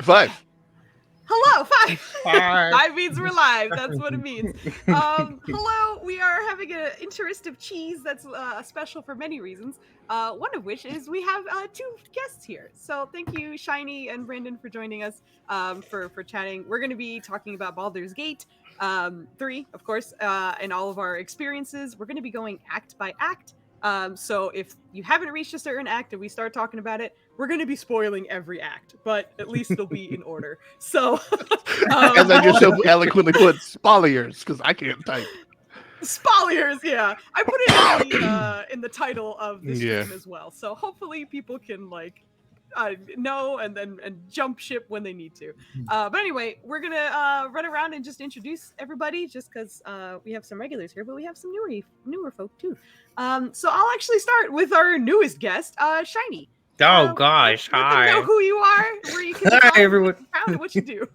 Five. Hello, five. Five. Five means we're live. That's what it means. Hello, we are having an interest of cheese that's special for many reasons. One of which is we have two guests here. So thank you, Shiny and Brandon, for joining us for chatting. We're going to be talking about Baldur's Gate 3, of course, and all of our experiences. We're going to be going act by act. So if you haven't reached a certain act and we start talking about it, we're going to be spoiling every act, but at least it'll be in order. So, as I just so eloquently put, spoilers, because I can't type. Spoilers, yeah. I put it in the title of the stream as well. So hopefully people can know and jump ship when they need to. But anyway, we're gonna run around and just introduce everybody, just because we have some regulars here, but we have some newer folk too. So I'll actually start with our newest guest, Shiny. Oh gosh, let hi. them know who you are, where you can Hi everyone. Found, what you do.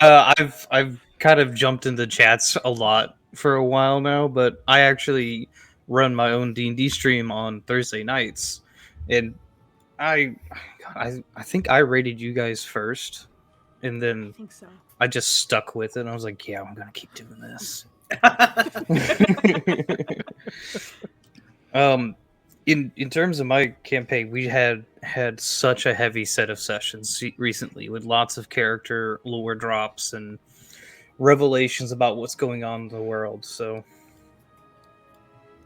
I've kind of jumped into chats a lot for a while now, but I actually run my own D&D stream on Thursday nights, and I think I rated you guys first, and then I think so. I just stuck with it. And I was like, yeah, I'm gonna keep doing this. In terms of my campaign, we had such a heavy set of sessions recently with lots of character lore drops and revelations about what's going on in the world. So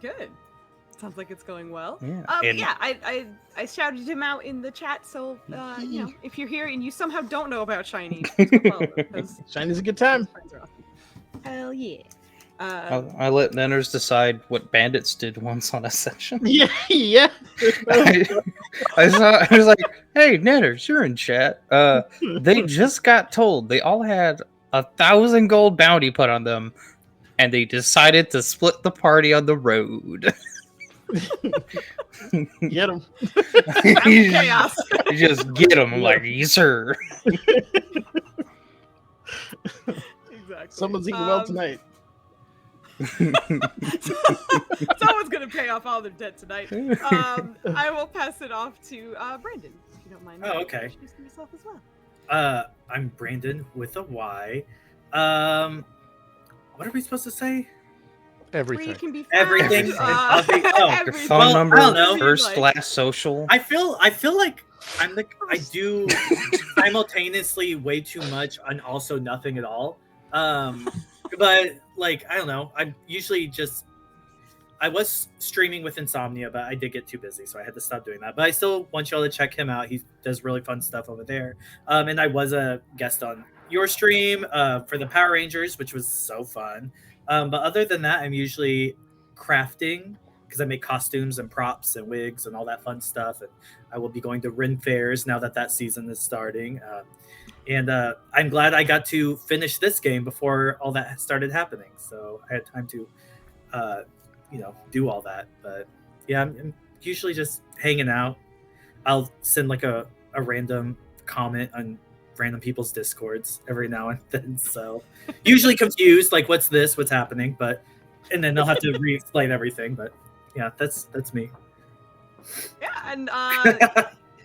good. Sounds like it's going well. Yeah. I shouted him out in the chat, so if you're here and you somehow don't know about Shiny, Shiny's a good time. Hell yeah. I let Nenners decide what bandits did once on a session. Yeah. I was like, hey, Nenners, you're in chat. They just got told they all had 1,000 gold bounty put on them, and they decided to split the party on the road. Get him. Chaos. You just get them. I'm like, yes, sir. Exactly. Someone's eating well tonight. Someone's gonna pay off all their debt tonight. I will pass it off to Brandon, if you don't mind. Oh, okay. Introducing yourself as well. I'm Brandon with a Y. What are we supposed to say? Where you can be found. Everything. Your phone number, I don't know. first, last, social. I feel like I do simultaneously way too much and also nothing at all. But I don't know. I'm usually I was streaming with Insomnia, but I did get too busy, so I had to stop doing that. But I still want y'all to check him out. He does really fun stuff over there. And I was a guest on your stream for the Power Rangers, which was so fun. But other than that, I'm usually crafting because I make costumes and props and wigs and all that fun stuff. And I will be going to Ren fairs now that season is starting. And I'm glad I got to finish this game before all that started happening. So I had time to, do all that. But yeah, I'm usually just hanging out. I'll send a random comment on random people's discords every now and then, so usually confused, what's this, what's happening, and then they'll have to re-explain everything. But yeah, that's me. Yeah, and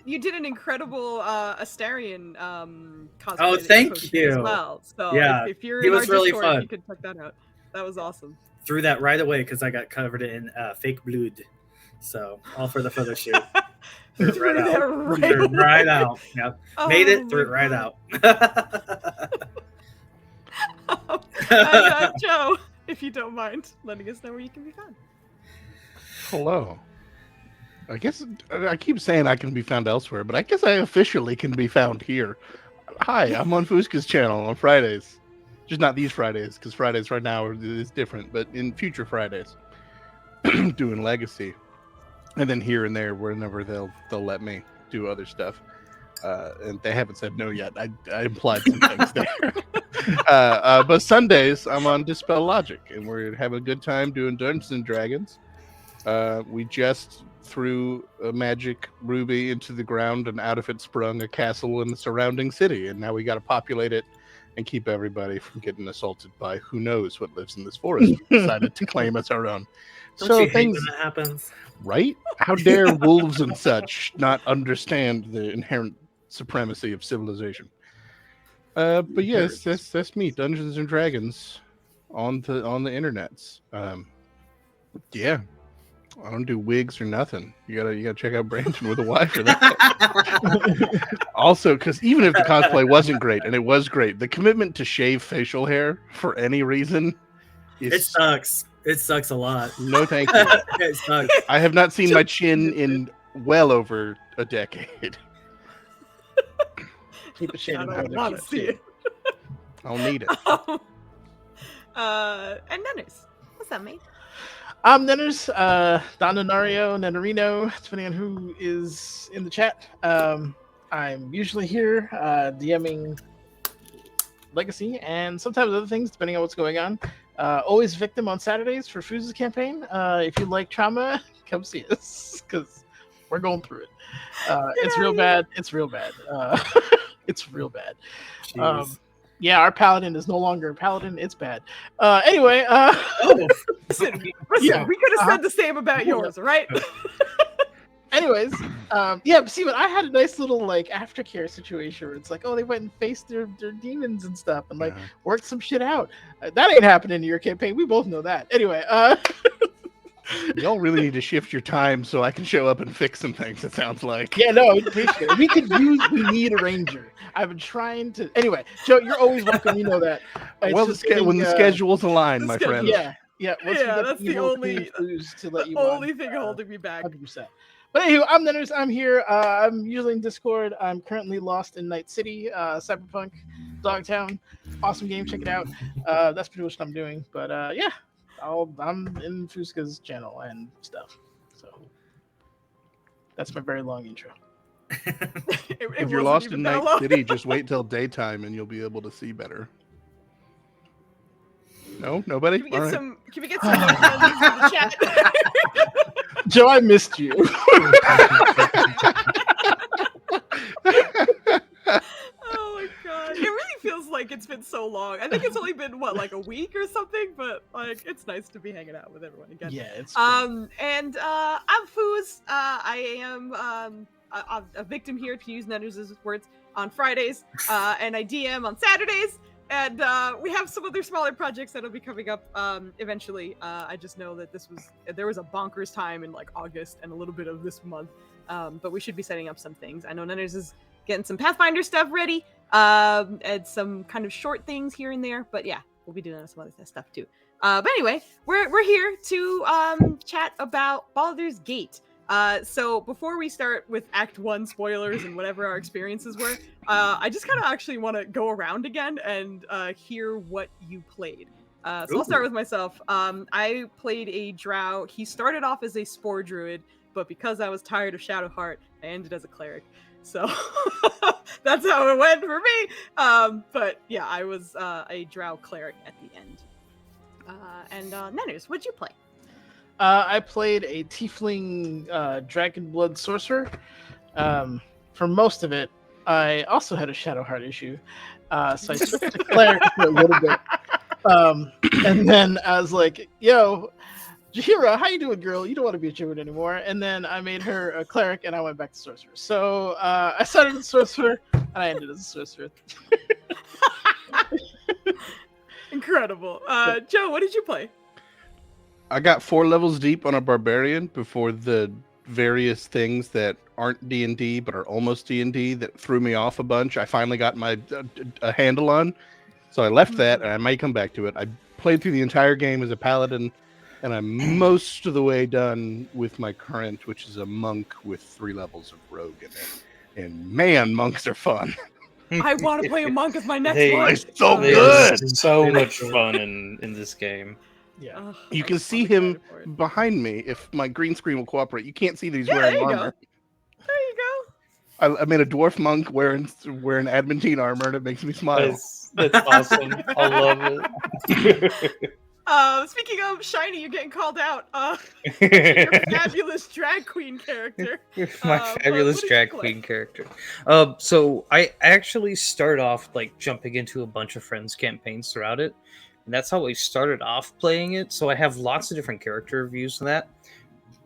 you did an incredible Astarion cosplay. Oh, thank you as well. So yeah, if you're it in was our really Discord, fun. You could check that out. That was awesome. Threw that right away because I got covered in fake blood, so all for the photo shoot. Threw it right out. Yep. Made it, threw it right out. Joe, if you don't mind letting us know where you can be found. Hello. I guess I keep saying I can be found elsewhere, but I guess I officially can be found here. Hi, I'm on Foozca's channel on Fridays. Just not these Fridays, because Fridays right now is different, but in future Fridays, doing Legacy. And then here and there, whenever they'll let me do other stuff, and they haven't said no yet. I implied some things there. But Sundays, I'm on Dispel Logic, and we're having a good time doing Dungeons and Dragons. We just threw a magic ruby into the ground, and out of it sprung a castle in the surrounding city. And now we got to populate it and keep everybody from getting assaulted by who knows what lives in this forest. We decided to claim as our own. Don't you hate when that happens? Right? How dare wolves and such not understand the inherent supremacy of civilization? But yes, that's me, Dungeons and Dragons, on the internets. Yeah, I don't do wigs or nothing. You gotta check out Brandon with a Y for that. Also, because even if the cosplay wasn't great, and it was great, the commitment to shave facial hair for any reason it sucks. It sucks a lot. No, thank you. It sucks. I have not seen my chin in well over a decade. Keep it shaded. I don't want to see it. I'll need it. And Nenners, what's that, mate? Nenners, Dondonario, Nenarino, depending on who is in the chat. I'm usually here DMing Legacy and sometimes other things, depending on what's going on. Always Victim on Saturdays for Foozca's campaign. If you like trauma, come see us, because we're going through it. It's real bad. It's real bad. It's real bad. Yeah, our paladin is no longer a paladin. It's bad. Anyway, Listen, Yeah. we could have said the same about yours, right? anyways, yeah, but see, but I had a nice little like aftercare situation where it's like, oh, they went and faced their demons and stuff and like worked some shit out. That ain't happening in your campaign. We both know that. Anyway, Y'all really need to shift your time so I can show up and fix some things. It sounds like. yeah, no, I appreciate it. We need a ranger. I've been trying to. Anyway, Joe, you're always welcome. You know that. It's Well, just when the schedules align, the my schedule- friend. Yeah, yeah. Once we Yeah, get that's the evil only- Queen clues to let The you on, only thing holding me back. 100%. But anywho, I'm Nenners. I'm here. I'm usually in Discord. I'm currently lost in Night City, Cyberpunk, Dogtown. Awesome game. Check it out. That's pretty much what I'm doing. But yeah, I'm in Foozca's channel and stuff. So that's my very long intro. If you're lost in Night City, just wait till daytime and you'll be able to see better. No, nobody. Can we get All right. some? Can we get some friends in the chat? Joe, I missed you. Oh my god! It really feels like it's been so long. I think it's only been what, like a week or something, but like it's nice to be hanging out with everyone again. Yeah, it's And I'm Foos. I am a victim here, to use Nenners' words, on Fridays, and I DM on Saturdays. And we have some other smaller projects that'll be coming up eventually. I just know that there was a bonkers time in like August and a little bit of this month, but we should be setting up some things. I know Nenners is getting some Pathfinder stuff ready, and some kind of short things here and there. But yeah, we'll be doing some other stuff too. But anyway, we're here to chat about Baldur's Gate. So before we start with Act 1 spoilers and whatever our experiences were, I just kind of actually want to go around again and hear what you played. So I'll start with myself. I played a drow. He started off as a spore druid, but because I was tired of Shadowheart, I ended as a cleric. So that's how it went for me. But yeah, I was a drow cleric at the end. And Nenners, what'd you play? I played a tiefling dragon blood sorcerer. For most of it, I also had a Shadowheart issue, so I switched to cleric for a little bit. And then I was like, "Yo, Jahira, how you doing, girl? You don't want to be a druid anymore." And then I made her a cleric, and I went back to sorcerer. So I started as sorcerer, and I ended as a sorcerer. Incredible. Joe, what did you play? I got 4 levels deep on a barbarian before the various things that aren't D&D but are almost D&D that threw me off a bunch. I finally got my a handle on, so I left that, and I might come back to it. I played through the entire game as a paladin, and I'm most of the way done with my current, which is a monk with 3 levels of rogue in it. And man, monks are fun. I want to play a monk as my next They- one. It's so They good. are so much fun in this game. Yeah. Ugh, You I'm can so see him excited for it. behind me if my green screen will cooperate. You can't see that he's Yeah, wearing there you go. armor. There you go. I made a dwarf monk wearing adamantine armor, and it makes me smile. That's awesome. I love it. Speaking of Shiny, you're getting called out. Your fabulous drag queen character. My but fabulous what did you drag play? queen character. So I actually started off like jumping into a bunch of friends' campaigns throughout it, and that's how I started off playing it. So I have lots of different character reviews of that,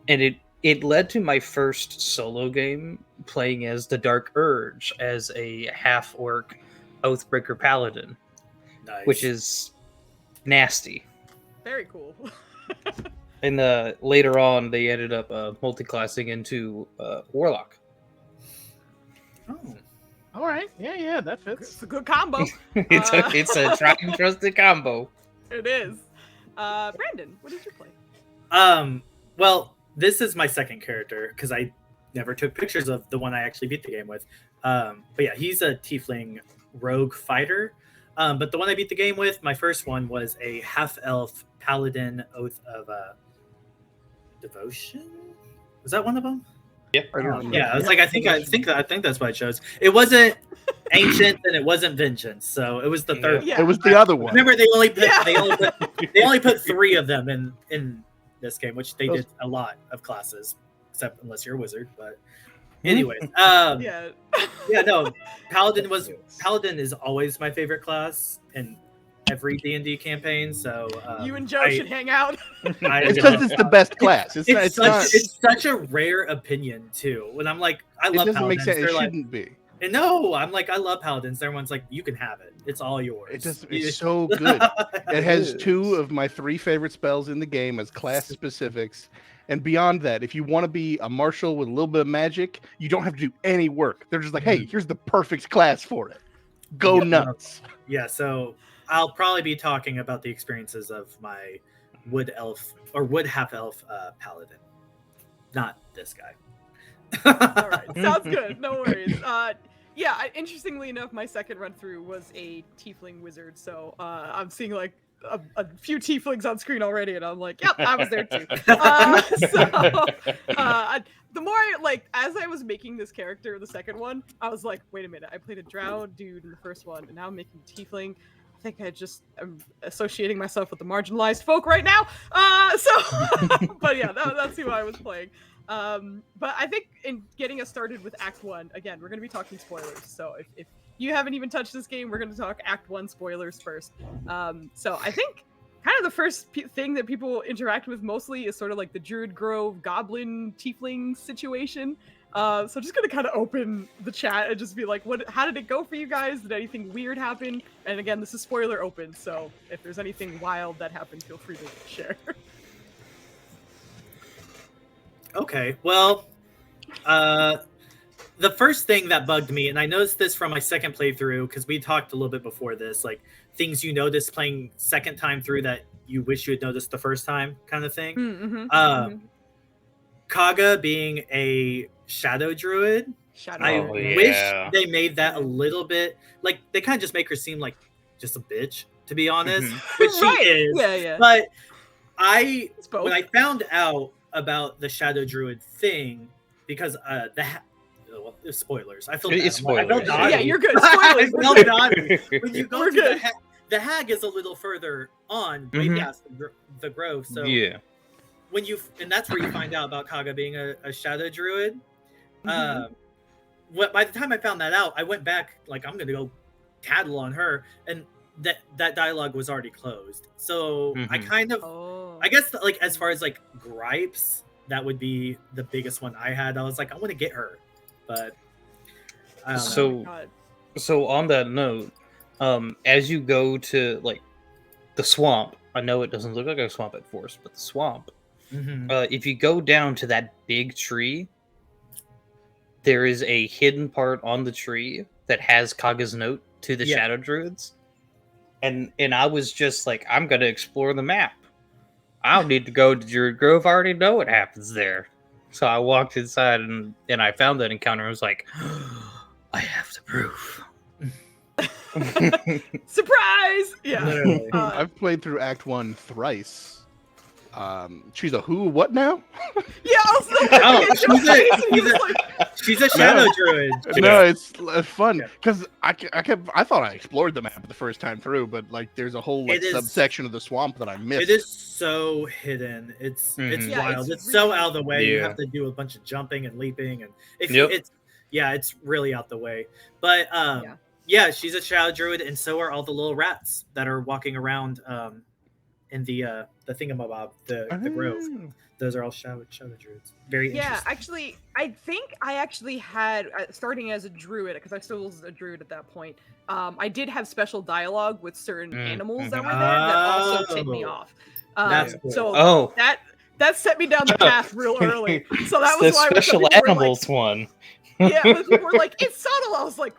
and it led to my first solo game playing as the Dark Urge as a half orc Oathbreaker paladin, Nice. which is nasty. Very cool. And later on, they ended up multi-classing into Warlock. Oh. All right. Yeah, that It's fits. a good combo. It's a tried and trusted combo. It is. Brandon, what did you play? Well, this is my second character because I never took pictures of the one I actually beat the game with. But yeah, he's a tiefling rogue fighter. But the one I beat the game with, my first one, was a half-elf paladin oath of devotion. Was that one of them? Yep. Yeah, I was like, I think that's what I chose. It wasn't ancient and it wasn't vengeance, so it was the third. Yeah. It was the other one. Remember, they only put 3 of them in this game, which they did a lot of classes, except unless you're a wizard. But anyways, Yeah. no, Paladin is always my favorite class in every D&D campaign. So You and Joe should hang out. It's because it's the best class. It's such a rare opinion too. When I'm like, I love it doesn't make Paladins. sense. It They're like, shouldn't be. and no, I'm like, I love Paladins. Everyone's like, you can have it. It's all yours. It's so good. It has 2 of my 3 favorite spells in the game as class specifics. And beyond that, if you want to be a martial with a little bit of magic, you don't have to do any work. They're just like, hey, here's the perfect class for it. Go nuts. Yeah, so I'll probably be talking about the experiences of my wood elf or wood half elf paladin, not this guy. All right, sounds good. No worries. Interestingly enough, my second run through was a tiefling wizard, so I'm seeing like a few tieflings on screen already, and I'm like, yep, I was there too. The more as I was making this character, the second one, I was like, wait a minute, I played a drow dude in the first one, and now I'm making tiefling. I think I'm associating myself with the marginalized folk right now. But yeah, that's who I was playing. But I think in getting us started with Act 1, again, we're going to be talking spoilers. So if you haven't even touched this game, we're going to talk Act 1 spoilers first. So I think kind of the first thing that people interact with mostly is sort of like the Druid Grove goblin tiefling situation. So just gonna kind of open the chat and just be like, how did it go for you guys? Did anything weird happen? And again, this is spoiler open, so if there's anything wild that happened, feel free to share. Okay, well, the first thing that bugged me, and I noticed this from my second playthrough, because we talked a little bit before this, like things you notice playing second time through that you wish you had noticed the first time kind of thing. Kaga being a shadow druid, I wish they made that a little bit, like they kind of just make her seem like just a bitch, to be honest, which she is. Yeah. But when I found out about the shadow druid thing, because spoilers. I feel bad. It's spoilers. I felt naughty. Yeah, you're good. Spoilers. I felt naughty. When you go We're to good. the hag is a little further on, way past the grove. So yeah, and that's where you find out about Kaga being a shadow druid. By the time I found that out, I went back like I'm gonna go tattle on her, and that dialogue was already closed. So I kind of, I guess like as far as like gripes, that would be the biggest one I had. I was like, I want to get her, but I don't know. So on that note, as you go to like the swamp, I know it doesn't look like a swamp at first, but the swamp. If you go down to that big tree, there is a hidden part on the tree that has Kaga's note to the Shadow Druids. And I was just like, I'm gonna explore the map. I don't need to go to Druid Grove. I already know what happens there. So I walked inside and I found that encounter. I was like, I have the proof. Surprise! Yeah. I've played through Act 1 thrice. She's a who? What now? Yeah, She's a shadow druid. No, it's fun because I thought I explored the map the first time through, but like there's a whole subsection of the swamp that I missed. It is so hidden. It's wild. It's so out of the way. You have to do a bunch of jumping and leaping, and it's really out the way. But she's a shadow druid, and so are all the little rats that are walking around in the thingamabob, the grove. Those are all shadow druids. Very interesting. Actually, I think I actually had, starting as a druid, because I still was a druid at that point, I did have special dialogue with certain animals that were there that also tipped me off. That's cool. So that set me down the path real early. So that was why special animals one. Yeah, when people were like, it's subtle, I was like,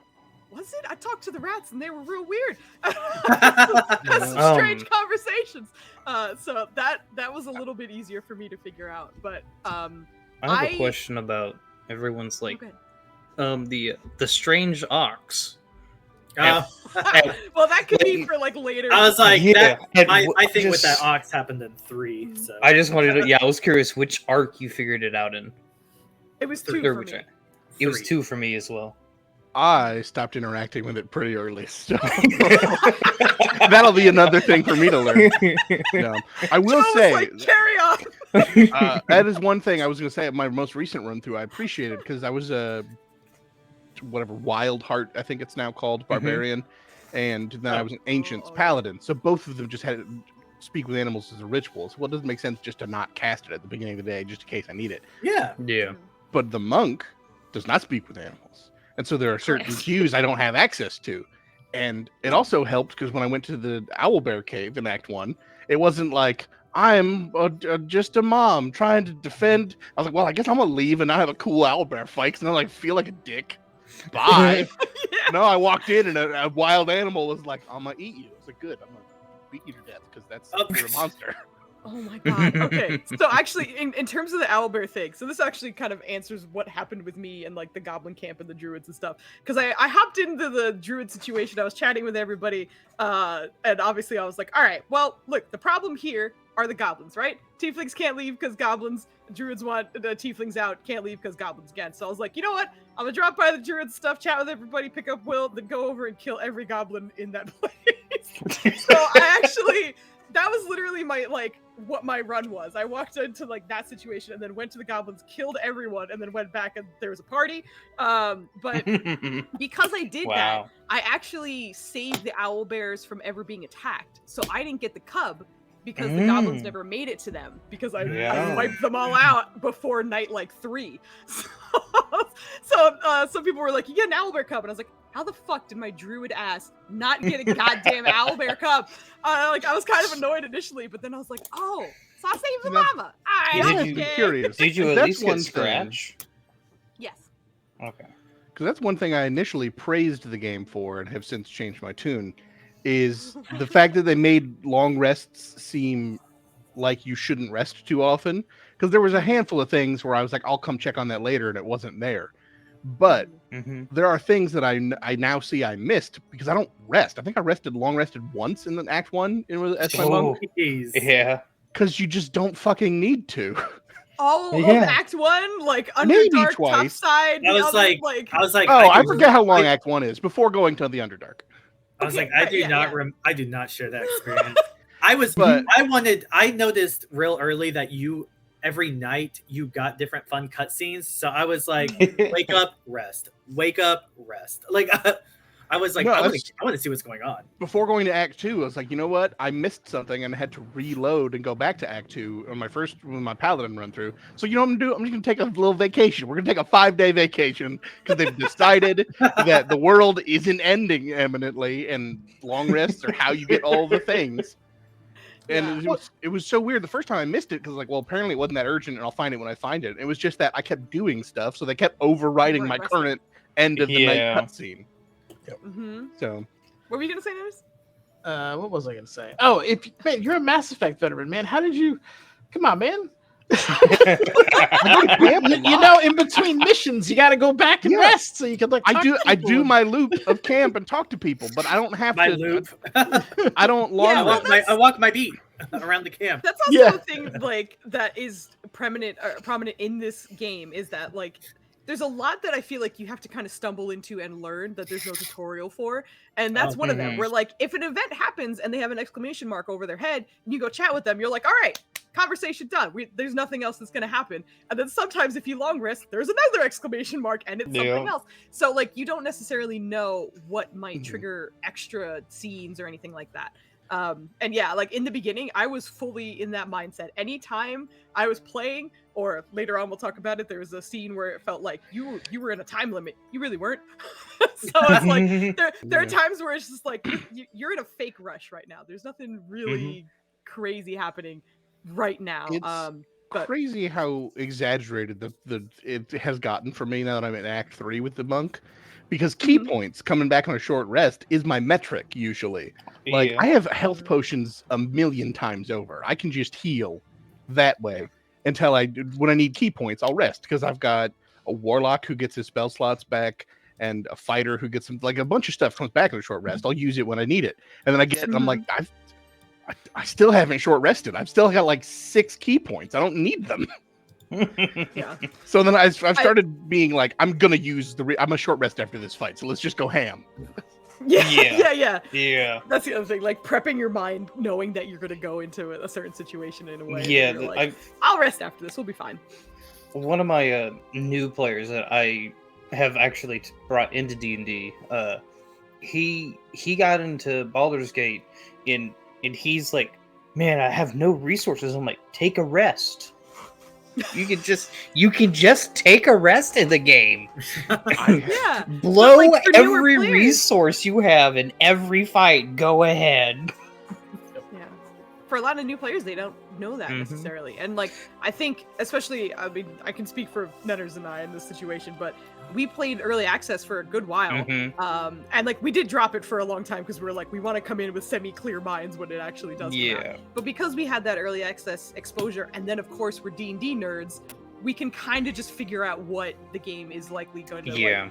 was it? I talked to the rats and they were real weird. Some strange conversations. So that was a little bit easier for me to figure out. But I have a question about everyone's like the strange ox. Well, that could be for like later. I was like, Yeah, I think with that ox happened in 3. So I just wanted to. Yeah, I was curious which arc you figured it out in. It was 2 Or for which me. It was 2 for me as well. I stopped interacting with it pretty early, so that'll be another thing for me to learn. No, I will Joe was say like, carry on. that is one thing I was going to say at my most recent run through. I appreciated because I was a whatever Wild Heart, I think it's now called, barbarian, and then I was an Ancient's paladin. So both of them just had speak with animals as a ritual. So it doesn't make sense just to not cast it at the beginning of the day just in case I need it. Yeah. But the monk does not speak with animals. And so there are certain cues I don't have access to. And it also helped because when I went to the Owlbear Cave in Act 1, it wasn't like, I'm just a mom trying to defend. I was like, well, I guess I'm going to leave and not have a cool owlbear fight because then I like, feel like a dick. Bye. No, I walked in and a wild animal was like, I'm going to eat you. I was like, good. I'm going to beat you to death because you're a monster. Oh my god. Okay. So actually, in terms of the owlbear thing, so this actually kind of answers what happened with me and like the goblin camp and the druids and stuff. Because I hopped into the druid situation. I was chatting with everybody, and obviously I was like, all right, well, look, the problem here are the goblins, right? Tieflings can't leave because goblins. Druids want the tieflings out, can't leave because goblins again. So I was like, you know what? I'm gonna drop by the druid stuff, chat with everybody, pick up Will, then go over and kill every goblin in that place. So I actually. That was literally my what my run was. I walked into like that situation and then went to the goblins, killed everyone, and then went back and there was a party. But because I did that, I actually saved the owlbears from ever being attacked. So I didn't get the cub because the goblins never made it to them because I wiped them all out before night 3. So some people were like, you get an owlbear cub, and I was like, how the fuck did my druid ass not get a goddamn owlbear cub? I was kind of annoyed initially, but then I was like, oh, so I saved the mama. Curious. Did you at least get Scratch? Yes. Okay. Because that's one thing I initially praised the game for and have since changed my tune, is the fact that they made long rests seem like you shouldn't rest too often. Because there was a handful of things where I was like, I'll come check on that later, and it wasn't there. But there are things that I now see I missed because I don't rest. I think I long rested once in the Act 1 as my monk. Yeah. Because you just don't fucking need to. All of Act 1, like Underdark, topside. I was like, oh, I forget how long Act 1 is before going to the Underdark. I was like, I do not share that experience. I noticed real early that every night you got different fun cutscenes. So I was like, wake up, rest. Wake up, rest. Like, I was like, I want to see what's going on. Before going to Act 2, I was like, you know what? I missed something and I had to reload and go back to Act 2 on my Paladin run through. So you know what I'm going to do? I'm just going to take a little vacation. We're going to take a 5-day vacation because they've decided that the world isn't ending imminently and long rests are how you get all the things. And it was so weird. The first time I missed it because like, well, apparently it wasn't that urgent and I'll find it when I find it. It was just that I kept doing stuff. So they kept overriding my current end of the night cutscene. So, what were you gonna say, Dennis? What was I gonna say? Oh, man, you're a Mass Effect veteran, man. How did you? Come on, man. you know, in between missions, you got to go back and rest so you can like. I do my loop of camp and talk to people, but I don't have my to. Loop. I don't long. I walk my beat around the camp. That's also the thing like that is prominent in this game is that like. There's a lot that I feel like you have to kind of stumble into and learn that there's no tutorial for. And that's one of them where like, if an event happens and they have an exclamation mark over their head and you go chat with them, you're like, all right, conversation done. There's nothing else that's going to happen. And then sometimes if you long rest, there's another exclamation mark and it's something else. So like, you don't necessarily know what might trigger extra scenes or anything like that. And yeah, like in the beginning, I was fully in that mindset. Anytime I was playing, or later on we'll talk about it, there was a scene where it felt like you were in a time limit. You really weren't. So it's like there are times where it's just like you're in a fake rush right now. There's nothing really crazy happening right now. But crazy how exaggerated it has gotten for me now that I'm in Act 3 with the monk, because key points coming back on a short rest is my metric usually. Like Yeah. I have health potions a million times over. I can just heal that way until when I need key points, I'll rest because I've got a warlock who gets his spell slots back and a fighter who gets some, like a bunch of stuff comes back on a short rest. I'll use it when I need it, and then I'm like, I still haven't short rested. I've still got like 6 key points. I don't need them. yeah. So then I've started being like, I'm gonna use I'm a short rest after this fight, so let's just go ham. Yeah. That's the other thing, like prepping your mind, knowing that you're going to go into a certain situation in a way. Yeah, that you're like, I'll rest after this. We'll be fine. One of my new players that I have actually brought into D&D, he got into Baldur's Gate, and he's like, man, I have no resources. I'm like, take a rest. You can just take a rest in the game. Yeah. Blow like, for newer every players- resource you have in every fight. Go ahead. Yeah. For a lot of new players, they don't know that necessarily. And like, I think, especially, I mean, I can speak for Netters and I in this situation, but we played early access for a good while. And like, we did drop it for a long time because we were like, we want to come in with semi-clear minds when it actually does come out. But because we had that early access exposure, and then of course we're D&D nerds, we can kind of just figure out what the game is likely going to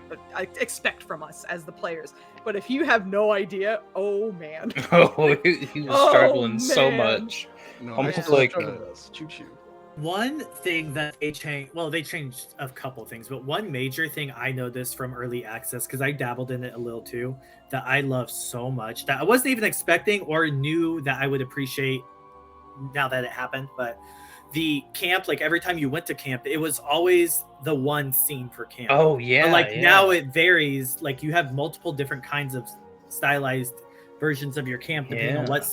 expect from us as the players. But if you have no idea, oh man. He was struggling so much. No, Almost like choo-choo. One thing that they changed a couple things, but one major thing I noticed from early access, because I dabbled in it a little too, that I love so much, that I wasn't even expecting or knew that I would appreciate now that it happened, but the camp, like every time you went to camp, it was always the one scene for camp. Oh yeah. But like now it varies, like you have multiple different kinds of stylized versions of your camp depending on what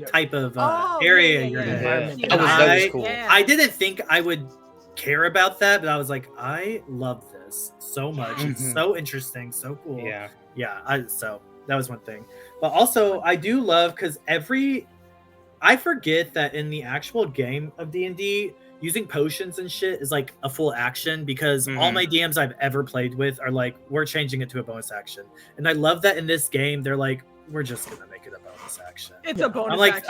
type of area you're in. That was cool. I didn't think I would care about that, but I was like, I love this so much. It's so interesting, so cool. So that was one thing. But also I do love, because I forget that in the actual game of D&D, using potions and shit is like a full action, because all my DMs I've ever played with are like, we're changing it to a bonus action. And I love that in this game, they're like, we're just gonna make it a bonus action. It's a bonus action.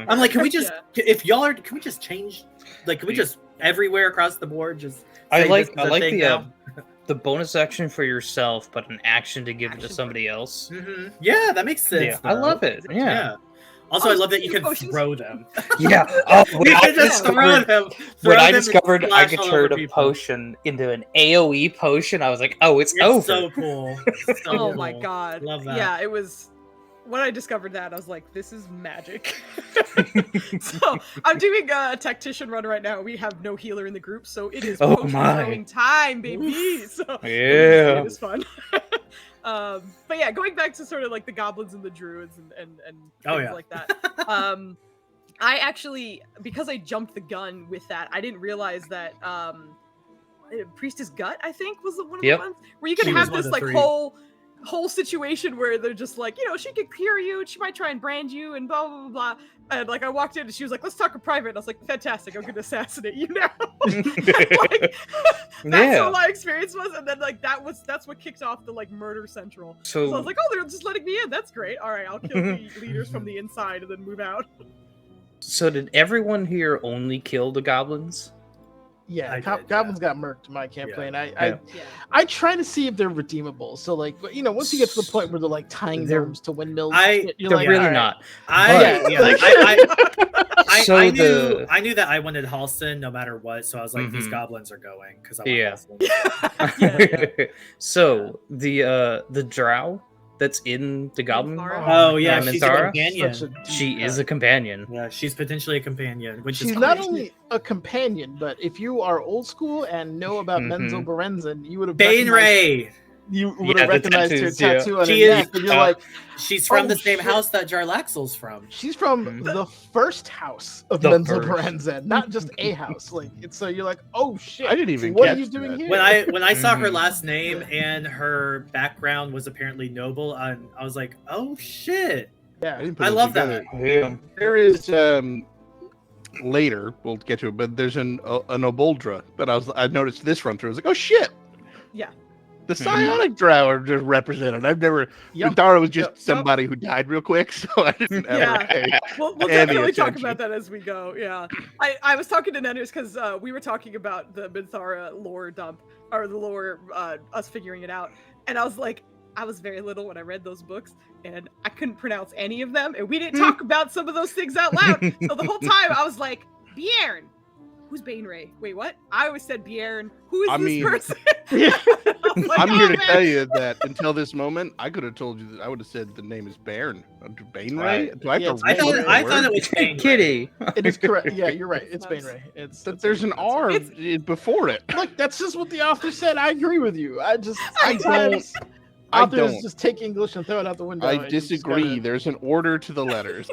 I'm like, can we just, if y'all are, can we just change, like, can we just everywhere across the board just? I like the bonus action for yourself, but an action to give it to somebody else. Yeah, that makes sense. Yeah, I love it. Yeah. Also, I love that you can throw them. Yeah. When I discovered I could turn a potion into an AoE potion, I was like, oh, it's over. So cool. Oh my god. Love that. Yeah, it was. When I discovered that, I was like, this is magic. So I'm doing a tactician run right now. We have no healer in the group, so it is potion throwing time, baby. So yeah, it is fun. But yeah, going back to sort of like the goblins and the druids and things like that. I actually, because I jumped the gun with that, I didn't realize that Priestess Gut, I think, was one of the ones where you could have this like whole situation where they're just like, you know, she could cure you and she might try and brand you and blah blah blah. And like I walked in and she was like, let's talk in private, and I was like, fantastic, I'm gonna assassinate you now. Like, that's what my experience was. And then like that's what kicked off the like murder central. So I was like, oh, they're just letting me in, that's great. All right, I'll kill the leaders from the inside and then move out. So did everyone here only kill the goblins? Yeah, goblins got murked in my campaign. I try to see if they're redeemable. So like, you know, once you get to the point where they're like tying gnomes to windmills, you're they're like, really not. I knew that I wanted Halston no matter what, so I was like, these goblins are going because I want Halston. So the drow that's in the goblin. She's a companion. She is a companion. Yeah, she's potentially a companion. She's not only a companion, but if you are old school and know about Menzo Berenzin, you would have Bane Ray. You would have recognized her tattoo on her neck, and you're like, she's from the same house that Jarlaxle's from. She's from the first house of Menzo Berenzin, not just a house. Like, so you're like, oh shit! I didn't even. What are you doing here? When I saw her last name and her background was apparently noble, I was like, oh shit! Yeah, I love that. Yeah. There is later. We'll get to it, but there's an Oboldra that I noticed this run through. I was like, oh shit, Yeah. the psionic drow are just represented. I've never. Yep. Bindara was just Yep. somebody who died real quick, so I didn't ever Yeah. pay. We'll Any definitely talk attention. about that as we go. Yeah, I was talking to Nenders because we were talking about the Minthara lore dump or the lore, us figuring it out, and I was like, I was very little when I read those books, and I couldn't pronounce any of them, and we didn't talk about some of those things out loud. So the whole time I was like, Bjorn. Who's Bainray? Wait, what? I always said Bjorn. Who is this person? Like, I'm here to man. tell you that until this moment, I could have told you that I would have said the name is Bairn. Bainray? Right. Do I have Yeah, to I read thought the I word? thought it was Bane. Kitty. It is correct. Yeah, you're right. It's Nice. Bainray. It's But there's an R before it. Look, that's just what the author said. I agree with you. I just I sometimes I authors don't. just take English and throw it out the window. I and you just disagree. gotta- There's an order to the letters.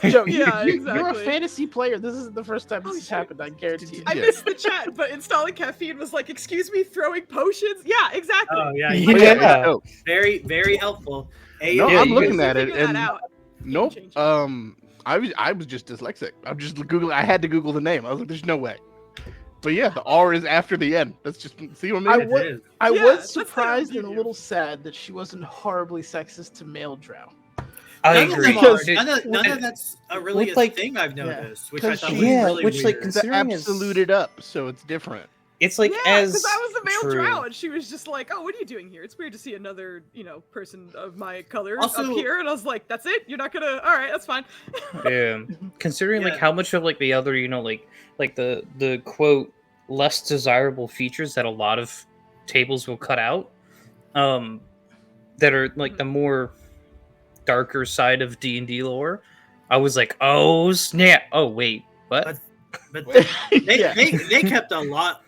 Joe, Yeah, you're a exactly. fantasy player. This isn't the first time this Oh, has shit. happened. I guarantee you. I Yeah. missed the chat, but installing caffeine was like, excuse me, throwing potions? Yeah, exactly. Oh yeah, Yeah. But yeah, it's dope. very very helpful. Hey, No, Yeah, I'm you looking Once you at it, figure that and out, nope. change. I was just dyslexic. I'm just Google. I had to Google the name. I was like, there's no way. But yeah, the R is after the N. That's just see what I I mean. would- it is. I Yeah, was that's the surprised and a review. little sad that she wasn't horribly sexist to male drow. I None of agree. them Because- are. None of that's really with, a like- thing I've noticed, which I 'cause thought she- was Yeah, really which, like, weird. The considering as- absolute up, so it's different. It's like yeah, as because I was a male true. drow, and she was just like, "Oh, what are you doing here? It's weird to see another, person of my color Also- up here." And I was like, "That's it? You're not gonna? All right, that's fine." Yeah, considering like Yeah. how much of like the other, like the quote less desirable features that a lot of tables will cut out, that are like the more darker side of D&D lore. I was like, oh snap! Oh wait, what? But Yeah. they kept a lot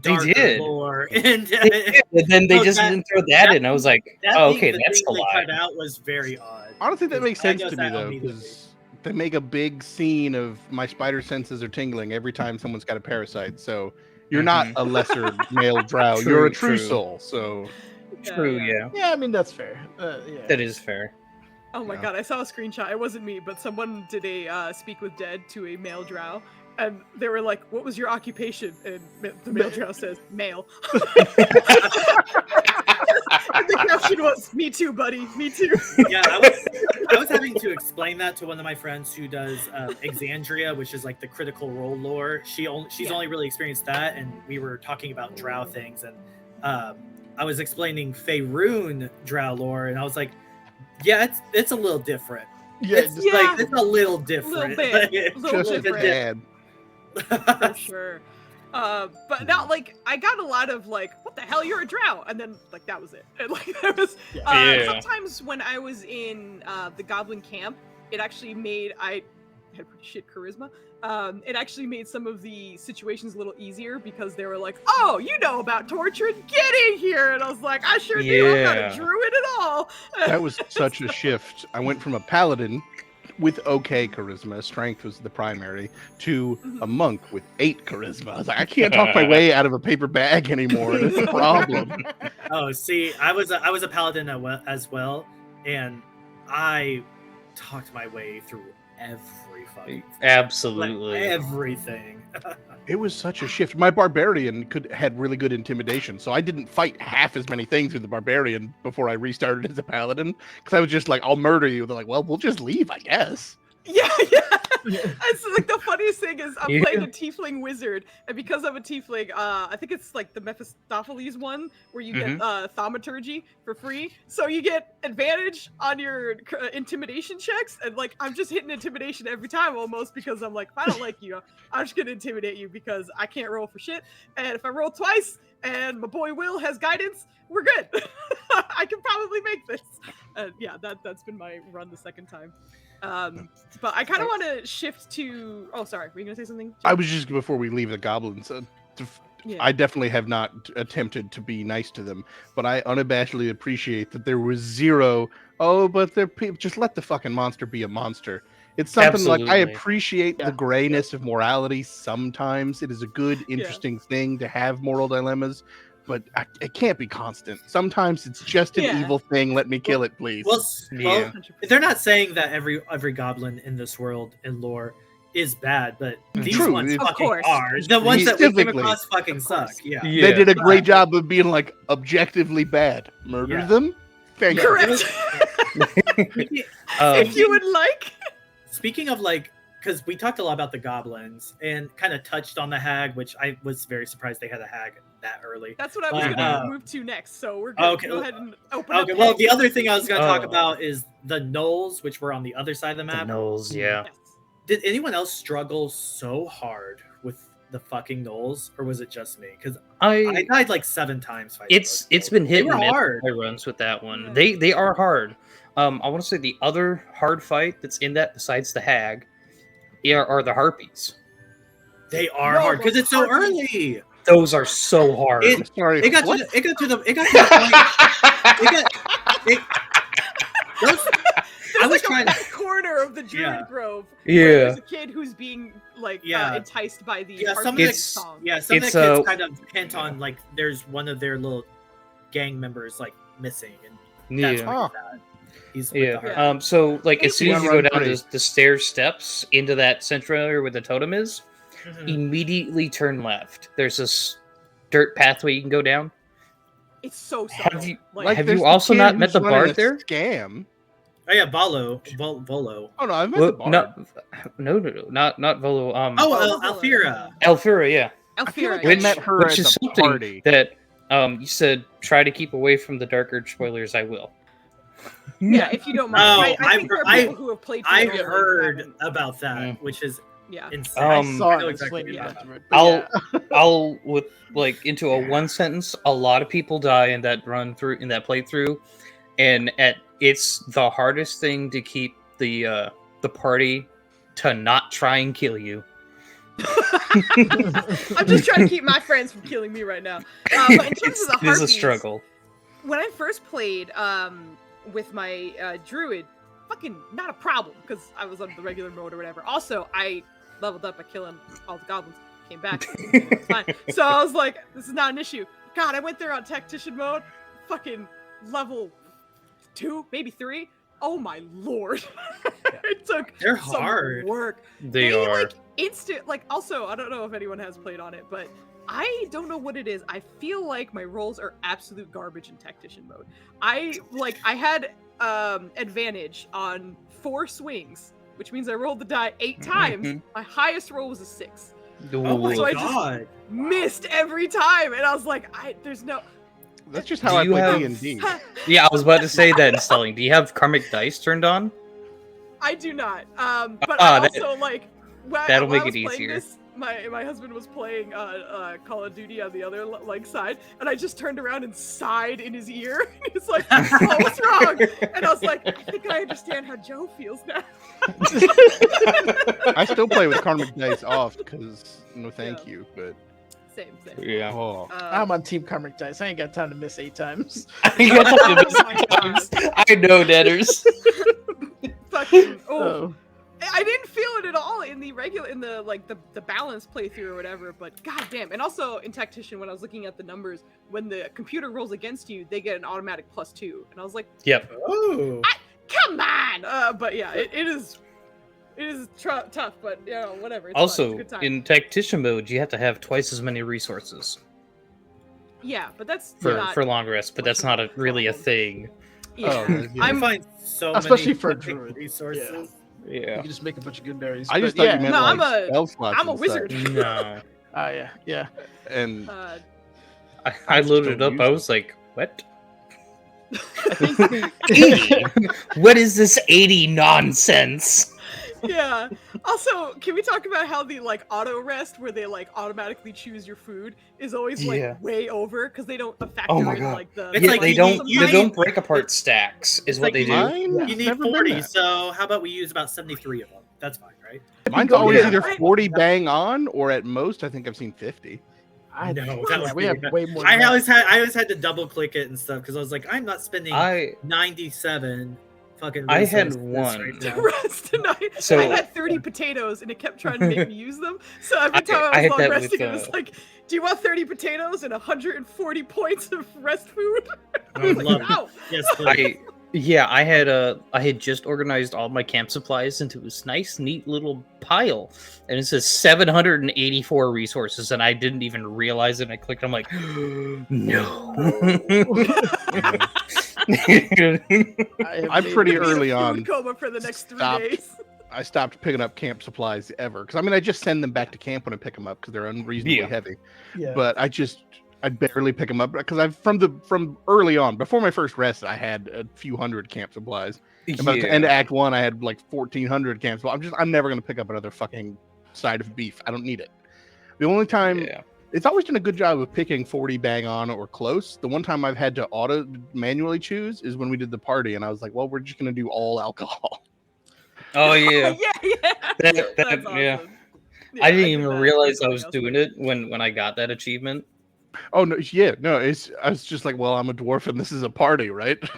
They darker did. lore, and They did, and then they No, just that- didn't throw that that in. I was like, that oh, thing- okay, the that's thing the they lie. cut out was very odd. Honestly, that makes I sense guess to me that though, immediately. because they make a big scene of my spider senses are tingling every time someone's got a parasite. So you're not a lesser male drow. You're a true True. soul. So True, yeah, Yeah, I mean that's fair. Yeah. that is fair. Oh my Yeah. god, I saw a screenshot. It wasn't me, but someone did a speak with dead to a male drow, and they were like, "What was your occupation?" And the male drow says, "Male." And the caption was, "Me too, buddy. Me too." Yeah, I was having to explain that to one of my friends who does Exandria, which is like the critical role lore. She's Yeah. only really experienced that, and we were talking about drow things, and I was explaining Faerun drow lore, and I was like, yeah, it's a little different. Yeah, It's just- Yeah. like it's a little different. bit. Like, Little just different. bad. For sure. But now, like, I got a lot of like, "What the hell? You're a drow," and then like that was it. And like there was Yeah. sometimes when I was in the goblin camp, it actually made I had pretty shit charisma. It actually made some of the situations a little easier because they were like, "Oh, you know about torture? Get in here!" And I was like, "I sure do. I'm not Yeah. a druid at all." That was such a shift. I went from a paladin with okay charisma, strength was the primary, to a monk with 8 charisma. I was like, I can't talk my way out of a paper bag anymore. And it's a problem. Oh, see, I was a paladin as well, and I talked my way through every fucking Absolutely. everything. It was such a shift. My barbarian had really good intimidation, so I didn't fight half as many things with the barbarian before I restarted as a paladin. Because I was just like, I'll murder you. They're like, well, we'll just leave, I guess. Yeah. It's like the funniest thing is I'm Yeah. playing a tiefling wizard, and because I'm a tiefling, I think it's like the Mephistopheles one where you get thaumaturgy for free, so you get advantage on your intimidation checks, and like I'm just hitting intimidation every time almost because I'm like, if I don't like you, I'm just gonna intimidate you because I can't roll for shit, and if I roll twice and my boy Will has guidance, we're good. I can probably make this. Yeah, that's been my run the second time. But I kind of want to shift to. Oh, sorry. Were you gonna say something? I was just, before we leave the goblins, Yeah. I definitely have not attempted to be nice to them, but I unabashedly appreciate that there was zero, oh, but they're people, just let the fucking monster be a monster. It's something like, I Absolutely. appreciate Yeah. the grayness of morality sometimes. It is a good, interesting thing to have moral dilemmas, but it can't be constant. Sometimes it's just an Yeah. evil thing. Let me kill it, please. Well, Yeah. they're not saying that every goblin in this world in lore is bad, but these True, ones of fucking course. are. The ones that we came Specifically. across fucking Of suck. course. Yeah. They did a But- great job of being like objectively bad. Murder Yeah. them? Thank you. Correct. if you would like. Speaking of like, because we talked a lot about the goblins and kind of touched on the hag, which I was very surprised they had a hag that early. That's what I was going Uh, to move to next. So we're good. okay. Go ahead and open up. Okay, well, heads. the other thing I was going to talk Oh. about is the gnolls, which were on the other side of the The map. gnolls, yeah. Yes. Did anyone else struggle so hard with the fucking gnolls, or was it just me? Because I died like 7 times fighting. It's those been gnolls. hit They and were miss hard. my runs with that one. Yeah. They are hard. I want to say the other hard fight that's in that besides the hag are the harpies. They are No, hard because the it's so harpies. early. Those are so hard. It- I'm sorry. It got what? to the point. Those, I was There's like trying a to. back corner of the Druid Yeah. Grove. Yeah. Where there's a kid who's being like Yeah. enticed by the Yeah, some of harpy the- song. Yeah, some of the It's, kids uh, kind of hint on like there's one of their little gang members like missing, and that's Yeah. why Huh. he's bad. He's with Yeah. the heart. Yeah. So like as soon as you go down Run the stairs steps into that central area where the totem is, Mhm. immediately turn left. There's this dirt pathway you can go down. It's so Have subtle. you- like, have there's you the also kid not met who's the running bard a there? Scam. Oh yeah, Volo. Oh no, I met the Well, bard. no, not Volo. Oh, Volo. Alfira. Elfira, yeah. I feel Elfira. like I Which- met her Which at is the something party. that you said try to keep away from the darker spoilers. I will. Yeah, if you don't mind. Oh, I think there are I've- people who have played. through I've it already who heard haven't. about that, Mm. which is Yeah. insane. Um, I saw I it. know I exactly explained what it you're afterward, I'll but I'll with like into a one sentence. A lot of people die in that run through in that playthrough, and it's the hardest thing to keep the party to not try and kill you. I'm just trying to keep my friends from killing me right now. But in terms It's- of the it is a harpies, struggle. when I first played with my druid, fucking not a problem because I was on the regular mode or whatever. Also, I leveled up by killing all the goblins. Came back, it's fine. So I was like, this is not an issue. God, I went there on tactician mode, fucking level 2, maybe 3. Oh my lord, it took They're some hard. work. They are. like instant. Like also, I don't know if anyone has played on it, but I don't know what it is. I feel like my rolls are absolute garbage in tactician mode. I had advantage on 4 swings, which means I rolled the die 8 times. Mhm. My highest roll was a 6. Oh my So I just- god. Missed every time, and I was like, there's no. That's just Do how I you play have- D&D. Yeah, I was about to say that installing. Do you have karmic dice turned on? I do not. But Ah, I that- also like that'll while make I was it playing easier. This, my husband was playing Call of Duty on the other like side, and I just turned around and sighed in his ear. He's like, "Oh, what's wrong?" And I was like, "I think I understand how Joe feels now." I still play with karmic dice off because no, thank Yeah. you. But Same. Yeah. oh, I'm on Team Karmic Dice. I ain't got time to miss 8 times. You got time to miss Oh my times. I know, Netters. Fucking Oh, I didn't feel it at all in the regular, in the like the balance playthrough or whatever. But goddamn, and also in Tactician, when I was looking at the numbers, when the computer rolls against you, they get an automatic +2, and I was like, Yep. Oh. come on. But yeah, it is tough, but you know, whatever. It's fun. It's a Also, good time. in tactician mode, you have to have twice as many resources yeah, but that's for not, long rest, but that's not really a thing. yeah. oh, yeah. I I'm find so Especially many for a fucking druid. resources. you Yeah. can just make a bunch of good berries. I just but thought yeah. you meant No, like spell slots I'm a and wizard. such. No. Yeah. And Uh, I loaded it still up. I use was like, what? 80? What is this 80 nonsense? yeah. Also, can we talk about how the like auto rest, where they like automatically choose your food, is always like Yeah. way over because they don't factor Oh my in God. like the. It's Yeah, like they you don't. need- They don't break apart stacks. Is It's what like they you do. mine, You it's need never been 40, that. so how about we use about 73 of them? That's fine, right? Mine's always Yeah. either 40 bang on or at most I think I've seen 50. No, that was we have really way more. I than that. always had to double click it and stuff because I was like, I'm not spending I 97 fucking. I had resources one. right To now. rest tonight. So- I had 30 potatoes and it kept trying to make me use them. So every time I I had was that long with, resting, it was like, "Do you want 30 potatoes and 140 points of rest food?" I I was would like, love it. "No." Yes, please. Yeah, I had just organized all my camp supplies into this nice, neat little pile, and it says 784 resources, and I didn't even realize it. And I clicked. I'm like, no. I'm pretty Be in a early food on. coma for the next 3 Stopped. days. I stopped picking up camp supplies ever because I mean I just send them back to camp when I pick them up because they're unreasonably Yeah. heavy. Yeah. But I barely pick them up because I've from early on before my first rest I had a few hundred camp supplies. And by the end of Act 1 I had like 1,400 camp supplies. I'm never gonna pick up another fucking side of beef. I don't need it. The only time it's always done a good job of picking 40 bang on or close. The one time I've had to manually choose is when we did the party and I was like, well, we're just gonna do all alcohol. Oh yeah. yeah. That's That's yeah. awesome. I didn't did even that realize for I was something doing else. it when I got that achievement. Oh no, yeah, no, I was just like, well, I'm a dwarf and this is a party, right? There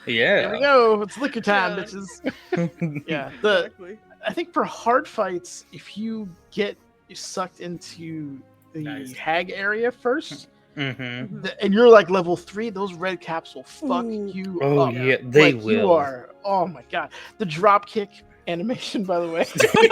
we Yeah. go. It's liquor time, Yeah. bitches. Yeah. Exactly. I think for hard fights, if you get sucked into the Nice. hag area first, Mm-hmm. and you're like level 3, those red caps will fuck Ooh. you Oh up. yeah, they Like, will. You are. Oh my god. The drop kick animation, by the way.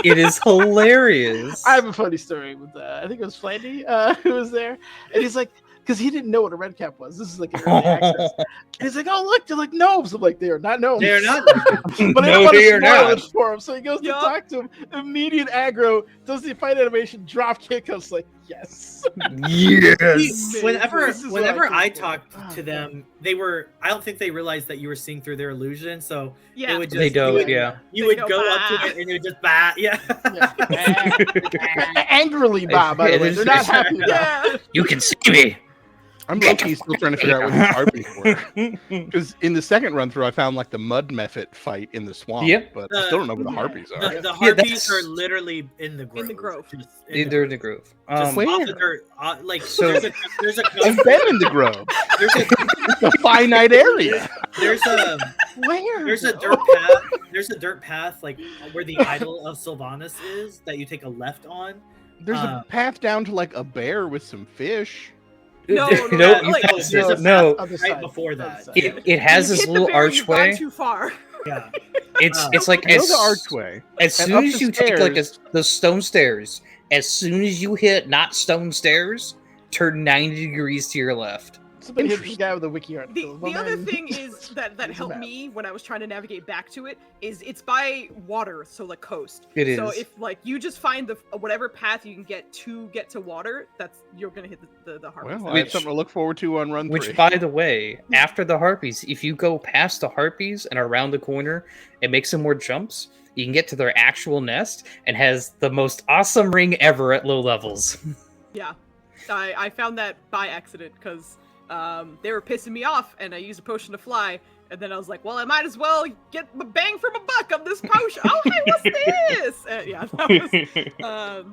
It is hilarious. I have a funny story with I think it was Flandy who was there, and he's like, because he didn't know what a red cap was. This is like an early access. And he's like, "Oh look, they're like gnomes." I'm like, "They are not gnomes. They are not. but I don't No, want they to are spoil not. it for him." So he goes to Yup. talk to him. Immediate aggro, does the fight animation, drop kick. I was like, "Yes." Yes. Whenever This is what I whenever came I for. talked Oh, to them, they were. I don't think they realized that you were seeing through their illusion. So Yeah. it would just They don't, you would, yeah. you They would go, go up "Bah." to it and you would just bah. Yeah. Yeah. Angrily, Bob. By the way, they're not happy. About it. Yeah. You can see me. I'm low-key still trying to figure out what these harpies were. Because in the second run through, I found like the mud method fight in the swamp. Yep. But I still don't know what the Yeah. harpies are. The Yeah, harpies that's- are literally in the grove. In the grove. Just They're in the groove. Just Where? off the dirt. Like So- there's a I've been in the grove. there's a It's a finite area. there's a Where? there's a though? dirt path. There's a dirt path like where the idol of Sylvanas is that you take a left on. There's a path down to like a bear with some fish. No, Nope, no, you like- can't- there's a no. path Other right side. before Other that. side. It has You this hit the little bear, you've gone archway. too far. Yeah. It's like I know as, the archway. as and soon up as the you take like stairs- the stone stairs, as soon as you hit not stone stairs, turn 90 degrees to your left. Somebody hit this guy with a wiki art. The other thing is that Here's a helped map. me when I was trying to navigate back to it is it's by water, so like coast. It So is. if like you just find the whatever path you can get to water, that's you're gonna hit the harpies. Well, I have Which- something to look forward to on run 3. Which, by the way, after the harpies, if you go past the harpies and around the corner and make some more jumps, you can get to their actual nest and has the most awesome ring ever at low levels. Yeah, I found that by accident because they were pissing me off, and I used a potion to fly. And then I was like, well, I might as well get the bang from a buck on this potion. Oh, hey, what's this? Yeah,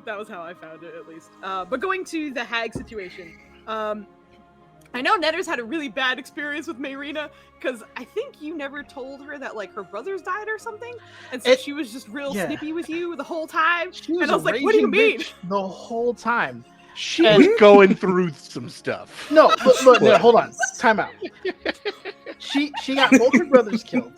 that was how I found it, at least. But going to the hag situation, I know Netter's had a really bad experience with Mayrina, because I think you never told her that, like, her brothers died or something, and so she was just real yeah. snippy with you the whole time. She was And I was a like, what do you raging mean? bitch the whole time. She was going through some stuff. No, look, no, hold on. Time out. She got both her brothers killed.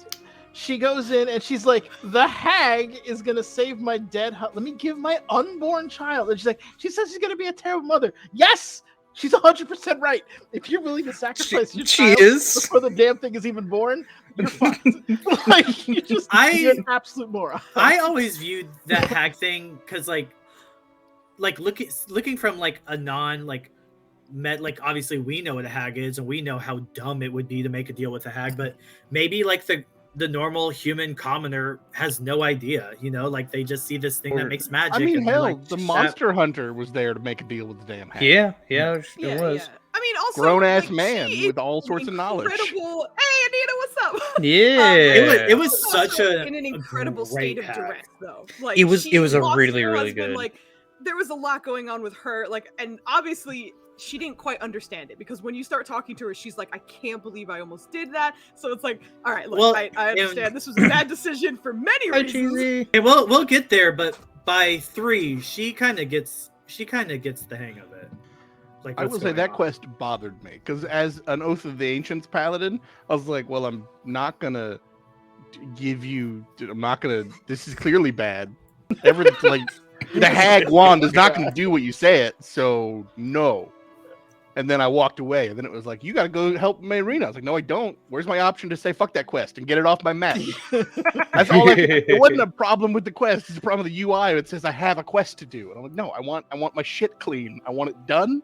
She goes in and she's like, the hag is gonna save my dead let me give my unborn child. And she says she's gonna be a terrible mother. Yes, she's 100% right. If you're willing to sacrifice your She child is. before the damn thing is even born, you're fucked. Like you're an absolute moron. I always viewed that hag thing because like looking from like a non like obviously we know what a hag is and we know how dumb it would be to make a deal with a hag, but maybe like the normal human commoner has no idea, like they just see this thing that makes magic. I mean, and they're hell, like, the monster hunter was there to make a deal with the damn hag. Yeah, it Yeah, was. yeah. I mean, also Grown-ass like, man she with is all sorts of knowledge. Incredible. Hey, Anita, what's up? Yeah. it was Also such a in an incredible great state of hag. duress, though. Like It was she a lost really, her really husband, good. Like there was a lot going on with her, like, and obviously she didn't quite understand it because when you start talking to her, she's like, "I can't believe I almost did that." So it's like, all right, look, Well, I understand this was a bad decision for many Hi, reasons. cheesy. Hey, we'll get there, but by 3, she kind of gets the hang of it. I will say that quest bothered me because as an Oath of the Ancients paladin, I was like, well, I'm not gonna give you. I'm not gonna. This is clearly bad. Like the hag wand is not gonna do what you say it. So no. And then I walked away, and then it was like, you got to go help Marina. I was like, no, I don't. Where's my option to say fuck that quest and get it off my map? That's all. It wasn't a problem with the quest. It's a problem with the UI. It says I have a quest to do, and I'm like, no, I want my shit clean. I want it done.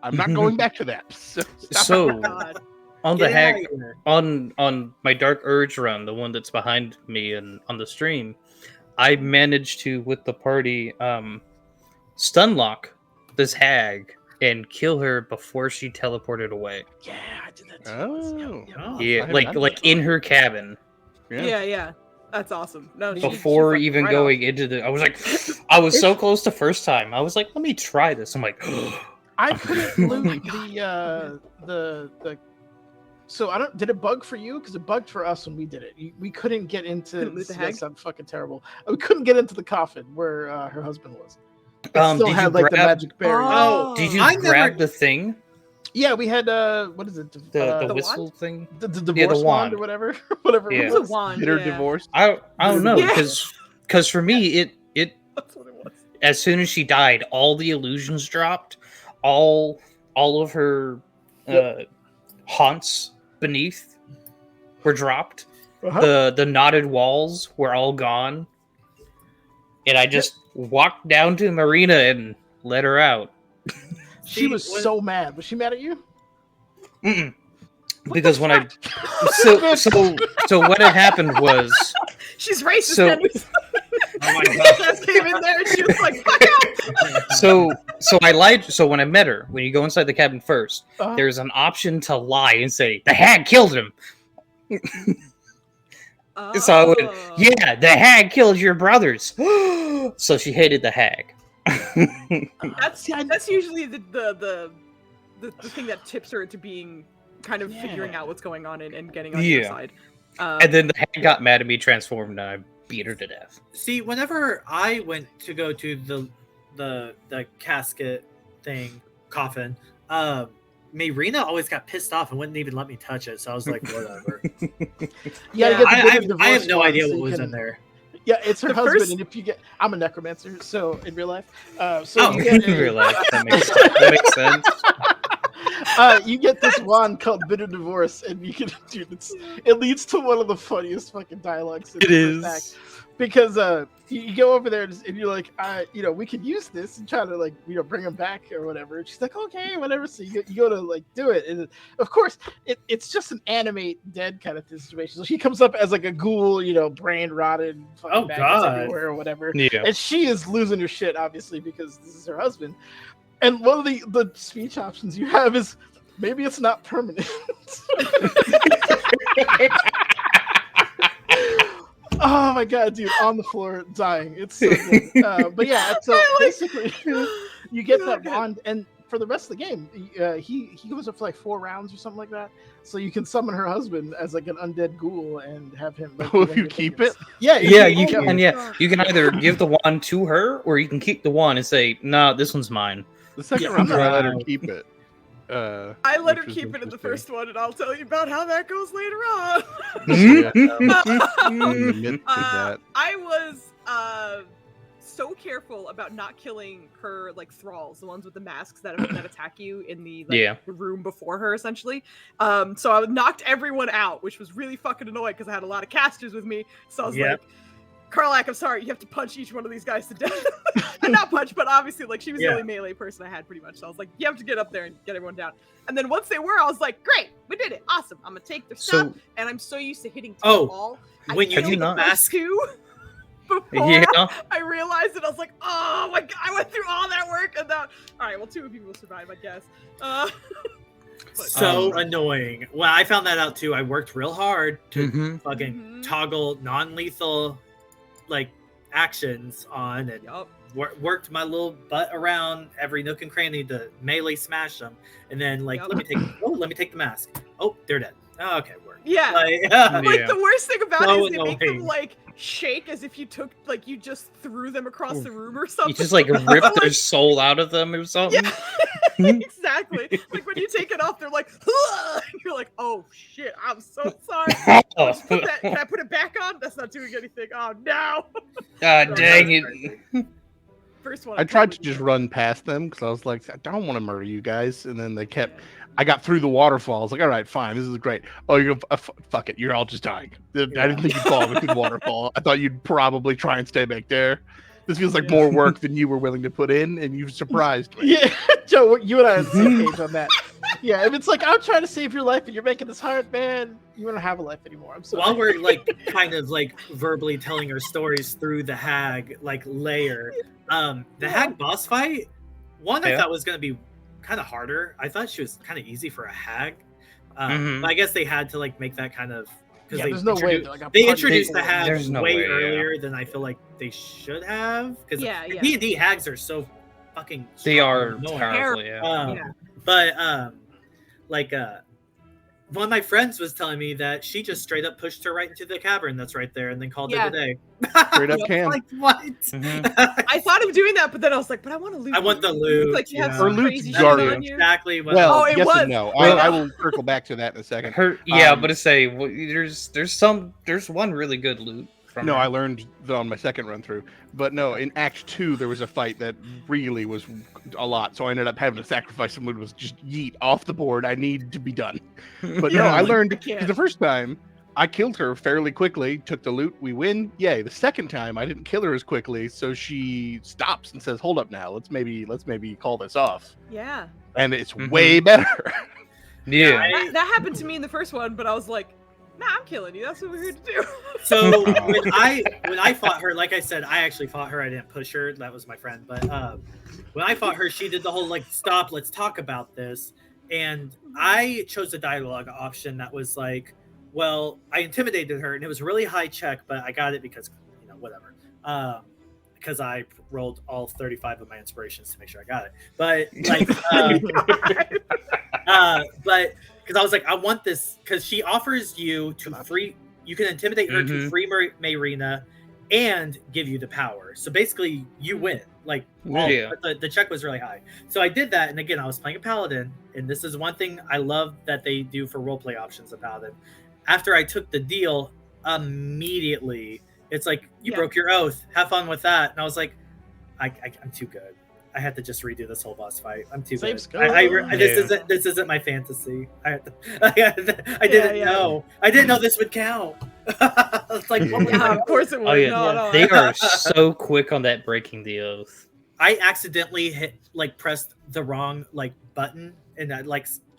I'm not going back to that. So God. on the Get hag, out of here. on my Dark Urge run, the one that's behind me and on the stream, I managed to, with the party, stun lock this hag and kill her before she teleported away. Yeah, I did that too. Oh. Oh, Yeah, I like haven't like in her cabin Yeah. That's awesome. No, before she's even right going into the. I was like, I was so close the first time. I was like, let me try this. I'm like, I couldn't Oh my loot the. So I don't. Did it bug for you? Because it bugged for us when we did it. We couldn't get into. Couldn't loot the hag? I'm fucking terrible. We couldn't get into the coffin where her husband was. It still did you had like the grab- magic berry. Oh, did you I grab never- the thing? Yeah, we had what is it? The the whistle thing? the the divorce wand wand. or whatever, whatever. Yeah. It It's a was. wand. Bitter yeah. divorce. I don't know Yeah. because for me it That's what it was. as soon as she died, all the illusions dropped, all of her haunts beneath were dropped. Uh-huh. The knotted walls were all gone, and I just walked down to Marina and let her out. She was so mad. Was she mad at you? Mm-mm. Because when I so what had happened was She's racist. So- Then. Oh my god. Just came in there and she was like, "Fuck out!" so I lied. So when I met her, when you go inside the cabin first, Uh-huh. there's an option to lie and say the hag killed him. So I went, Oh. yeah, the hag killed your brothers. So she hated the hag. That's usually the thing that tips her into being kind of figuring Yeah. out what's going on and getting on your Yeah. side. And then the hag got mad at me, transformed, and I beat her to death. See, whenever I went to go to the casket thing, coffin, Marina always got pissed off and wouldn't even let me touch it. So I was like, whatever. Yeah, Yeah. to get the I have divorce no wand idea so what you was can- in there. Yeah, it's her The husband, first- and if you get, I'm a necromancer, so in real life, so Oh. you In get, real life, that makes sense. you get this wand called Bitter Divorce, and you can, dude, it leads to one of the funniest fucking dialogues. In It the first is. act. Because you go over there and you're like, we could use this and try to like, bring him back or whatever. And she's like, okay, whatever. So you go to like do it, and of course, it's just an animate dead kind of situation. So he comes up as like a ghoul, brain rotted, fucking Oh, maggots God. everywhere or whatever. Yeah. And she is losing her shit, obviously, because this is her husband. And one of the speech options you have is maybe it's not permanent. Oh my god, dude, on the floor dying. It's so good. But yeah, so basically you get that wand, and for the rest of the game, he goes up for like 4 rounds or something like that. So you can summon her husband as like an undead ghoul and have him. Like, Oh, do if you anything keep else. it? Yeah, Yeah, keep you it. can. Yeah, you can either give the wand to her, or you can keep the wand and say, "No, this one's mine." The second Yeah, round, I'm I let her not- keep it. I let her Which was keep it in the interesting. first one, and I'll tell you about how that goes later on. I'm in the midst of that. I was so careful about not killing her like thralls, the ones with the masks that attack you in the Yeah. room before her, essentially. So I knocked everyone out, which was really fucking annoying because I had a lot of casters with me. So I was Yep. like, Karlak, I'm sorry, you have to punch each one of these guys to death. And not punch, but obviously, like, she was the Yeah. only melee person I had pretty much. So I was like, you have to get up there and get everyone down. And then once they were, I was like, great, we did it, awesome. I'm gonna take their stuff, So and I'm so used to hitting to Oh, the wall. when you Have killed you the not- first mask- two before yeah, I realized it. I was like, oh my god, I went through all that work, and now, all right, well, 2 of you will survive, I guess. But- So annoying. Well, I found that out too. I worked real hard to Mhm. fucking Mhm. toggle non-lethal like actions on and Yup. worked my little butt around every nook and cranny to melee smash them, and then like Yep. let me take the mask. Oh, they're dead. Oh, okay, work. Yeah. Like, Like Yeah. the worst thing about So it is they make them annoying. like shake as if you took like you just threw them across the room or something. You just like rip their soul out of them or something. Yeah. Exactly. Like when you take it off, they're like, and you're like, oh shit, I'm so sorry. Just put that, can I put it back on? That's not doing anything. Oh no. God dang That was it. crazy. First one. I tried to just run past them because I was like, I don't want to murder you guys. And then they kept. I got through the waterfall. I was like, all right, fine, this is great. Oh, you're fuck it, you're all just dying. I didn't think you'd fall into the waterfall. I thought you'd probably try and stay back there. This feels like more work than you were willing to put in, and you've surprised me. Yeah, Joe, you and I are on the same page on that. Yeah, if it's like I'm trying to save your life and you're making this hard, man, you don't have a life anymore. I'm sorry. While we're like kind of like verbally telling our stories through the hag like layer, the hag boss fight, I thought was gonna be kind of harder. I thought she was kind of easy for a hag. But I guess they had to like make that kind of because there's no way. Like, they introduced the hag There's no way way, earlier than I feel like they should have. Because Yeah. D&D hags are so fucking They strong are and annoying. powerful, yeah. Yeah. But like one of my friends was telling me that she just straight up pushed her right into the cavern that's right there and then called it a day. Straight up can. Like what? I thought of doing that, but then I was like, but I want to loot. I want the you. loot. Like you have Yeah. some Her loot's crazy shit garbage. on you. Exactly what Well, Oh, it yes was. and no. Well- I will circle back to that in a second. But to say there's one really good loot from No, her. I learned that on my second run through. But no, in Act 2, there was a fight that really was a lot. So I ended up having to sacrifice some loot. It was just yeet off the board. I need to be done. But no, Yeah, I like, learned I can't. the first time I killed her fairly quickly, took the loot, we win. Yay. The second time I didn't kill her as quickly, so she stops and says, "Hold up now. Let's maybe call this off." Yeah. And it's way better. Yeah. That happened to me in the first one, but I was like, nah, I'm killing you. That's what we're here to do. So when I fought her, like I said, I actually fought her. I didn't push her. That was my friend. But when I fought her, she did the whole like, stop, let's talk about this. And I chose a dialogue option that was like, well, I intimidated her, and it was really high check, but I got it because, whatever. Because I rolled all 35 of my inspirations to make sure I got it. But like, but because I was like, I want this because she offers you to free. You can intimidate her to free Mayrina and give you the power. So basically, you win. Like, but the check was really high. So I did that, and again, I was playing a paladin, and this is one thing I love that they do for roleplay options of paladin. After I took the deal, immediately it's like you broke your oath. Have fun with that. And I was like, I'm too good. I had to just redo this whole boss fight. I'm too good. This isn't my fantasy. I didn't know. I didn't know this would count. It's like, Of course it would. Oh yeah, No. they are so quick on that breaking the oath. I accidentally pressed the wrong button and I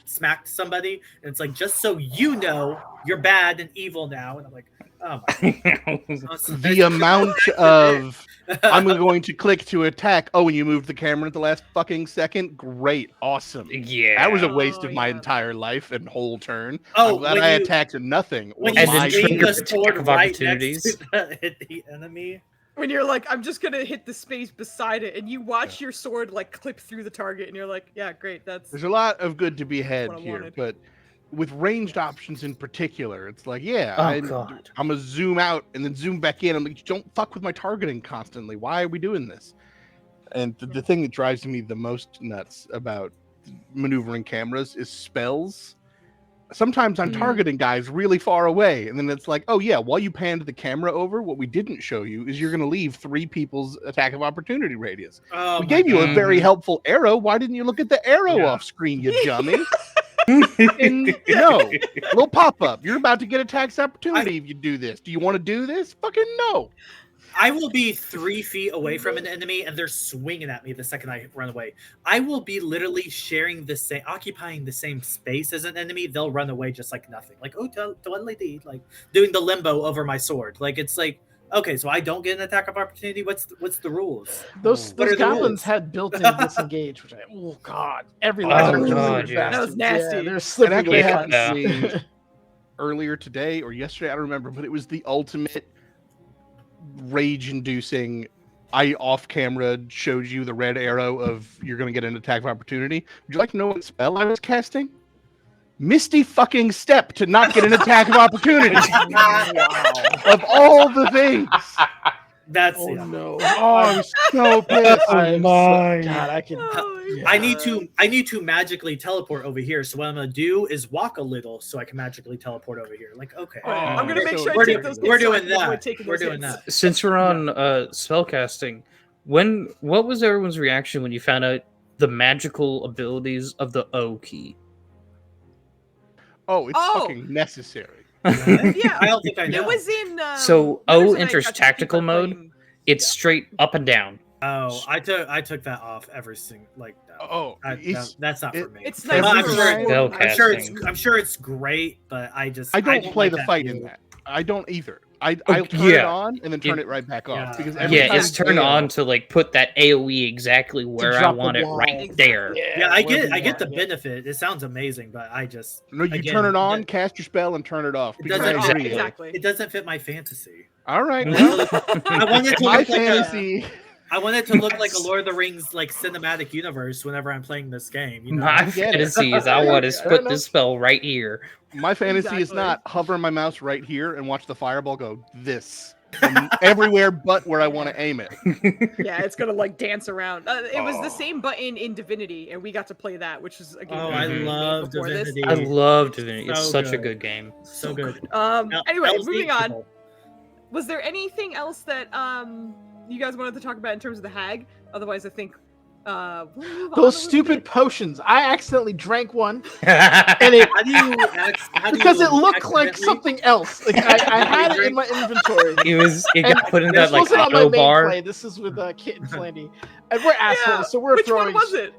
smacked somebody, and it's like, just so you know, you're bad and evil now. And I'm like, oh my God. The amount of I'm going to click to attack. Oh, and you moved the camera at the last fucking second. Great, awesome. Yeah, that was a waste of my entire life and whole turn. Oh, I'm glad I attacked nothing. When you swing the sword of right opportunities. next to the enemy. When you're like, I'm just gonna hit the space beside it, and you watch your sword clip through the target, and you're like, yeah, great. There's a lot of good to be had what I here, wanted. but with ranged options in particular, it's like, I'm gonna zoom out and then zoom back in. I'm like, don't fuck with my targeting constantly. Why are we doing this? And the thing that drives me the most nuts about maneuvering cameras is spells. Sometimes I'm targeting guys really far away, and then it's like, oh yeah, while you panned the camera over, what we didn't show you is you're going to leave 3 people's attack of opportunity radius. We gave you a very helpful arrow. Why didn't you look at the arrow off screen, you dummy? No, little pop-up. You're about to get attacks opportunity if you do this. Do you want to do this? Fucking no. I will be 3 feet away from an enemy, and they're swinging at me the second I run away. I will be literally occupying the same space as an enemy. They'll run away just like nothing. Like, oh, doing the limbo over my sword. Like, it's like, okay, so I don't get an attack of opportunity. What's the rules? Those goblins had built-in disengage, which every that was nasty. Yeah, they're slipping away. Earlier today or yesterday, I don't remember, but it was the ultimate rage-inducing. I off camera showed you the red arrow of you're going to get an attack of opportunity. Would you like to know what spell I was casting? Misty fucking Step to not get an attack of opportunity. Of all the things. That's Oh yeah. no! Oh, I'm so pissed. I'm my. God, I can. Oh, Yeah. I need to magically teleport over here. So what I'm gonna do is walk a little so I can magically teleport over here. Like, okay. Right. I'm gonna Oh, make so sure I we're take doing- those. we're hits so I doing can avoid that. taking We're those doing hits. that. Since we're on spellcasting, what was everyone's reaction when you found out the magical abilities of the O key? Oh, it's Oh. fucking necessary. Yeah. I don't think I know. It was in. So, Withers O and I enters got to tactical keep on mode. playing- It's straight up and down. Oh, I took that off every single no. Oh, That's not for me. It's Every nice. I'm for sure- everyone. Spellcasting. I'm sure it's great, but I I don't don't play like the that fight view. in that. I don't either. I'll Oh, turn it yeah. on and then turn It- it right back off yeah. because every Yeah, time it's turned Vale- on to like put that AOE exactly where I drop the want it wall. right there. Yeah, I wherever get you want, the yeah. benefit. It sounds amazing, but I just No, you again, turn it on, that- cast your spell, and turn it off. It because doesn't- I agree. Exactly. it doesn't fit my fantasy. All right. I Well, want it to my look like fantasy. I want it to look like a Lord of the Rings like cinematic universe whenever I'm playing this game. You know? My get it. fantasy is I want to Fair put enough. this spell right here. My fantasy is Exactly. not hover my mouse right here and watch the fireball go this and everywhere but where I want to aim it. Yeah, it's gonna like dance around. It was Oh. the same button in Divinity, and we got to play that, which is a game. Oh, that I we made love before this. Divinity. I love Divinity. It's So such a good. good game. So good. Anyway, LZ moving on. people. Was there anything else that you guys wanted to talk about in terms of the hag? Otherwise, I think we'll move on Those a little stupid bit. potions. I accidentally drank one, and it How do you how do because you it looked like accidentally- something else. Like I had it in my inventory. It And got put in this that like wasn't on my auto main bar. play. This is with Kit and Flandy, and we're assholes, so we're Which throwing. one was it?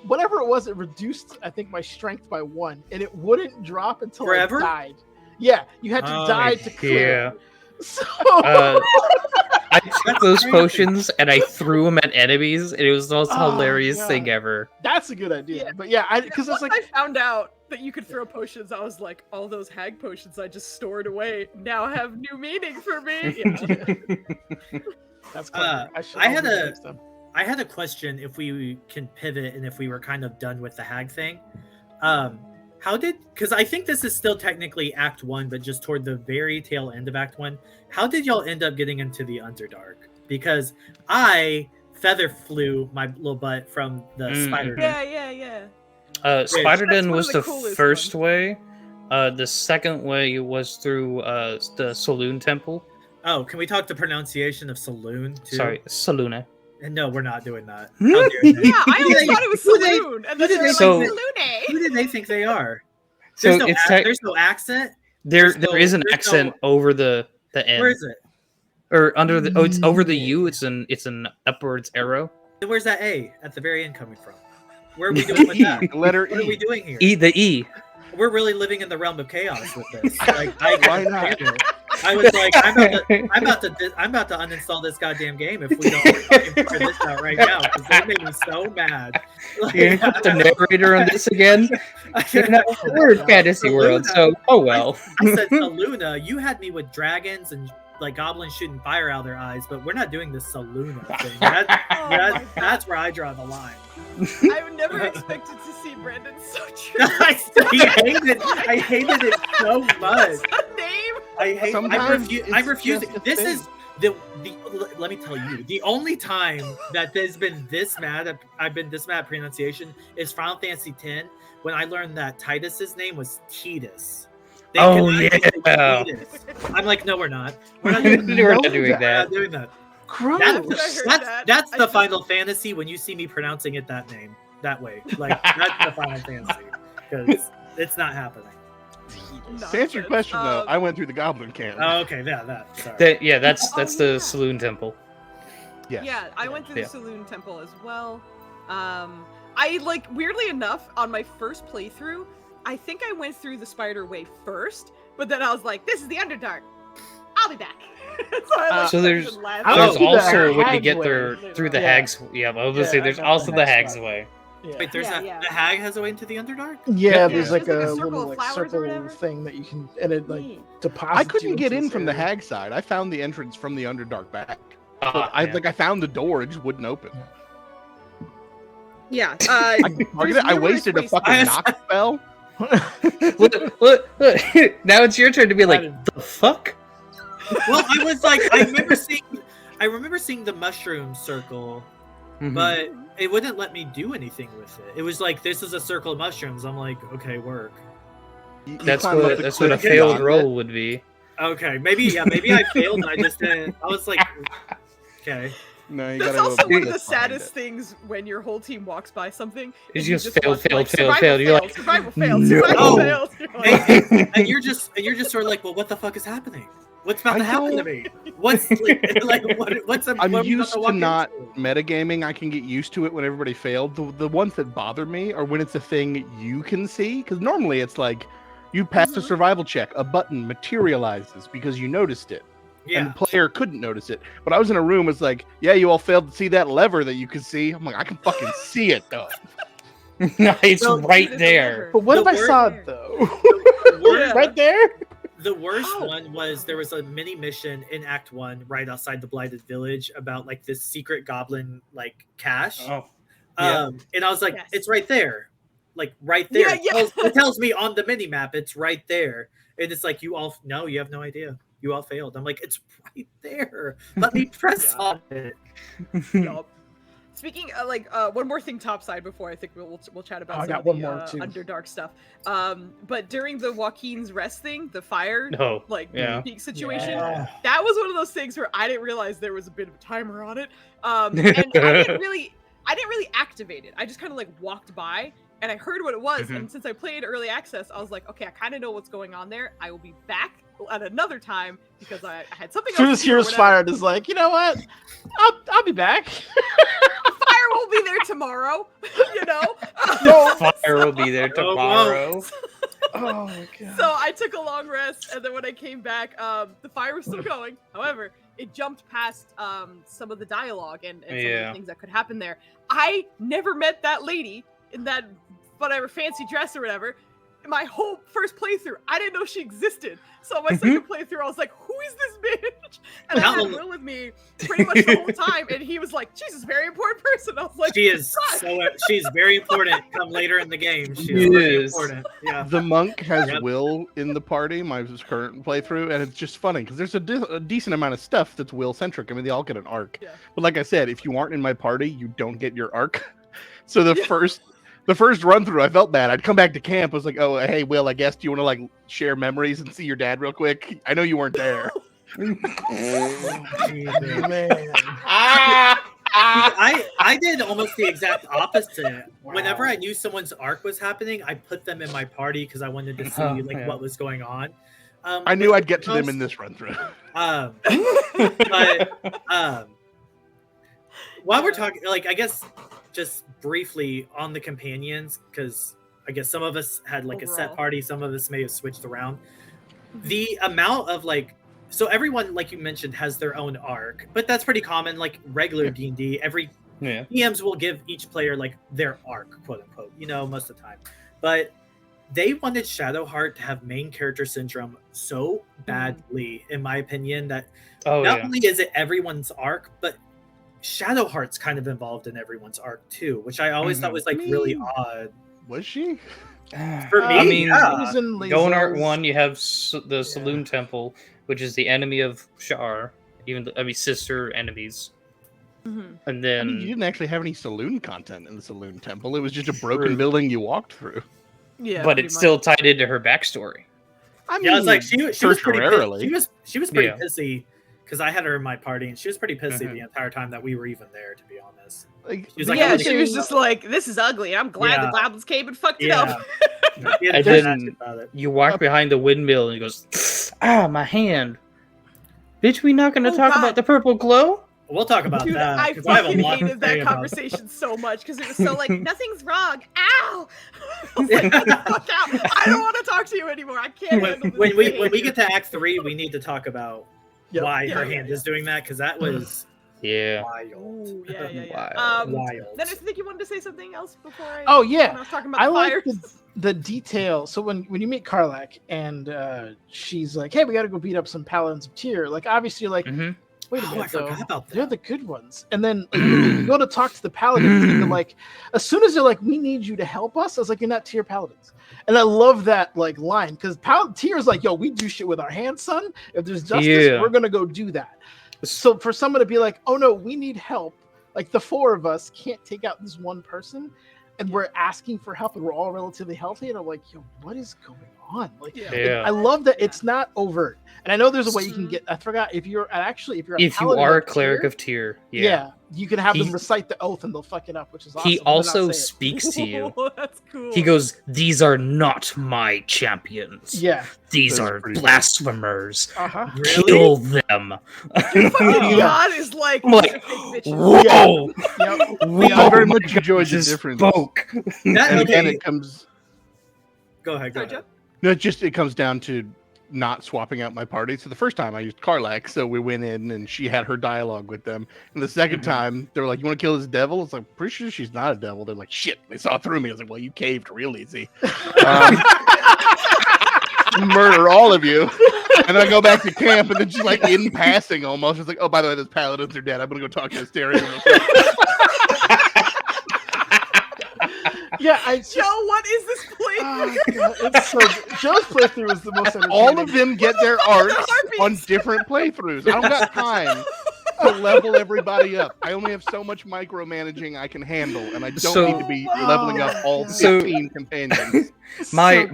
Whatever it was, it reduced I think my strength by 1, and it wouldn't drop until Forever? I died. Yeah, you had to Oh, die to clear. Yeah. it. So I took those potions and I threw them at enemies, and it was the most Oh, hilarious thing God. ever. that's a good idea. Yeah. But yeah, because it's Once like I found out that you could throw potions, I was like, all those hag potions I just stored away now have new meaning for me. Yeah. that's clever. I I'll had do that a- next time. I had a question if we can pivot and if we were kind of done with the hag thing. Because I think this is still technically Act 1, but just toward the very tail end of Act 1. How did y'all end up getting into the Underdark? Because I feather flew my little butt from the spider. Yeah. Spider That's Den one was of the the coolest first way. The second way was through the Saloon Temple. Oh, can we talk the pronunciation of saloon too? Sorry, Saluna. And no, we're not doing that. Hmm? How dare they? Yeah, I always thought it was Who they- Saloon, and who then did they were they like, So- Salune. Who do they think they are? So There's no, it's there's no accent. there there's no- is an there's accent over the end. Where is it? Or under the it's over the U. It's an upwards arrow. Where's that A at the very end coming from? Where are we doing with that? Letter What are we E. doing here? The E. We're really living in the realm of chaos with this. Like, Why not? I was like, I'm about to uninstall this goddamn game if we don't fucking figure this out right now because they made me so mad. Like, You're gonna put the narrator on this again. We're in fantasy world, so oh well. I said Saluna. You had me with dragons and like goblins shooting fire out of their eyes, but we're not doing this Saluna thing. Oh my That's where I draw the line. I would never expected to see Brandon so true. I hated it so much. What's the name? I Sometimes refuse it's it. just a This thing. is let me tell you, the only time that there's been this mad at, I've been this mad at pronunciation is Final Fantasy X when I learned that Titus's name was Titus. They Oh, cannot say yeah. Titus. I'm like, no, we're not. We're not We're doing not that. doing We're that. not doing that. Gross. I heard that. That's I the just- Final Fantasy when you see me pronouncing it that name that way. Like that's the Final Fantasy because it's not happening. To answer your question, though, Um, I went through the Goblin Camp. Oh, okay, that. Sorry. That's Oh, the yeah. Saloon Temple. Yes. Yeah, I went through Yeah. the Saloon Temple as well. I like weirdly enough on my first playthrough, I think I went through the Spider Way first, but then I was like, "This is the Underdark. I'll be back." So I, like, So there's- went last I'll There's do the also a way to hag get way. there through the Yeah. Hags. Yeah, I was gonna Yeah, say I there's got also the the Hags Hags way. way. Yeah. Wait, there's Yeah. the hag has a way into the Underdark? Yeah, Yeah, there's there's like like a a circle little of like flowers or circle whatever. thing that you can, and it like Neat. deposits. I you couldn't into get this in from the area. Hag side. I found the entrance from the Underdark back. Ah, I man. like I found the door, it just wouldn't open. Yeah. I couldn't target it. I numerous wasted a ways- fucking knock spell. look, now it's your turn to be like, the fuck? Well, I was like, I remember seeing the mushroom circle, Mhm. but it wouldn't let me do anything with it. It was like, this is a circle of mushrooms. I'm like, okay, work. You that's climb up what the that's what a cliff and failed dodge roll would be. Okay, maybe I failed and I just didn't. I was like, okay. it. No, you That's gotta also go one of the behind saddest it. things when your whole team walks by something. It's and you just failed, watch, failed, like, failed, survival failed. You're like, survival failed, no. survival failed. You're like, And you're just sort of like, well, what the fuck is happening? What's about I to happen to don't- me? What's what's I'm what are we about used to walk not into? metagaming. I can get used to it when everybody failed. The ones that bother me are when it's a thing you can see. Because normally it's like you pass a Mhm. survival check, a button materializes because you noticed it. And Yeah. the player couldn't notice it. But I was in a room, it's like, yeah, you all failed to see that lever that you could see. I'm like, I can fucking see it though. It's No, right It is a there. lever. But what The if I word- saw it though? The worst, Right there. the worst Oh. one was there was a mini mission in Act 1 right outside the Blighted Village about like this secret goblin like cache. Oh, yeah. And I was like, Yes. it's right there. Like right there. Yeah, It tells me on the mini map it's right there. And it's like, you have no idea. You all failed. I'm like, it's right there. Let me press Yeah. on it. Yup. Speaking one more thing topside before I think we'll chat about Oh, I some got of one the more, too. Underdark stuff. But during the Joaquin's rest thing, the fire No. Yeah. peak situation, Yeah. that was one of those things where I didn't realize there was a bit of a timer on it. And I didn't really activate it. I just kind of like walked by and I heard what it was. Mhm. And since I played early access, I was like, okay, I kind of know what's going on there. I will be back at another time because I had something As soon else as to do or Heroes whatever. fired is like, you know what? I'll be back. Fire will be there tomorrow, you know? Fire will be there Oh, tomorrow. Oh my god. So I took a long rest, and then when I came back, the fire was still going. However, it jumped past some of the dialogue and some of Yeah. the things that could happen there. I never met that lady in that whatever fancy dress or whatever. My whole first playthrough, I didn't know she existed. So my second playthrough, I was like, "Who is this bitch?" And I had Will with me pretty much the whole time, and he was like, "She's a very important person." I was like, She's very important. Come later in the game. She's very Yes. important. Yeah. The monk has Yep. Will in the party, my current playthrough, and it's just funny because there's a decent amount of stuff that's Will centric. I mean, they all get an arc. Yeah. But like I said, if you aren't in my party, you don't get your arc. So the first run through, I felt bad. I'd come back to camp. I was like, "Oh, hey, Will, I guess do you want to like share memories and see your dad real quick? I know you weren't there." Man. I did almost the exact opposite. Whenever I knew someone's arc was happening, I put them in my party because I wanted to see Yeah. what was going on. I knew I'd get to them in this run through. While we're talking, like, I guess just briefly on the companions, because I guess some of us had like a set Overall. party, some of us may have switched around. The amount of like, so everyone, like you mentioned, has their own arc, but that's pretty common. Like regular D&D, every Yeah. DMs will give each player like their arc, quote unquote, most of the time. But they wanted Shadowheart to have main character syndrome so badly, in my opinion, that Oh not yeah. only is it everyone's arc, but Shadowheart's kind of involved in everyone's arc too, which I always thought was like really odd. Was she? For me, I mean, yeah. He was in Going Art Lazel's- 1, you have the Saloon Temple, which is the enemy of Shar. Sister enemies. Mhm. And I then mean, you didn't actually have any saloon content in the saloon temple. It was just a broken True. building you walked through. Yeah, but pretty it's much. still tied into her backstory. I mean, Yeah, I was like, she was pretty tertiarily. she was pretty Yeah. pissy because I had her in my party and she was pretty pissy Mhm. the entire time that we were even there, to be honest. Like, She was like, yeah, I'm she was gonna- just like, "This is ugly. I'm glad the Yeah. goblins came and fucked it Yeah. up." She had And a good then- attitude about it. You walk behind the windmill and he goes, my hand. Bitch, we not gonna Oh, talk God. about the purple glow? We'll talk about Dude, that. I 'cause I have a fucking lot to hated say that about conversation so much because it was so like, nothing's wrong. Ow! I was like, "Get the fuck out. I don't want to talk to you anymore. I can't handle this when we behavior." get to Act 3, we need to talk about Yep. why Yeah, her yeah, hand yeah. is doing that, because that was Yeah. wild. Ooh, yeah. Wild. Wild. Then I think you wanted to say something else before I. Oh, when yeah. I was talking about I the like fires. the detail. So when you meet Karlak and she's like, "Hey, we got to go beat up some paladins of Tyr." Like, obviously, like Mhm. wait a Oh, I minute, though. forgot about They're that. the good ones. And then like, you go to talk to the paladins, and they're like, as soon as they're like, we need you to help us, I was like, you're not tier paladins. And I love that like line because tier is like, yo, we do shit with our hands, son. If there's justice, Yeah. we're gonna go do that. So for someone to be like, oh no, we need help. Like the four of us can't take out this one person, and we're asking for help, and we're all relatively healthy. And I'm like, yo, what is going on? Like, Yeah. I love that Yeah. it's not overt. And I know there's a way you can get. I forgot if you're a If you paladin are a of cleric tier, of tier, yeah, you can have them He- recite the oath and they'll fuck it up, which is awesome. he But not also say it. speaks to you. That's cool. He goes, "These are not my champions. Yeah. These That's are pretty cool. blasphemers. Uh-huh. Really? Kill them." Your fucking Yeah. god is like, I'm like, "These are fake bitches." whoa, Yep. whoa, I very much my God enjoyed the just difference. spoke. That, And okay, again, it comes. go ahead. Go Sorry, ahead. Joe? No, it comes down to not swapping out my party. So the first time I used Karlak, so we went in and she had her dialogue with them. And the second time they were like, "You want to kill this devil?" It's like, pretty sure she's not a devil. They're like, "Shit!" They saw through me. I was like, "Well, you caved real easy. Murder all of you." And then I go back to camp, and then just like in passing, almost, it's like, "Oh, by the way, those paladins are dead. I'm gonna go talk to Hysteria." real quick." Yeah, I Joe, what is this place? Oh, God, it's so good. Joe's playthrough was the most entertaining. All of them get their arcs Harpies. on different playthroughs. I don't got time to level everybody up. I only have so much micromanaging I can handle, and I don't So- need to be leveling up all So- 15 companions. My So-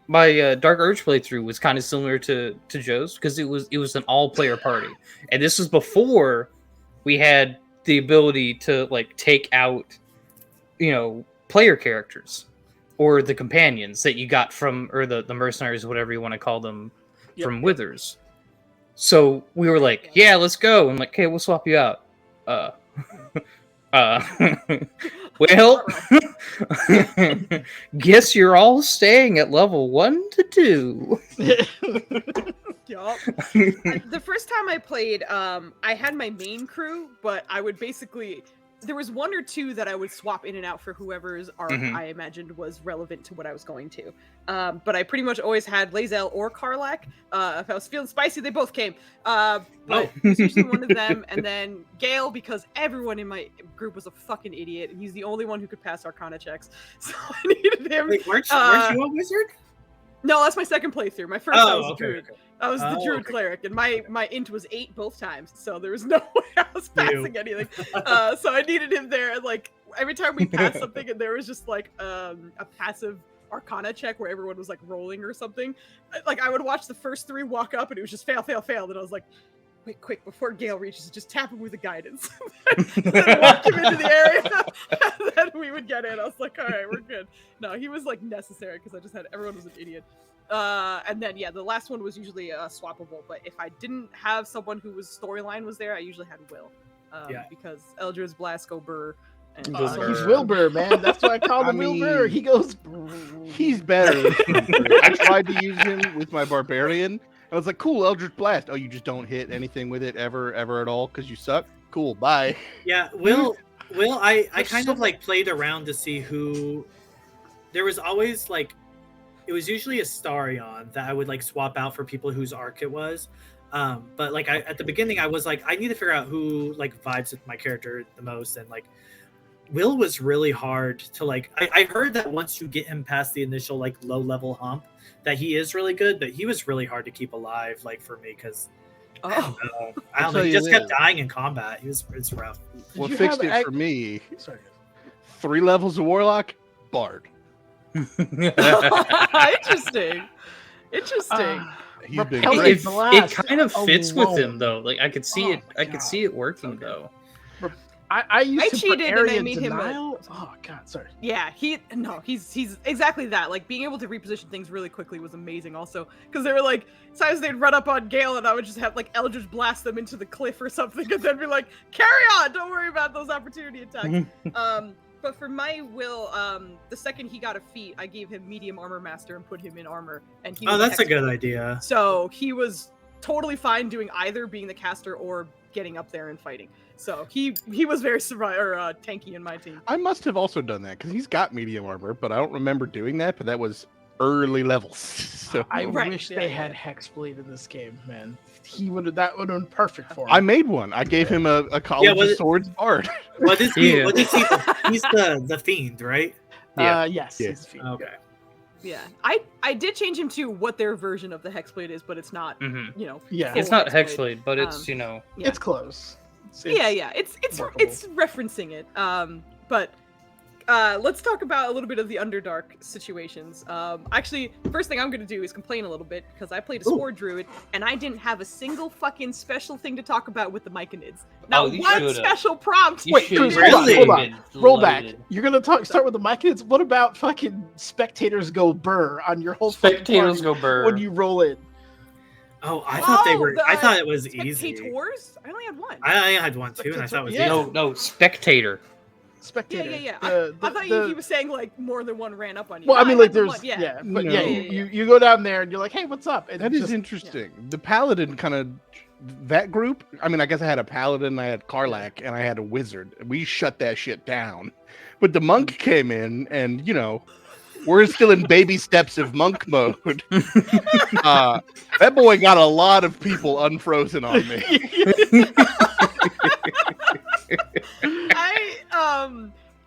my Dark Urge playthrough was kind of similar to Joe's because it was an all player party, and this was before we had the ability to like take out, player characters or the companions that you got from, or the mercenaries, whatever you want to call them, from Withers. So we were like, yeah, let's go. I'm like, okay, we'll swap you out. Well, guess you're all staying at level 1 to 2. Yup. The first time I played, I had my main crew, but I would basically, there was one or two that I would swap in and out for whoever's arc I imagined was relevant to what I was going to. But I pretty much always had Lae'zel or Karlak. If I was feeling spicy, they both came. But it was usually one of them, and then Gale, because everyone in my group was a fucking idiot, and he's the only one who could pass Arcana checks, so I needed him. Wait, weren't you a wizard? No, that's my second playthrough. My first, I was a okay, druid. okay. I was the druid okay. cleric, and my int was 8 both times, so there was no way I was passing anything. So I needed him there, and like every time we passed something, and there was just like a passive Arcana check where everyone was like rolling or something. Like I would watch the first 3 walk up, and it was just fail, fail, fail, and I was like, wait, quick, before Gale reaches, just tap him with the guidance. then walk him into the area, and then we would get in. I was like, all right, we're good. No, he was like necessary because I just had, everyone was an idiot. And then the last one was usually swappable, but if I didn't have someone who was storyline was there, I usually had Will. Because Eldrid's Blast go burr. And he's Wilbur, man. That's why I called him Wilbur. He goes. He's better. I tried to use him with my barbarian. I was like, cool, Eldritch Blast. Oh, you just don't hit anything with it ever at all because you suck? Cool, bye. Yeah, I kind of like played around to see who. There was always like, it was usually Astarion that I would like swap out for people whose arc it was. But like at the beginning, I was like, I need to figure out who like vibes with my character the most, and like Will was really hard to like. I heard that once you get him past the initial like low level hump, that he is really good, but he was really hard to keep alive, like for me, because I don't know, he just kept dying in combat. It's rough. What fixed it for me? 3 levels of Warlock, Bard. Interesting. He's been Hell, great. It kind of fits with alone. him though. Like I could see it. I could see it working though. I used him cheated for and area I made him denial. Oh God, sorry. Yeah, he's exactly that. Like being able to reposition things really quickly was amazing. Also, because they were like sometimes they'd run up on Gale and I would just have like Eldritch blast them into the cliff or something, and then be like, "Carry on, don't worry about those opportunity attacks." But for my Will, the second he got a feat, I gave him medium armor master and put him in armor, and he. Oh, was that's a expert. good idea. So he was totally fine doing either being the caster or getting up there and fighting. So he was very tanky in my team. I must have also done that because he's got medium armor, but I don't remember doing that. But that was early levels. So I Right, wish yeah, they yeah. had Hexblade in this game, man. That would have been perfect for him. I made one. I gave him a College was of it- Swords bard. What is he? Yeah. What is he? He's the fiend, right? Yeah. Yes, Yeah. he's a fiend. Okay. Yeah, I did change him to what their version of the Hexblade is, but it's not, Mhm. you know. Yeah, It's full not Hexblade, but it's Um, you know. Yeah. it's close. Yeah, it's workable. referencing it. But let's talk about a little bit of the Underdark situations. Actually, the first thing I'm gonna do is complain a little bit because I played a Spore Druid and I didn't have a single fucking special thing to talk about with the Myconids. Not you one should've. special prompt. You Wait, should Cruz, Really? hold on. Roll back. Loaded. You're gonna start with the Myconids. What about fucking spectators go burr on your whole fucking Spectators party go burr. when you roll in? Oh, I thought they were. I the thought it was easy. Spectators? I only had one. I had one too, and I thought it was Yeah. easy. No, spectator. Spectator. Yeah. The- I thought the- he was saying like more than one ran up on you. Well, I mean, had like the there's one, yeah, No. but yeah, Yeah. you go down there and you're like, hey, what's up? And That is just- interesting. The paladin kind of that group. I mean, I guess I had a paladin, I had Karlak, and I had a wizard. We shut that shit down. But the monk came in, and you know, we're still in baby steps of monk mode. That boy got a lot of people unfrozen on me.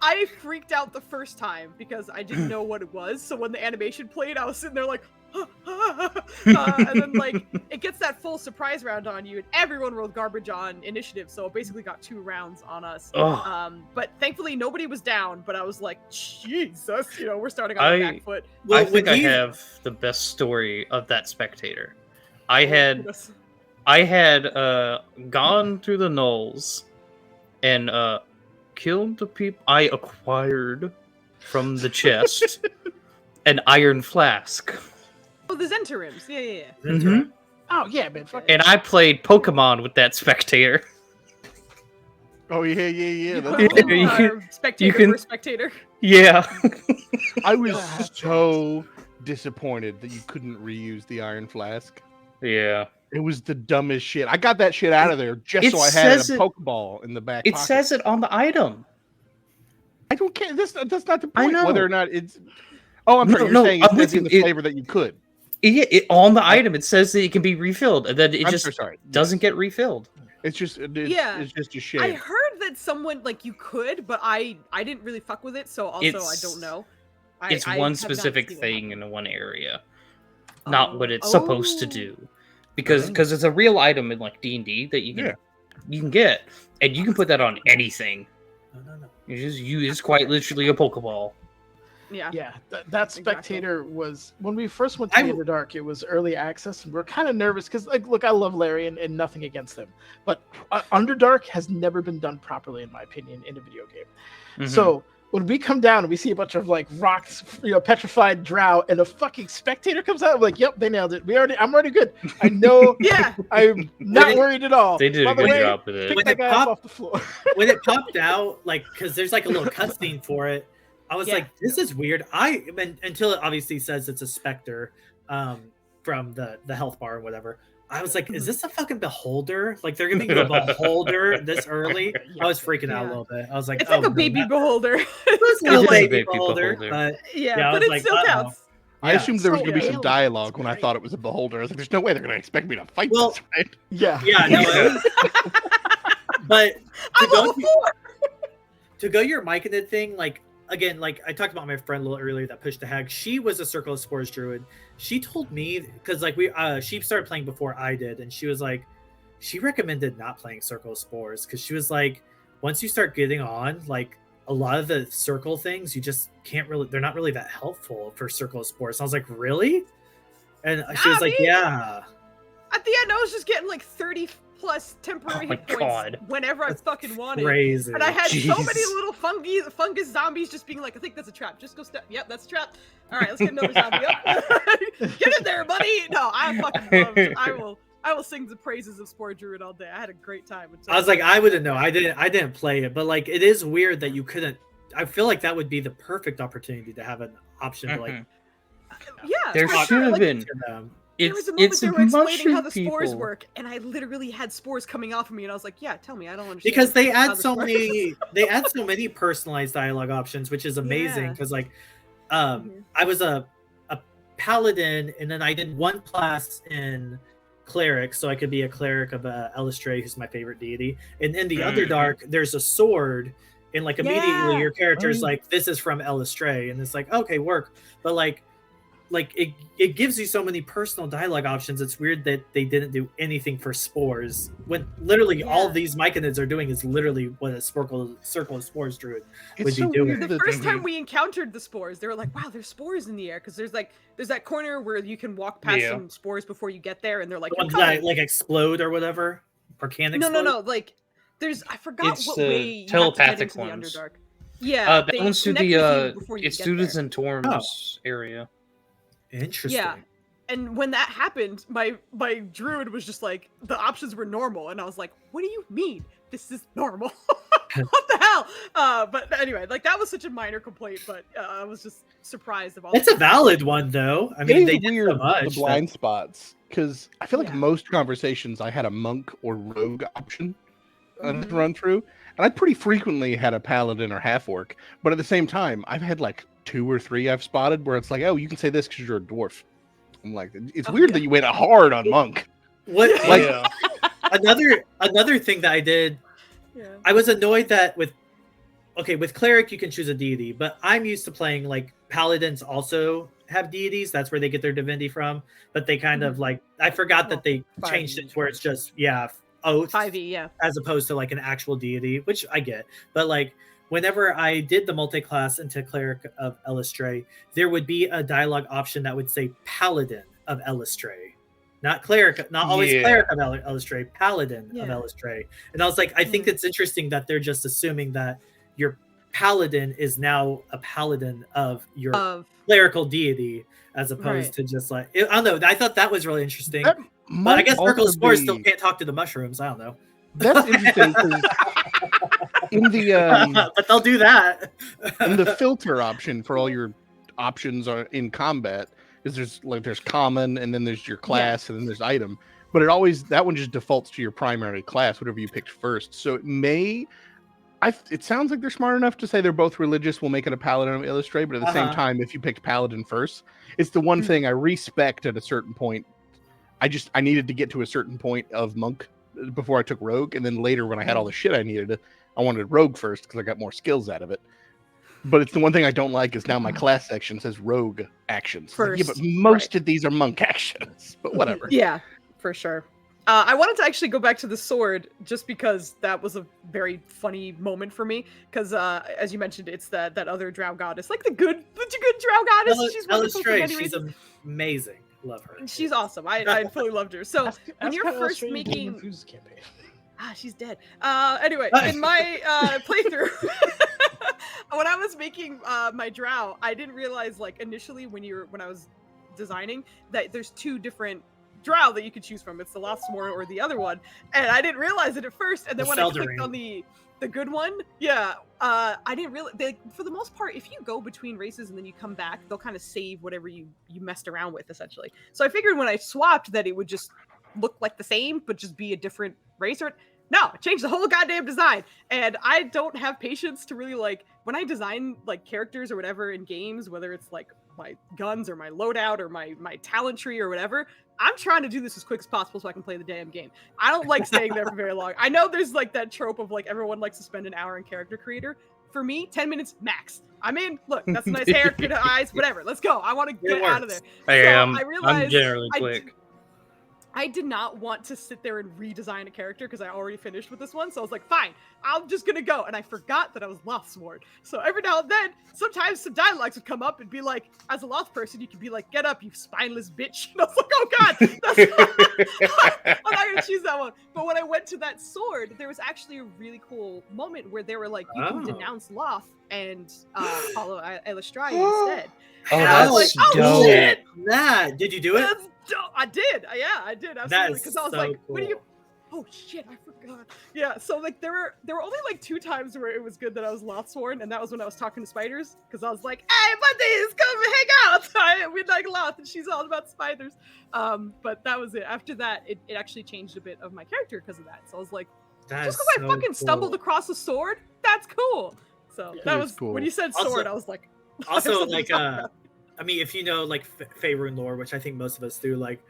I freaked out the first time because I didn't know what it was. So when the animation played, I was sitting there like, and then like it gets that full surprise round on you, and everyone rolled garbage on initiative, so it basically got 2 rounds on us. Ugh. But thankfully nobody was down. But I was like, Jesus, you know, we're starting on the back foot. Well, I think I when you- have the best story of that spectator. I had gone through the Knolls and killed the people I acquired from the chest an iron flask. Oh, the Zentarims. Yeah. That's Mhm. right. oh yeah, man. Fuck And I played Pokemon with that spectator. Oh yeah. You That's put cool. them, you spectator can- for spectator. Yeah. I was Yeah. so disappointed that you couldn't reuse the iron flask. Yeah. It was the dumbest shit. I got that shit out of there just It so I had a says it- Pokeball in the back It pocket. says it on the item. I don't care. That's not the I point. know. Whether or not it's. Oh, I'm sorry. No, You're saying I'm it with says in you. the flavor that you could. On the item, it says that it can be refilled, and then it I'm just so sorry. doesn't get refilled. It's just. Yeah. It's just a I shame. heard that someone like you could, but I didn't really fuck with it, so also I It's- don't know. It's I one have not specific seen it thing happen. in one area, not what it's Oh. supposed to do. Because it's a real item in like D&D that you can get, and you can put that on anything. No. It's quite literally a Pokeball. Yeah. Yeah, that Exactly. spectator was when we first went to I the w- Underdark. It was early access, and we're kind of nervous because, like, look, I love Larry and nothing against him, but Underdark has never been done properly, in my opinion, in a video game. Mhm. So when we come down and we see a bunch of like rocks, petrified drow, and a fucking spectator comes out, I'm like, "Yep, they nailed it. I'm already good. I know. Yeah. I'm not it- worried at all." they did By a the good way, job with it. Pick When that it guy up popped- off the floor. When it popped out, like, because there's like a little cutscene for it, I was Yeah. like, "This is weird." Until it obviously says it's a specter, from the health bar or whatever. I was like, "Is this a fucking beholder? Like, they're giving you a beholder this early?" I was freaking out a Yeah. little bit. I was like, It's "Oh, like a no, baby not- beholder. It's It a is a baby baby beholder, beholder. but yeah, Yeah, I but was it like, still uh-oh. counts. I assumed there was so going to be some alien. dialogue when I Right. thought it was a beholder. I was like, "There's no way they're going to expect me to fight Well- this." Right? Yeah. yeah, no. But I'm level 4. to go your Myconid thing, like again, like I talked about my friend a little earlier that pushed the hag. She was a Circle of Spores druid. She told me because like she started playing before I did, and she was like, she recommended not playing Circle of Spores because she was like, once you start getting on, like a lot of the circle things, you just can't really. They're not really that helpful for Circle of Spores. And I was like, really? And she was like, me? yeah. At the end, I was just getting like 30 plus temporary Oh my hit points God. whenever I That's fucking wanted. Crazy. And I had so Jeez. many little fungus zombies just being like, I think that's a trap. Just go step. Yep, that's a trap. All right, let's get another zombie up. Get in there, buddy. No, I fucking loved. I will sing the praises of Spore Druid all day. I had a great time. I was like, I wouldn't know. I didn't play it, but like, it is weird that you couldn't. I feel like that would be the perfect opportunity to have an option to like. Mhm. yeah, There for should sure. have Like, been. to them. There was It's a moment it's they were explaining how mushroom the spores people. work, and I literally had spores coming off of me, and I was like, "Yeah, tell me, I don't understand." Because they how add this so works." many personalized dialogue options, which is amazing. Yeah. Because like, Mhm. I was a paladin, and then I did one class in cleric, so I could be a cleric of Elistray, who's my favorite deity. And in the Underdark, there's a sword, and like immediately your character's like, this is from Elistray, and it's like, okay, work. But like it gives you so many personal dialogue options. It's weird that they didn't do anything for spores when literally all of these myconids are doing is literally what a circle of spores druid would be doing. The first time we encountered the spores, they were like, wow, there's spores in the air, because there's that corner where you can walk past some spores before you get there, and they're like, ones that like explode or whatever, or can explode. No, like there's, I forgot it's what way you telepathic have to get into ones. the Underdark. Yeah, that one's to the it's Students and Torms area. Interesting. Yeah, and when that happened, my druid was just like, the options were normal, and I was like, what do you mean this is normal? What the hell? But anyway, like that was such a minor complaint, but I was just surprised of all. It's a valid one though. I mean, they did weird so much. The blind spots, because I feel like most conversations I had a monk or rogue option to run through, and I pretty frequently had a paladin or half orc. But at the same time, I've had like 2 or 3 I've spotted where it's like, oh, you can say this because you're a dwarf. I'm like, it's weird that you went hard on monk. What? Like another thing that I did. Yeah. I was annoyed that with cleric you can choose a deity, but I'm used to playing like paladins also have deities. That's where they get their divinity from. But they kind of like, I forgot that they changed it to where it's just oath 5e, as opposed to like an actual deity, which I get. But like whenever I did the multi-class into cleric of Elistray, there would be a dialogue option that would say paladin of Elistray. Not cleric, not always cleric of Elistray, paladin of Elistray. And I was like, I think it's interesting that they're just assuming that your paladin is now a paladin of your clerical deity, as opposed to just like, I don't know. I thought that was really interesting. But I guess Circle of Spores still can't talk to the mushrooms. I don't know. That's interesting. In the but they'll do that. In the filter option for all your options are in combat, is there's common, and then there's your class, and then there's item. But that one just defaults to your primary class, whatever you picked first. So it sounds like they're smart enough to say they're both religious. We'll make it a paladin of Illustrate, but at the same time, if you picked paladin first, it's the one thing I respect at a certain point. I needed to get to a certain point of monk before I took rogue, and then later when I had all the shit I needed, I wanted rogue first because I got more skills out of it. But it's the one thing I don't like is now my class section says rogue actions. First, but most of these are monk actions. But whatever. Yeah, for sure. I wanted to actually go back to the sword just because that was a very funny moment for me. Because as you mentioned, it's that other drow goddess, like the good drow goddess. She's wonderful for many reasons. Amazing. Love her. She's awesome. I fully loved her. So when you're first making Foozca campaign. She's dead. Anyway, in my playthrough, when I was making my drow, I didn't realize like initially when I was designing that there's 2 different drow that you could choose from. It's the Lothsmore or the other one, and I didn't realize it at first. And then when I clicked on the good one, I didn't realize for the most part, if you go between races and then you come back, they'll kind of save whatever you messed around with essentially. So I figured when I swapped that it would just look like the same but just be a different race. Or no, I changed the whole goddamn design, and I don't have patience to really like when I design like characters or whatever in games, whether it's like my guns or my loadout or my talent tree or whatever. I'm trying to do this as quick as possible so I can play the damn game. I don't like staying there for very long. I know there's like that trope of like everyone likes to spend an hour in character creator. For me, 10 minutes max. I'm in. Look, that's nice hair, good eyes, whatever. Let's go. I want to get out of there. I realized I'm generally quick. I did not want to sit there and redesign a character because I already finished with this one. So I was like, fine, I'm just going to go. And I forgot that I was Lothsworn. So every now and then, sometimes some dialogues would come up and be like, as a Loth person, you could be like, get up, you spineless bitch. And I was like, oh God, I'm not going to choose that one. But when I went to that sword, there was actually a really cool moment where they were like, you can denounce Loth and follow Elistray instead. Oh, and that's like, dope. Shit. Did you do it? I did. Yeah, I did. Absolutely. Because I was like, cool. what do you... Oh, shit, I forgot. Yeah, so like there were only like 2 times where it was good that I was Lothsworn, and that was when I was talking to spiders, because I was like, hey, buddies, come hang out. We like Loth, and she's all about spiders. But that was it. After that, it actually changed a bit of my character because of that. So I was like, just because I fucking stumbled across a sword, that's cool. So that was cool. When you said sword, I was like... Also, like, I mean, if you know like Faerun lore, which I think most of us do, like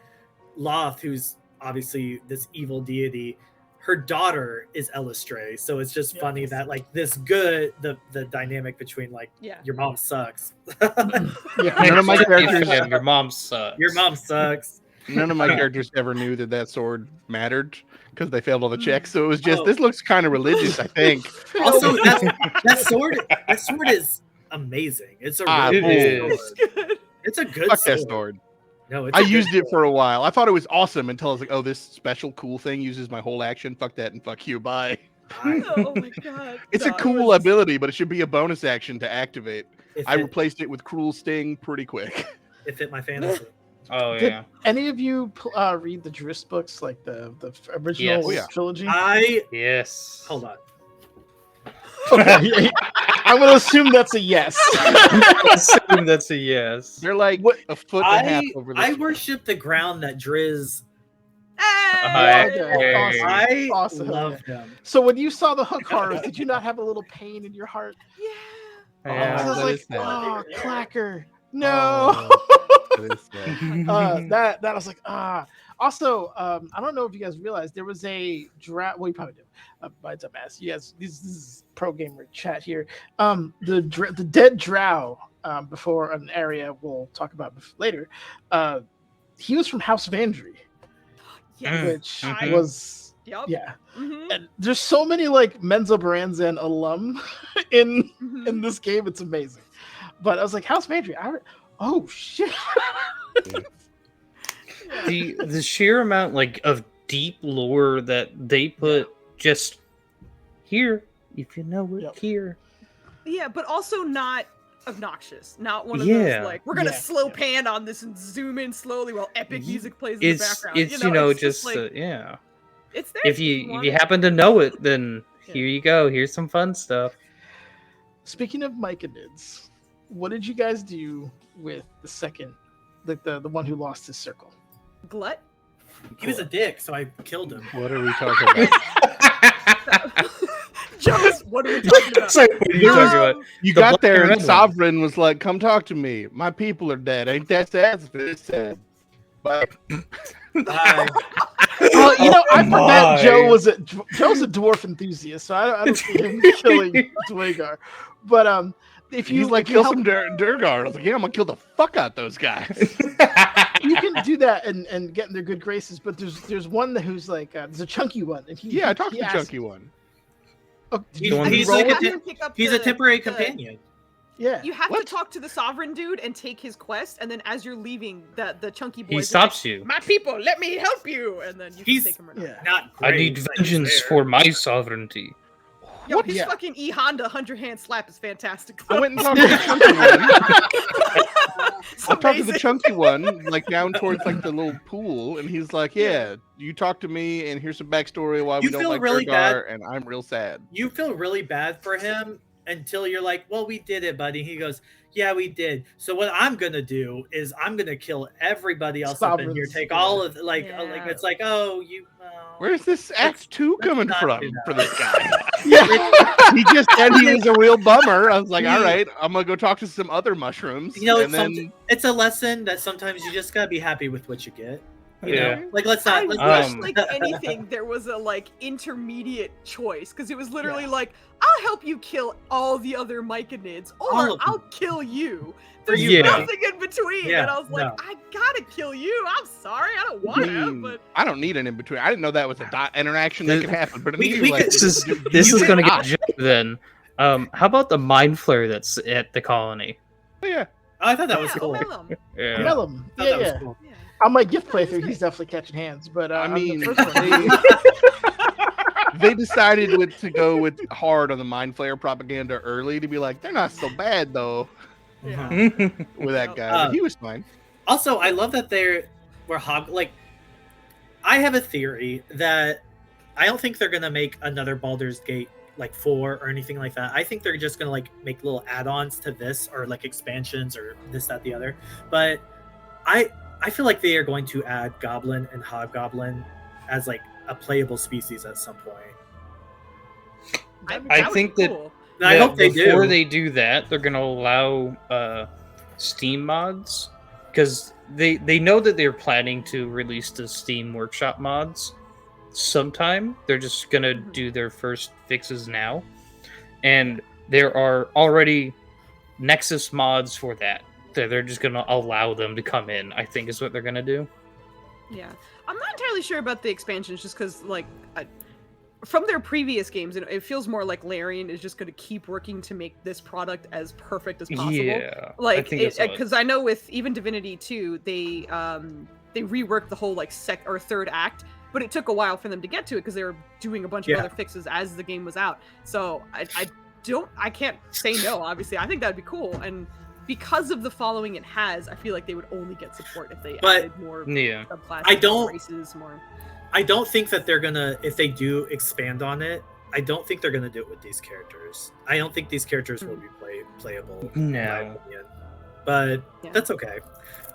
Loth, who's obviously this evil deity, her daughter is Elistray. So it's just funny that like this good the dynamic between like your mom sucks. None of my characters. Your mom sucks. Your mom sucks. None of my characters ever knew that sword mattered because they failed all the checks. So it was just this looks kind of religious, I think. Also, that sword is amazing. It's a really good sword. It's a good Fuck sword. that sword. No, it's I used it for a while. I thought it was awesome until I was like, oh, this special cool thing uses my whole action. Fuck that and fuck you. Bye. Oh my god. It's a cool ability, but it should be a bonus action to activate. I replaced it with Cruel Sting pretty quick. It fit my fantasy. Oh Did yeah. any of you read the Driss books, like the original trilogy? Yes. Hold on. Okay. I'm gonna assume that's a yes. Assume that's a yes. They're like a foot and a half over the I worship the ground that Driz. Hey! Awesome. Love him. So when you saw the hook horrors, did you not have a little pain in your heart? Yeah. I was that like, is sad. oh, Clacker, no. That is sad. That I was like, ah. Also, I don't know if you guys realized there was a draft. Well, you probably do. My dumb ass. You guys, this is pro gamer chat here. The dead drow before an area we'll talk about later. He was from House Vandry, which was yeah. Mm-hmm. And there's so many like Menzo Baranzan alum in this game. It's amazing. But I was like, House Vandry. Oh shit. The sheer amount like of deep lore that they put just here, if you know it, here. Yeah, but also not obnoxious. Not one of those like we're gonna slow pan on this and zoom in slowly while epic music plays in the background. It's it's just like, it's there. If you happen to know it, then here you go. Here's some fun stuff. Speaking of myconids, what did you guys do with the second, like the one who lost his circle? Glut? He was a dick, so I killed him. What are we talking about? Jonas, what are we talking about? You got there and Sovereign was like, come talk to me. My people are dead. Ain't that sad? It's sad. But Bye. Well, I forgot Joe's a dwarf enthusiast, so I don't see him killing Dwagar. But if you he's like, kill some Durgar, I was like, yeah, I'm gonna kill the fuck out those guys. You can do that and get in their good graces, but there's one who's like there's a chunky one, and I talked to the chunky one. Oh, he's a temporary companion. Yeah, you have to talk to the sovereign dude and take his quest, and then as you're leaving, the chunky boy stops you. My people, let me help you, and then you can take him or not. Yeah. Not great, I need vengeance for my sovereignty. Yo, his fucking E Honda 100-hand slap is fantastic. I went and talked to the chunky one. I talked to the chunky one, like down towards like the little pool, and he's like, "Yeah, you talk to me, and here's some backstory why we don't like really Durgar, and I'm real sad." You feel really bad for him until you're like, "Well, we did it, buddy." He goes, "Yeah, we did. So what I'm gonna do is I'm gonna kill everybody else up in here. Take all of like it's like, oh, you. Where's this Act 2 coming from for this guy? He just said he was a real bummer. I was like, all right, I'm gonna go talk to some other mushrooms. It's a lesson that sometimes you just gotta be happy with what you get. You know? Like let's not. I wish, like anything, there was a like intermediate choice, because it was literally like, I'll help you kill all the other myconids, or I'll kill you. There's nothing in between. Yeah, and I was like, I gotta kill you. I'm sorry, I don't want to, but I don't need an in between. I didn't know that was a interaction that could happen. But this is gonna get jumped then. How about the mind flare that's at the colony? Oh, yeah. I thought that was cool. Mellum. Yeah. On my gift playthrough, he's definitely catching hands. But I mean, they decided to go with hard on the mind flare propaganda early to be like, they're not so bad though. With that guy, he was fine. Also, I love that I have a theory that I don't think they're gonna make another Baldur's Gate like 4 or anything like that. I think they're just gonna like make little add-ons to this or like expansions or this, that, the other. But I feel like they are going to add Goblin and Hobgoblin as like a playable species at some point. I think that I hope they do. Before they do that, they're going to allow Steam mods, because they know that they're planning to release the Steam Workshop mods sometime. They're just gonna do their first fixes now, and there are already Nexus mods for that. They're just gonna allow them to come in, I think is what they're gonna do. Yeah, I'm not entirely sure about the expansions, just because like from their previous games, it feels more like Larian is just going to keep working to make this product as perfect as possible. Yeah, like because I know with even Divinity 2, they reworked the whole like third act, but it took a while for them to get to it because they were doing a bunch of other fixes as the game was out. So I can't say no. Obviously, I think that'd be cool, and because of the following it has, I feel like they would only get support if they added more subclasses, races, more. I don't think that they're gonna, if they do expand on it, I don't think they're gonna do it with these characters. I don't think these characters will be playable. No. In my opinion. But that's okay.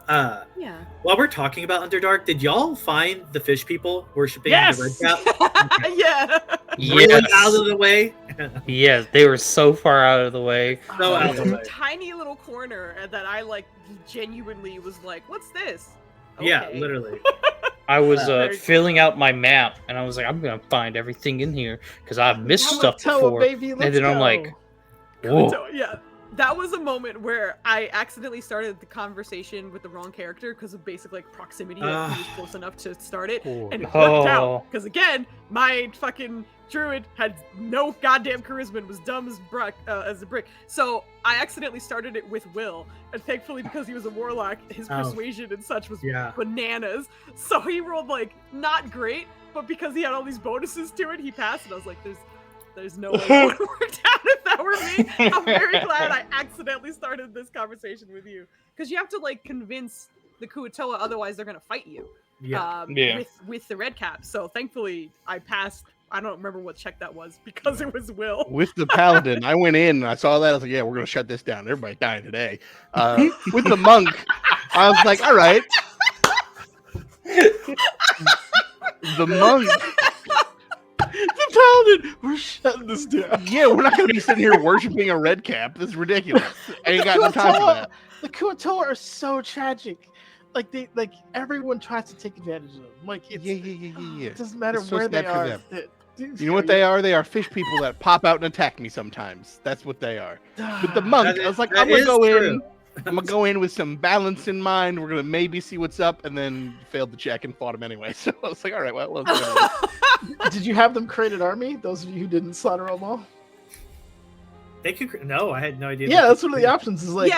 While we're talking about Underdark, did y'all find the fish people worshiping the red cap? Yeah. Really out of the way? Yes, they were so far out of the way. So out of the way. Tiny little corner that I like genuinely was like, what's this? Okay. Yeah, literally. I was filling out my map, and I was like, I'm gonna find everything in here because I've missed stuff before. Baby, and then I'm like, whoa. Yeah, that was a moment where I accidentally started the conversation with the wrong character because of basic like proximity. Like, he was close enough to start it, and it worked out. Because again, my fucking druid had no goddamn charisma and was dumb as a brick. So I accidentally started it with Will, and thankfully because he was a warlock, his persuasion and such was bananas. So he rolled like not great, but because he had all these bonuses to it, he passed. And I was like, there's no way it would have worked out if that were me. I'm very glad I accidentally started this conversation with you, because you have to like convince the Kuatoa, otherwise they're gonna fight you. With the red cap. So thankfully I passed. I don't remember what check that was because it was Will. With the paladin, I went in and I saw that. I was like, yeah, we're going to shut this down. Everybody's dying today. With the monk, I was like, all right. The monk. The paladin, we're shutting this down. Yeah, we're not going to be sitting here worshiping a red cap. This is ridiculous. I ain't got no time for that. The Kuatoa are so tragic. Like everyone tries to take advantage of them. Like it's, it doesn't matter where they are. You know what they are? They are fish people that pop out and attack me sometimes. That's what they are. With the monk, I was like, I'm gonna go in. I'm gonna go in with some balance in mind. We're gonna maybe see what's up, and then failed the check and fought him anyway. So I was like, all right, well, let's go. Did you have them create an army? Those of you who didn't slaughter them all. They could. No, I had no idea. Yeah, that's one of the options. Is like,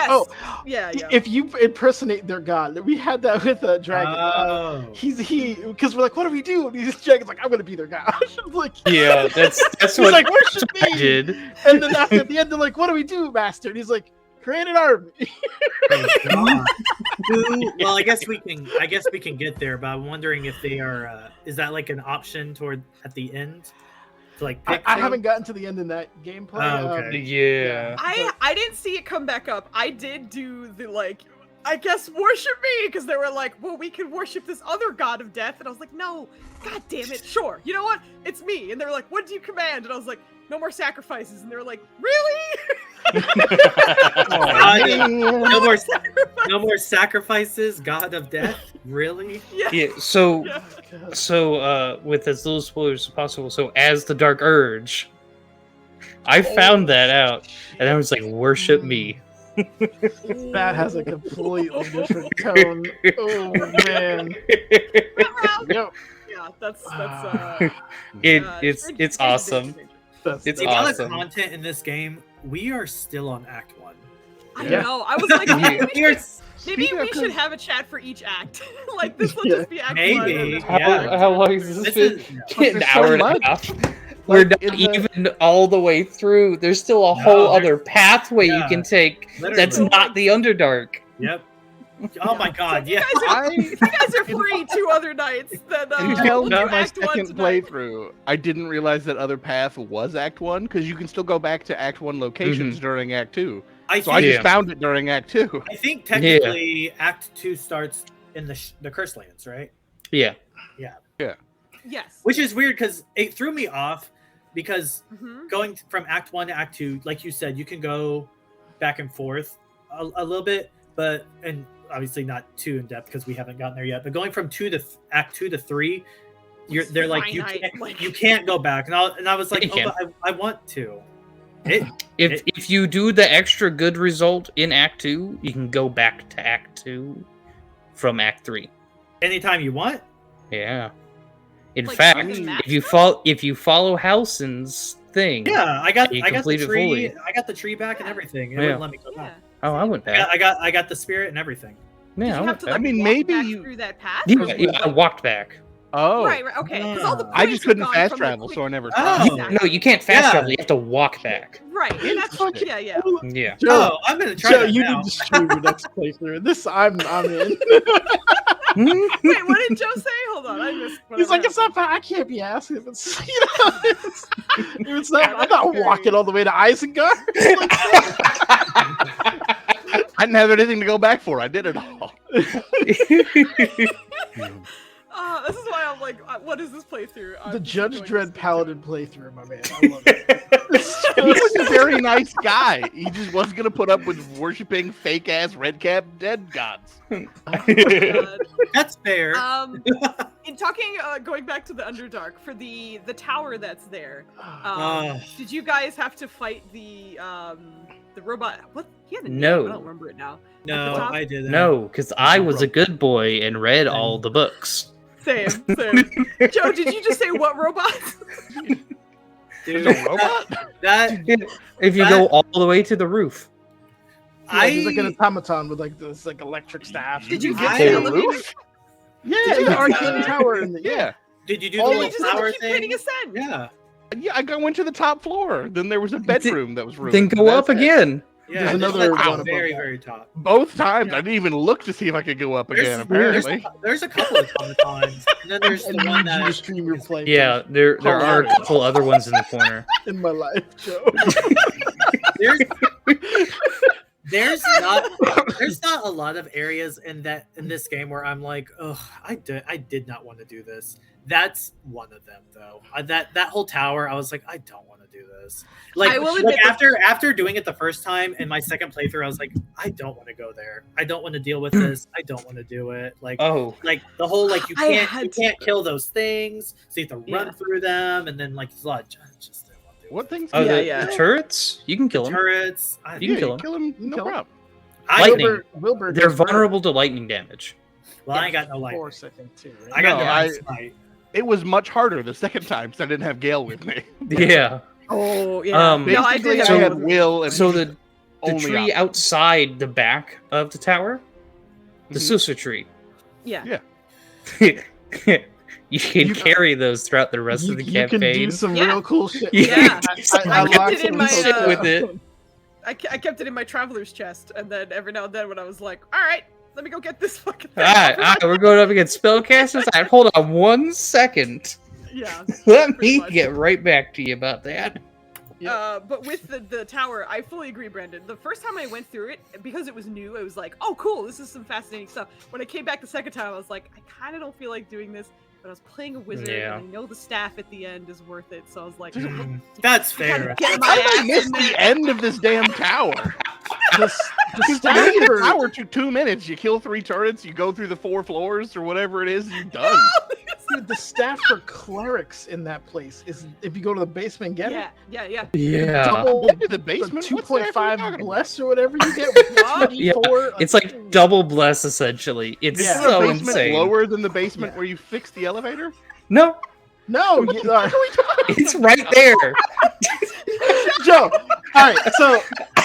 yeah. If you impersonate their god, we had that with a dragon. Because we're like, what do we do? And he's dragon's like, I'm gonna be their god. Like, yeah, that's what like, worship me. I did. And then after at the end, they're like, what do we do, master? And he's like, create an army. Well, I guess we can get there, but I'm wondering if they are. Is that like an option toward at the end? Like I haven't gotten to the end in that gameplay. I didn't see it come back up. I did do the like, I guess worship me, because they were like, well, we can worship this other god of death, and I was like, no, god damn it, sure, you know what, it's me. And they were like, what do you command? And I was like, no more sacrifices. And they were like, really? No more sacrifices, god of death, really? Yeah. So with as little spoilers as possible, so as the Dark Urge, I found that out, and I was like, worship me. That has a completely different tone. Oh man. Yeah, that's it's awesome. It's the awesome. amount of content in this game. We are still on Act 1. I know. I was like, maybe we should have a chat for each act. Like this will just be Act 1. Maybe. How long is this? An hour and a half. We're not even all the way through. There's still a whole other pathway you can take. Literally. That's not the Underdark. Yep. Oh my god, so you guys are free 2 other nights. Then until my second playthrough, I didn't realize that other path was Act 1, because you can still go back to Act 1 locations during Act 2. I just found it during Act 2. I think technically Act 2 starts in the Cursed Lands, right? Yeah. Yes. Which is weird because it threw me off, because going from Act 1 to Act 2, like you said, you can go back and forth a little bit. but and obviously not too in depth because we haven't gotten there yet. But going from Act 2 to 3, they're like you can't go back, and I was like, Yeah, but I want to. If you do the extra good result in Act 2, you can go back to Act 2 from Act 3. Anytime you want. Yeah. In Like, fact, if you follow Halsin's thing, yeah, I got the complete it tree. fully. I got the tree back and everything. It Yeah. wouldn't let me go Yeah. back. Oh, I went back. I got the spirit and everything. Did Yeah, you I have went to back. like I mean, walk maybe back you- through that path? Yeah, I walked back. Oh, Right, okay. Because all the I points just are couldn't gone fast from the travel, quick- so I never. Oh. tried. No, you can't fast Yeah. travel. You have to walk back. Right. That's Fucking- yeah, yeah. Yeah. Joe, Oh, I'm gonna try Joe, that you now. need to stream your next playthrough. This I'm in. Wait, what did Joe say? Hold on, I missed. He's like, it's not. I can't be asked if it's it's not. I'm not walking all the way to Isengard. I didn't have anything to go back for. I did it all. This is why I'm like, what is this playthrough? I'm The just Judge enjoying Dredd this game. Paladin playthrough, my man. I love it. He was a very nice guy. He just wasn't gonna put up with worshiping fake ass red cap dead gods. God. That's fair. In talking, going back to the Underdark for the tower that's there. Ah. Did you guys have to fight the robot? What? He had a name. No. I don't remember it now. No, top? I didn't. No, because I was a good boy and read all the books. Same. Joe, did you just say what robot? Dude, There's a robot? that If you go all the way to the roof. He's like an automaton with like this like electric staff. Did you I- get On to the roof? Yeah, Did you the get arcane to- tower. In the, Yeah. Did you do Oh, the You little just have to flower keep thing? hitting ascend. Yeah, Yeah, I went to the top floor. Then there was a bedroom that was ruined. Then go up That's it. again. yeah. There's just another at the one above very, that. very top. Both times. I didn't even look to see if I could go up again, apparently. There's a couple of automatons, and then there's And the you one need you to that stream your play. Yeah, there are a couple other ones in the corner. in my life, Joe. there's not a lot of areas in this game where I'm like, oh, I did not want to do this. That's one of them though. That whole tower, I was like, I don't want to do this. Like, I will admit that- after doing it the first time in my second playthrough, I was like, I don't want to go there. I don't want to deal with this. I don't want to do it. Like, Oh, like the whole like you I can't had to- kill those things, so you have to run Yeah. through them, and then like there's a lot of just didn't want to do it. What things? oh Yeah, the turrets? You can kill them. Turrets. You can kill kill him. No Kill him. problem. Lightning. Wilbur They're vulnerable to lightning damage. Well, I ain't got no light. Force, I think too. Right? I got No, no I- light. It was much harder the second time because I didn't have Gale with me. Yeah. Oh yeah. Um, no, I did. Basically, So- I had Will and So the only tree option. outside the back of the tower, the Mhm. Susa tree. Yeah. You can carry those throughout the rest you, of the you campaign. can do some Yeah. real cool shit. Yeah. I I kept locked it in some my, shit with it. I kept it in my traveler's chest, and then every now and then when I was like, all right, let me go get this fucking thing. Alright, we're going up against spellcasters. Alright, hold on 1 second. Yeah. Let Pretty me much. get right back to you about that. But with the tower, I fully agree, Brandon. The first time I went through it, because it was new, I was like, oh, cool, this is some fascinating stuff. When I came back the second time, I was like, I kind of don't feel like doing this, but I was playing a wizard, Yeah. and I know the staff at the end is worth it, so I was like, That's I gotta fair. get my How did I ass miss in the there. end of this damn tower? The Because to staff make the for- tower to 2 minutes, you kill 3 turrets, you go through the 4 floors or whatever it is, you're done. Dude, the staff for clerics in that place is if you go to the basement, get it. Yeah. Yeah. Double Get to the the basement. two What's that point five you're talking about? bless or whatever you get. With Yeah, 2d4, It's like double bless essentially. It's Yeah. Is the so basement insane. lower than the basement Yeah. where you fixed the elevator? No, No, What the fuck are we talking it's right there. Joe. All right, so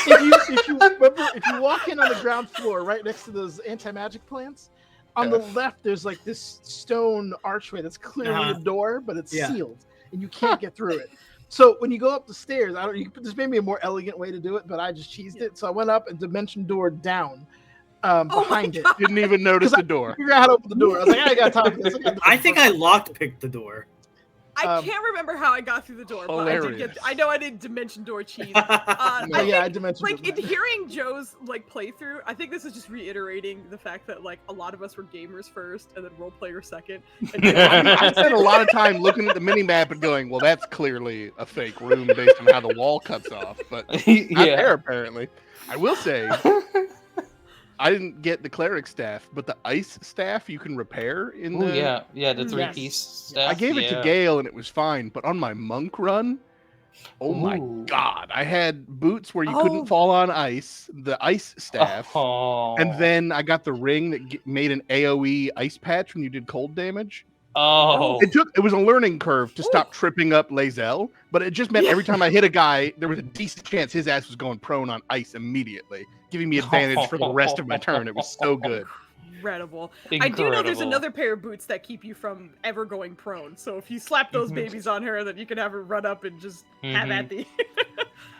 if you remember, if you walk in on the ground floor, right next to those anti-magic plants, on the left there's like this stone archway that's clearly Uh-huh. a door, but it's Yeah. sealed and you can't get through it. So when you go up the stairs, I don't. There's maybe a more elegant way to do it, but I just cheesed it. So I went up and dimension door down my behind it. God. Didn't even notice the door. Figure out how to open the door. I was like, I ain't got time for this. I think I locked picked the door. I Um, can't remember how I got through the door, but I did hilarious. get. I know I did dimension door cheese. No, I yeah, I think, dimensioned like it. in hearing Joe's like playthrough, I think this is just reiterating the fact that like a lot of us were gamers first and then role players second. And I spent a lot of time looking at the mini map and going, "Well, that's clearly a fake room based on how the wall cuts off." But not there apparently. I will say, I didn't get the cleric staff, but the ice staff you can repair in Oh the. yeah, the Yes. 3-piece staff. I gave it to Gale and it was fine, but on my monk run, oh my Ooh. god, I had boots where you Oh. couldn't fall on ice, the ice staff, Oh. and then I got the ring that made an AoE ice patch when you did cold damage. Oh. It was a learning curve to stop tripping up Lae'zel, but it just meant every time I hit a guy, there was a decent chance his ass was going prone on ice immediately, giving me advantage for the rest of my turn. It was so good. Incredible. I do know there's another pair of boots that keep you from ever going prone. So if you slap those babies on her, then you can have her run up and just have at the.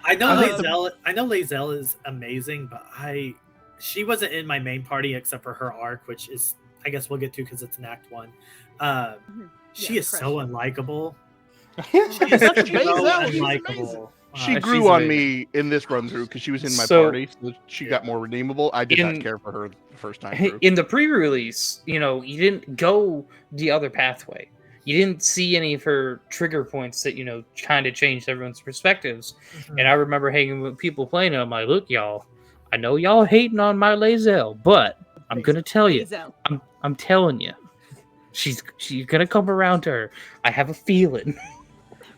I know Lae'zel is amazing, but she wasn't in my main party except for her arc, which is, I guess we'll get to because it's an Act 1. She is so unlikable. She is so unlikable. She grew on me in this run through because she was in my party, so she got more redeemable. I did not care for her the first time through. In the pre-release, you didn't go the other pathway. You didn't see any of her trigger points that, kind of changed everyone's perspectives. Mm-hmm. And I remember hanging with people playing it. I'm like, look, y'all, I know y'all hating on my Lae'zel, but I'm going to tell you. I'm telling you. She's gonna come around to her. I have a feeling.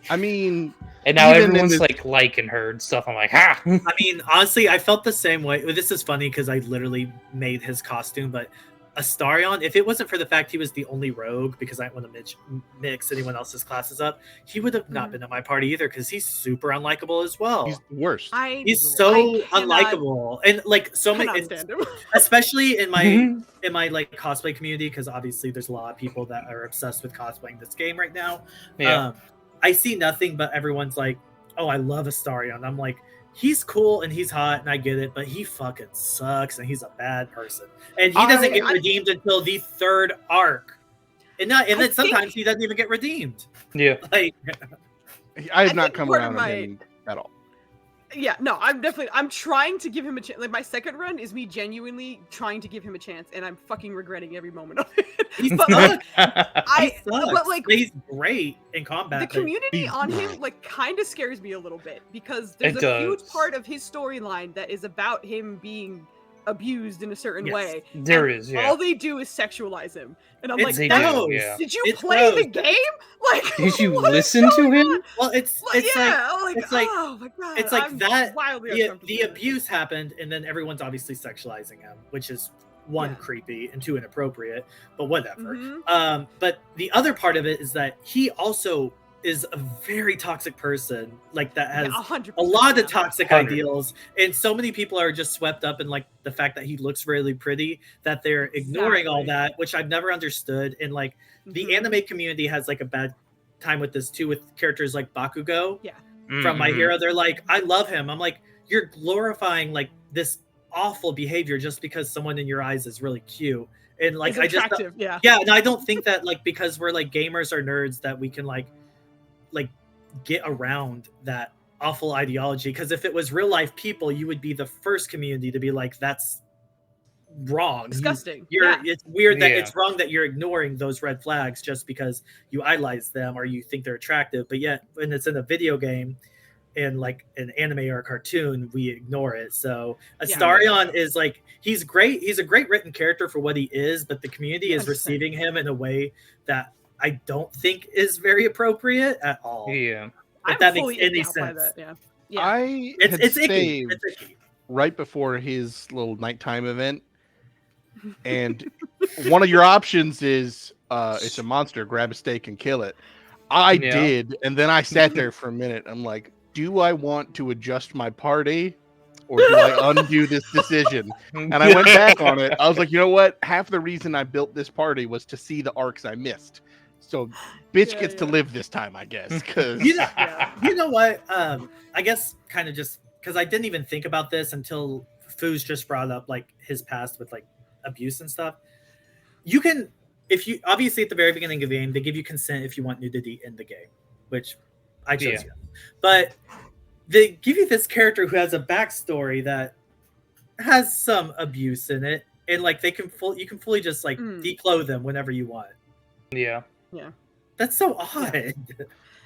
I mean, and now everyone's liking her and stuff. I'm like, ha! I mean, honestly, I felt the same way. This is funny because I literally made his costume, but Astarion, if it wasn't for the fact he was the only rogue, because I didn't want to mix anyone else's classes up, he would have not been in my party either because he's super unlikable as well. He's the worst. He's so unlikable, and so many, especially in my cosplay community, because obviously there's a lot of people that are obsessed with cosplaying this game right now. Yeah. I see nothing but everyone's like, "Oh, I love Astarion." I'm like, he's cool and he's hot and I get it, but he fucking sucks and he's a bad person. And he doesn't get redeemed until the third arc. And then sometimes he doesn't even get redeemed. Yeah. I have not come around on him at all. Yeah, no, I'm trying to give him a chance. Like, my second run is me genuinely trying to give him a chance, and I'm fucking regretting every moment of it. But he's great in combat. The community on him kind of scares me a little bit because there's a huge part of his storyline that is about him being abused in a certain way. There is, yeah. All they do is sexualize him. And I'm like, did you play the game? Like, did you listen to him? Well, it's like oh my god. It's like I'm that the abuse happened and then everyone's obviously sexualizing him, which is one, creepy, and two, inappropriate, but whatever. Mm-hmm. But the other part of it is that he also is a very toxic person, that has a lot of toxic ideals, and so many people are just swept up in the fact that he looks really pretty that they're ignoring all that, which I've never understood. And the anime community has a bad time with this too, with characters like Bakugo from My Hero. They're like, I love him. I'm like, you're glorifying this awful behavior just because someone in your eyes is really cute. And I just and I don't think that because we're gamers or nerds that we can get around that awful ideology, because if it was real life people, you would be the first community to be like, that's wrong, disgusting. It's weird that it's wrong that you're ignoring those red flags just because you idolize them or you think they're attractive, but yet when it's in a video game and an anime or a cartoon, we ignore it. So Astarion is he's great. He's a great written character for what he is, but the community is receiving him in a way that I don't think is very appropriate at all. Yeah. If that makes any sense. It's icky. Right before his little nighttime event. And one of your options is it's a monster, grab a steak and kill it. I did, and then I sat there for a minute. I'm like, do I want to adjust my party or do I undo this decision? And I went back on it. I was like, you know what? Half the reason I built this party was to see the arcs I missed. So bitch gets to live this time, I guess. Cause you know what? I guess kind of just because I didn't even think about this until Foos just brought up his past with abuse and stuff. You can, if you obviously at the very beginning of the game, they give you consent if you want nudity in the game, which I chose yes. But they give you this character who has a backstory that has some abuse in it, and they can you can fully just declothe them whenever you want. Yeah. Yeah. That's so odd.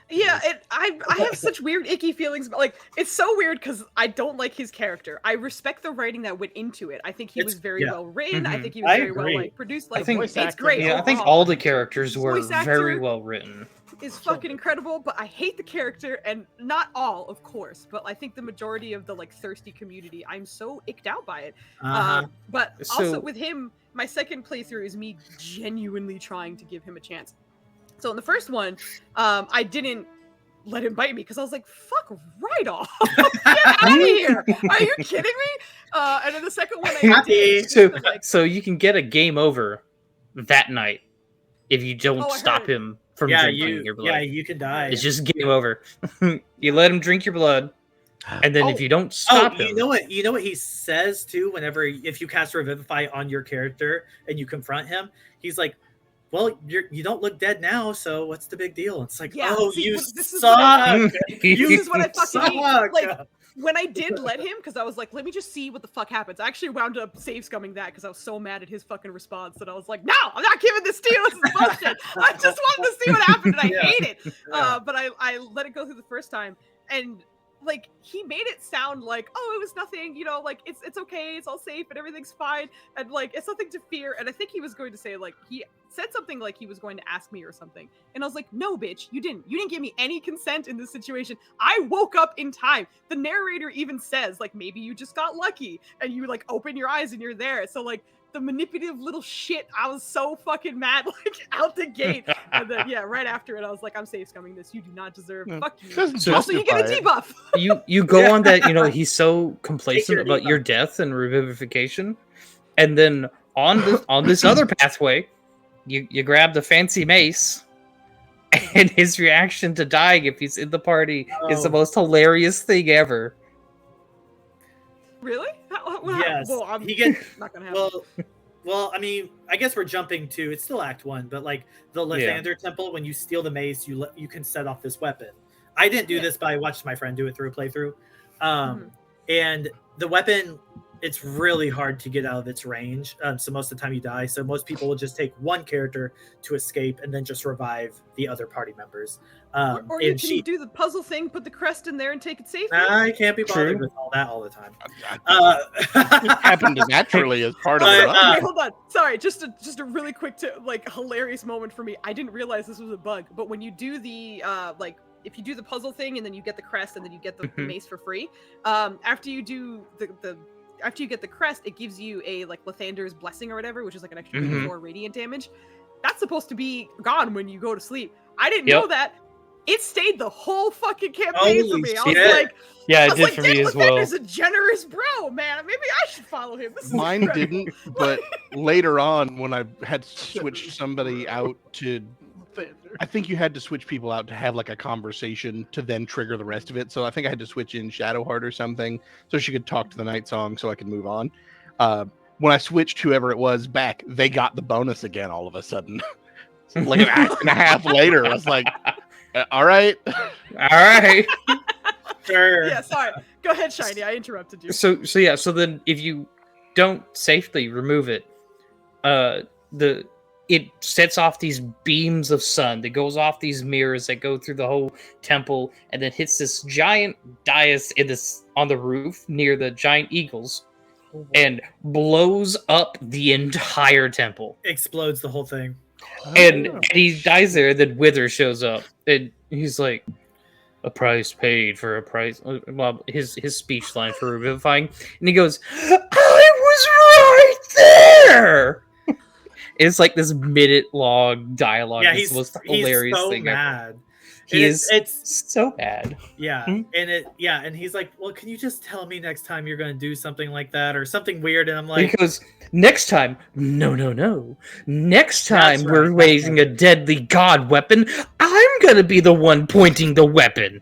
Yeah, I have such weird icky feelings about, like, it's so weird because I don't like his character. I respect the writing that went into it. I think he was very well written. I think he was I very well agree. like produced. I Like, think voice it's acting, great. Yeah, I think overall. all the characters were Voice actor very well written. Is fucking incredible, but I hate the character, and not all, of course, but I think the majority of the like thirsty community, I'm so icked out by it. But also So- with him, my second playthrough is me genuinely trying to give him a chance. So in the first one, I didn't let him bite me because I was like, fuck right off. Get out of here. Are you kidding me? And in the second one, I Happy. did. So, Just like, so you can get a game over that night if you don't Oh, I stop heard. him from Yeah, drinking your blood. you can die. It's just game over. You let him drink your blood, and then if you don't stop him, you know what he says too. Whenever if you cast Revivify on your character and you confront him, he's like, "Well, you don't look dead now, so what's the big deal?" It's like, Yeah, "Oh, see, you this is what I- suck! this is what I fucking hate. suck!" Like, when I did let him, because I was like, let me just see what the fuck happens. I actually wound up save scumming that because I was so mad at his fucking response that I was like, no, I'm not giving this to you. This is bullshit. I just wanted to see what happened and I hate it. But I let it go through the first time, and like he made it sound like, oh, it was nothing, you know, like it's okay, it's all safe and everything's fine, and like it's nothing to fear. And I think he was going to say, like, he said something like he was going to ask me or something, and I was like, no, bitch, you didn't give me any consent in this situation. I woke up in time. The narrator even says, like, maybe you just got lucky and you like open your eyes and you're there. So like the manipulative little shit, I was so fucking mad, like out the gate. And then yeah, right after it, I was like, I'm safe scumming this. You do not deserve. Fuck you. Doesn't Also, you get a justify it. debuff. you go on that, you know, he's so complacent your about debuff. your death and revivification, and then on this other pathway, you grab the fancy mace, and his reaction to dying if he's in the party is the Oh. most hilarious thing ever. Really? Yes, Well, I'm he gets not gonna happen. well. I mean, I guess we're jumping to it's still Act 1, but like the Lathander Temple, when you steal the mace, you can set off this weapon. I didn't do this, but I watched my friend do it through a playthrough. And the weapon, it's really hard to get out of its range. So most of the time you die. So most people will just take one character to escape and then just revive the other party members. Or you can do the puzzle thing, put the crest in there, and take it safely. I can't be bothered True. with all that all the time. It happened naturally as part of But, the run. Wait, hold on. Sorry, just a really quick, hilarious moment for me. I didn't realize this was a bug, but when you do the if you do the puzzle thing and then you get the crest and then you get the mace for free, after you do after you get the crest, it gives you a like Lathander's blessing or whatever, which is like an extra 4 radiant damage. That's supposed to be gone when you go to sleep. I didn't know that. It stayed the whole fucking campaign for Holy me. I was shit. like, Yeah, I it was did like, for me as well. Lathander's a generous bro, man. Maybe I should follow him. This is Mine incredible. didn't, but later on when I had switched somebody out to, I think you had to switch people out to have like a conversation to then trigger the rest of it. So I think I had to switch in Shadowheart or something so she could talk to the Night Song so I could move on. When I switched whoever it was back, they got the bonus again all of a sudden. Like an act and a half later, I was like, all right. All right. Sure. Yeah, sorry. Go ahead, Shiny. I interrupted you. So then if you don't safely remove it, it sets off these beams of sun that goes off these mirrors that go through the whole temple and then hits this giant dais on the roof near the giant eagles and blows up the entire temple. Explodes the whole thing. And he dies there, and then Wither shows up, and he's like, "A price paid for a price." Well, his speech line for revivifying, and he goes, "I was right there." It's like this minute-long dialogue. Yeah, It's the most he's hilarious so thing ever. mad. He And is it's so bad. yeah, and he's like, "Well, can you just tell me next time you're going to do something like that or something weird?" And I'm like, He goes, "Next time, no. Next time That's we're right, raising a deadly god weapon, I'm gonna be the one pointing the weapon."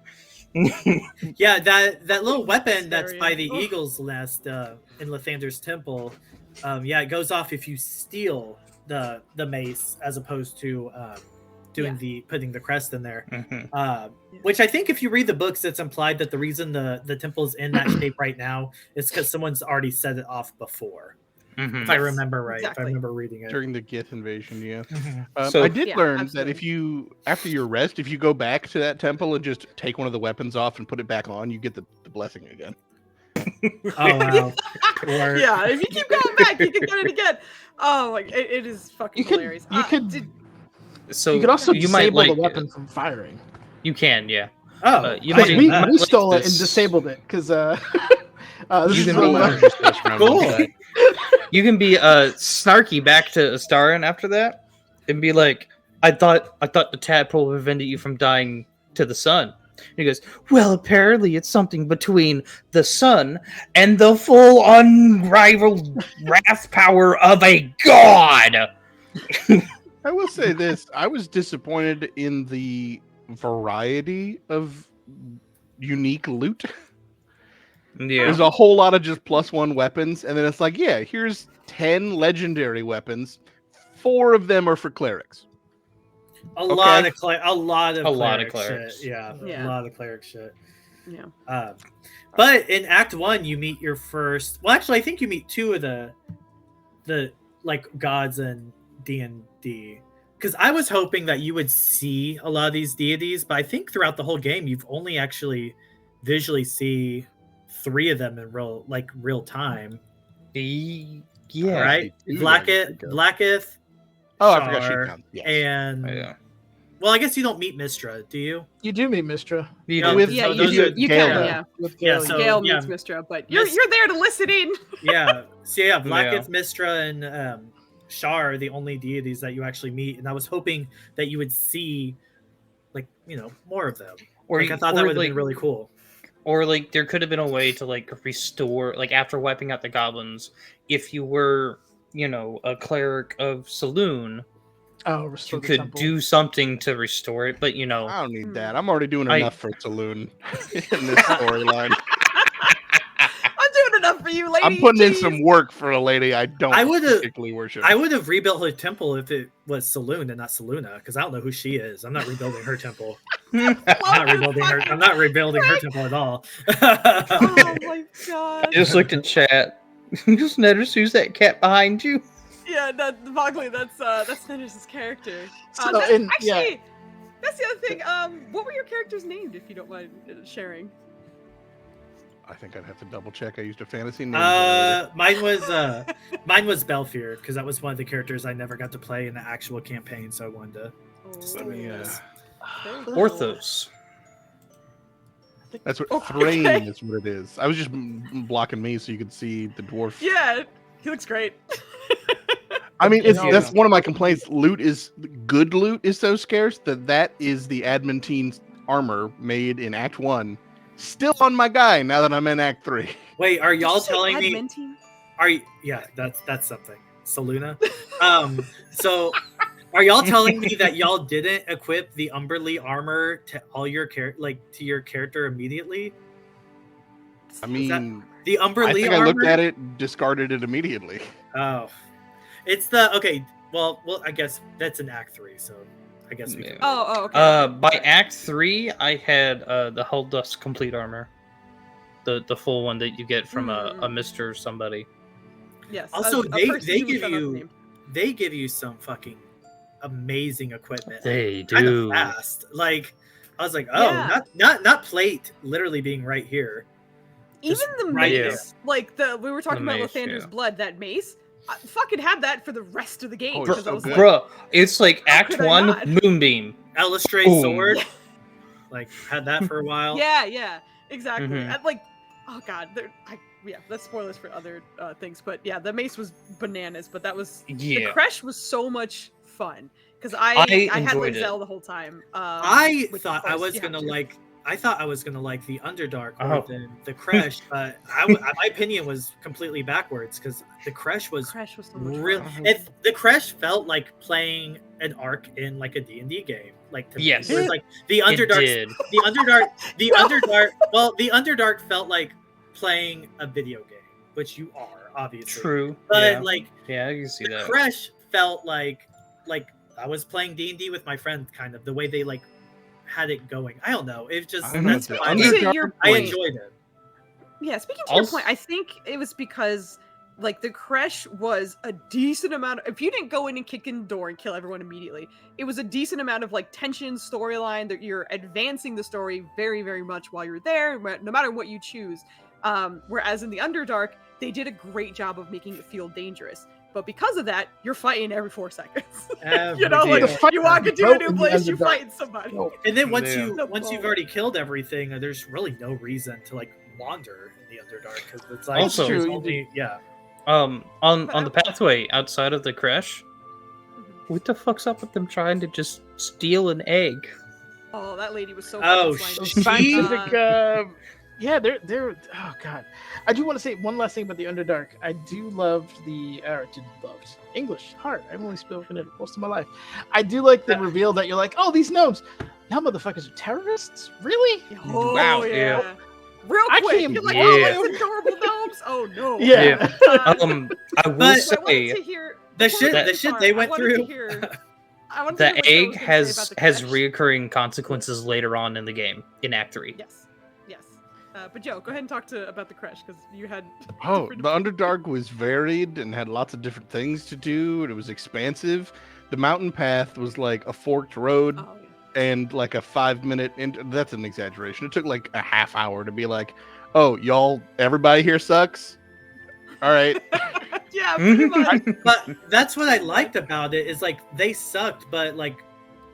"Yeah, that little weapon that's by the Ugh. eagle's nest in Lathander's temple, yeah, it goes off if you steal the mace as opposed to putting the crest in there." Which I think if you read the books, it's implied that the reason the temple's in that shape right now is because someone's already set it off before. If I Yes, remember right, if I exactly. remember reading it. During the Gith invasion, yeah. So- I did Yeah, learn that absolutely. if you, after your rest, if you go back to that temple and just take one of the weapons off and put it back on, you get the blessing again. Oh wow. Or- Yeah, if you keep going back, you can get it again. Oh, like it is fucking You could hilarious. you could Did- So you could also you might disable like the it. weapon from firing. You can, yeah. Oh, You I might- didn't We, know that. we like stole it and this- disabled it because this You is can from, be- Energy source around Cool. one side. You can be snarky back to Astarin after that, and be like, "I thought the tadpole prevented you from dying to the sun." And he goes, "Well, apparently it's something between the sun and the full unrivaled wrath power of a god." I will say this: I was disappointed in the variety of unique loot. Yeah, There's a whole lot of just +1 weapons, and then it's like, yeah, here's 10 legendary weapons. 4 of them are for clerics. A lot Okay. of cleric clerics. shit. Yeah, Yeah. a lot of cleric shit. yeah. But in Act 1, you meet your first. Well, actually, I think you meet 2 of the like gods in D&D. Because I was hoping that you would see a lot of these deities, but I think throughout the whole game, you've only actually visually see 3 of them in real time. yeah, Right? Dude, Blacketh, Oh, I forgot Shar, she counts. Yes. and yeah. well, I guess you don't meet Mistra, do you? you do meet Mistra You Yeah, do. with- Yeah, so you those do. are- You Gale can, does. yeah. with Yeah, Gale. so- Gale yeah. meets Mistra, but you're Mis- there to listen in. Yeah. So yeah, Blacketh, Mistra, and Shar are the only deities that you actually meet, and I was hoping that you would see, like, more of them. Or Like, I thought that would have been really cool. Or like there could have been a way to like restore, like after wiping out the goblins, if you were, a cleric of Saloon, Oh, you restore the could temple. do something to restore it. But I don't need that. I'm already doing I- enough for Saloon in this storyline. I'm doing enough for you, lady. I'm putting in Jeez. some work for a lady I don't I would've- particularly worship. I would have rebuilt her temple if it was Saloon and not Saluna, because I don't know who she is. I'm not rebuilding her temple. I'm not rebuilding her temple at all. Oh my god. I just looked at chat. Just notice who's that cat behind you. Yeah, Vogley, that's Nennis' character. So, That's and- yeah. actually, that's the other thing. What were your characters named, if you don't mind sharing? I think I'd have to double check. I used a fantasy name. Mine was Belfier, because that was one of the characters I never got to play in the actual campaign, so I wanted to. Let me, Very cool. Orthos. That's what Oh, Thrain okay. is what it is. I was just blocking me so you could see the dwarf. Yeah, he looks great. I mean, Yeah. that's one of my complaints. Good loot is so scarce that is the adamantine armor made in Act 1. Still on my guy now that I'm in Act 3. Wait, are Did y'all you say telling me? adamantine? Yeah, that's something. Saluna. So are y'all telling me that y'all didn't equip the Umberly armor to all your to your character immediately? I mean, The I Umberly think armor. I looked at it, discarded it immediately. Oh, it's the okay. Well, I guess that's in Act 3, so I guess we can. Yeah. Oh, okay. By Act 3, I had the Hull Dust complete armor, the full one that you get from a Mister somebody. Yes. Also, a they person who we give found out the you name. they give you some fucking amazing equipment. They Kind of do. fast. Like I was like, oh, Yeah. not plate literally being right here. Even Just the right mace, like we were talking The about mace, Lathander's yeah. blood, that mace, I fucking had that for the rest of the game. Oh, it's 'cause I so was good. like, Bruh, it's like How Act could I 1 not? Moonbeam. Illustrate Boom. sword. Like had that for a while. yeah, exactly. Mhm. And, like, oh god, that's spoilers for other things, but yeah, the mace was bananas, but that was the Yeah. Kresh was so much fun because I I had enjoyed it. Lizelle the whole time. I which, thought of I course, was you have gonna to. like. I thought I was gonna like the Underdark Oh. more than the Kresh, but my opinion was completely backwards because the Kresh was Kresh was so much real. fun. The Kresh felt like playing an arc in like a D&D game. Like to me. Yes. Whereas, like the It Underdark, did. the Underdark. Well, the Underdark felt like playing a video game, which you are obviously. True. But yeah. like Yeah, I can see the that. Kresh felt like I was playing D&D with my friend, kind of the way they like had it going. I don't know. It just I don't know, that's the why Speaking to Underdark your I point- enjoyed it. Yeah, speaking to your Also- point, I think it was because like the creche was a decent amount if you didn't go in and kick in the door and kill everyone immediately, it was a decent amount of like tension, storyline, that you're advancing the story very, very much while you're there, no matter what you choose. Whereas in the Underdark, they did a great job of making it feel dangerous. But because of that, you're fighting every 4 seconds. You know, like you walk into a new place, you fight somebody. And then once Yeah. you've already killed everything, there's really no reason to like wander in the Underdark because it's like Also- there's only on the pathway outside of the creche, what the fuck's up with them trying to just steal an egg? Oh, that lady was so Oh, fucking she- slimy. Scientific. Yeah, they're. Oh god, I do want to say one last thing about the Underdark. I do love loved English hard. I've only spoken it most of my life. I do like the reveal that you're like, oh, these gnomes, y'all motherfuckers are terrorists, really? Oh, Wow, yeah. yeah. Real I quick, can't you're like, believe- oh, these adorable gnomes. Oh no. Yeah. I will But- So I wanted say to hear the before we shit get the too shit far, they I went wanted to through. hear- I wanted to hear the what Joe egg was gonna say has about the has creche. reoccurring consequences later on in the game in Act 3. Yes. But Joe, go ahead and talk about the creche because you had. Oh, different- the Underdark was varied and had lots of different things to do. And it was expansive. The mountain path was like a forked road Oh, yeah. and like a 5-minute. That's an exaggeration. It took like a half hour to be like, oh, y'all, everybody here sucks. All right. Yeah, pretty much. But that's what I liked about it is like they sucked, but like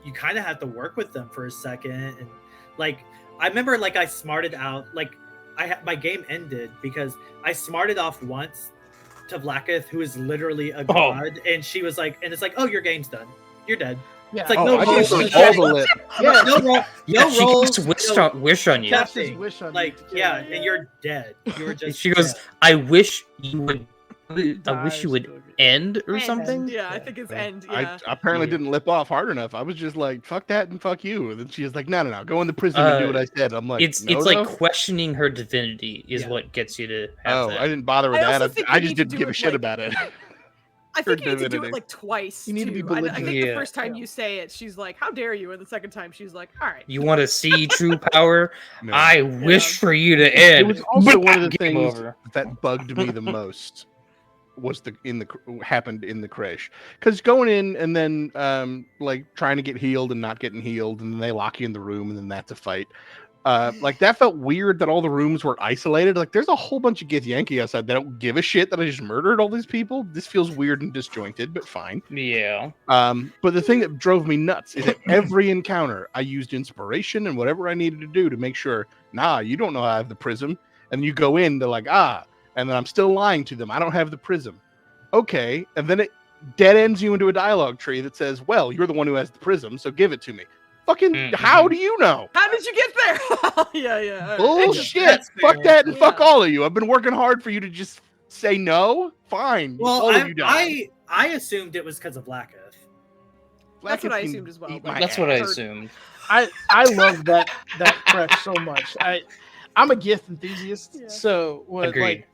you kind of have to work with them for a second. And like I remember, like I smarted out, like my game ended because I smarted off once to Vlaakith, who is literally a god, and she was like, and it's like, oh, your game's done, you're dead. Yeah. It's like Oh, no I rolls, did no all the lit. Yeah. no roll, Yeah, no she rolls, casts no- wish on you. Cast his nothing. wish on you like to kill yeah, you. and you're dead. You were just She goes, dead. I wish you would. I wish you would Dies. end or End. something. Yeah, I think it's end. Yeah. I apparently Yeah. didn't lip off hard enough. I was just like, fuck that and fuck you. And then she was like, no, go in the prison and do what I said. I'm like, It's no, like no. questioning her divinity is Yeah. what gets you to have Oh, that. I didn't bother with I also that. think I you just need to didn't do give a it, shit like- about it. I think you Her need to do divinity. it like twice. You need to be too. I think the Yeah. first time you say it, she's like, "How dare you?" And the second time, she's like, "All right." You want to see true power? No. I wish for you to It end. was also one of the Game things over. that bugged me the most was happened in the crash, because going in and then like trying to get healed and not getting healed, and then they lock you in the room and then that's a fight. Like that felt weird that all the rooms were isolated. Like there's a whole bunch of Githyanki outside that don't give a shit that I just murdered all these people. This feels weird and disjointed, but fine. Yeah. But the thing that drove me nuts is at every encounter I used inspiration and whatever I needed to do to make sure, nah, you don't know I have the prism. And you go in, they're like, and then I'm still lying to them. I don't have the prism. Okay. And then it dead ends you into a dialogue tree that says, well, you're the one who has the prism, so give it to me. Fucking, Mhm. how do you know? How did you get there? yeah. all right. Bullshit. That's Fuck fair. that and fuck Yeah. all of you. I've been working hard for you to just say no. Fine. Well, all of you die. I assumed it was because of Vlaakith. That's what I Blackett can assumed as well, eat but my That's what I ass. assumed. I love that crash so much. I'm a Gith enthusiast, Yeah. so Agreed.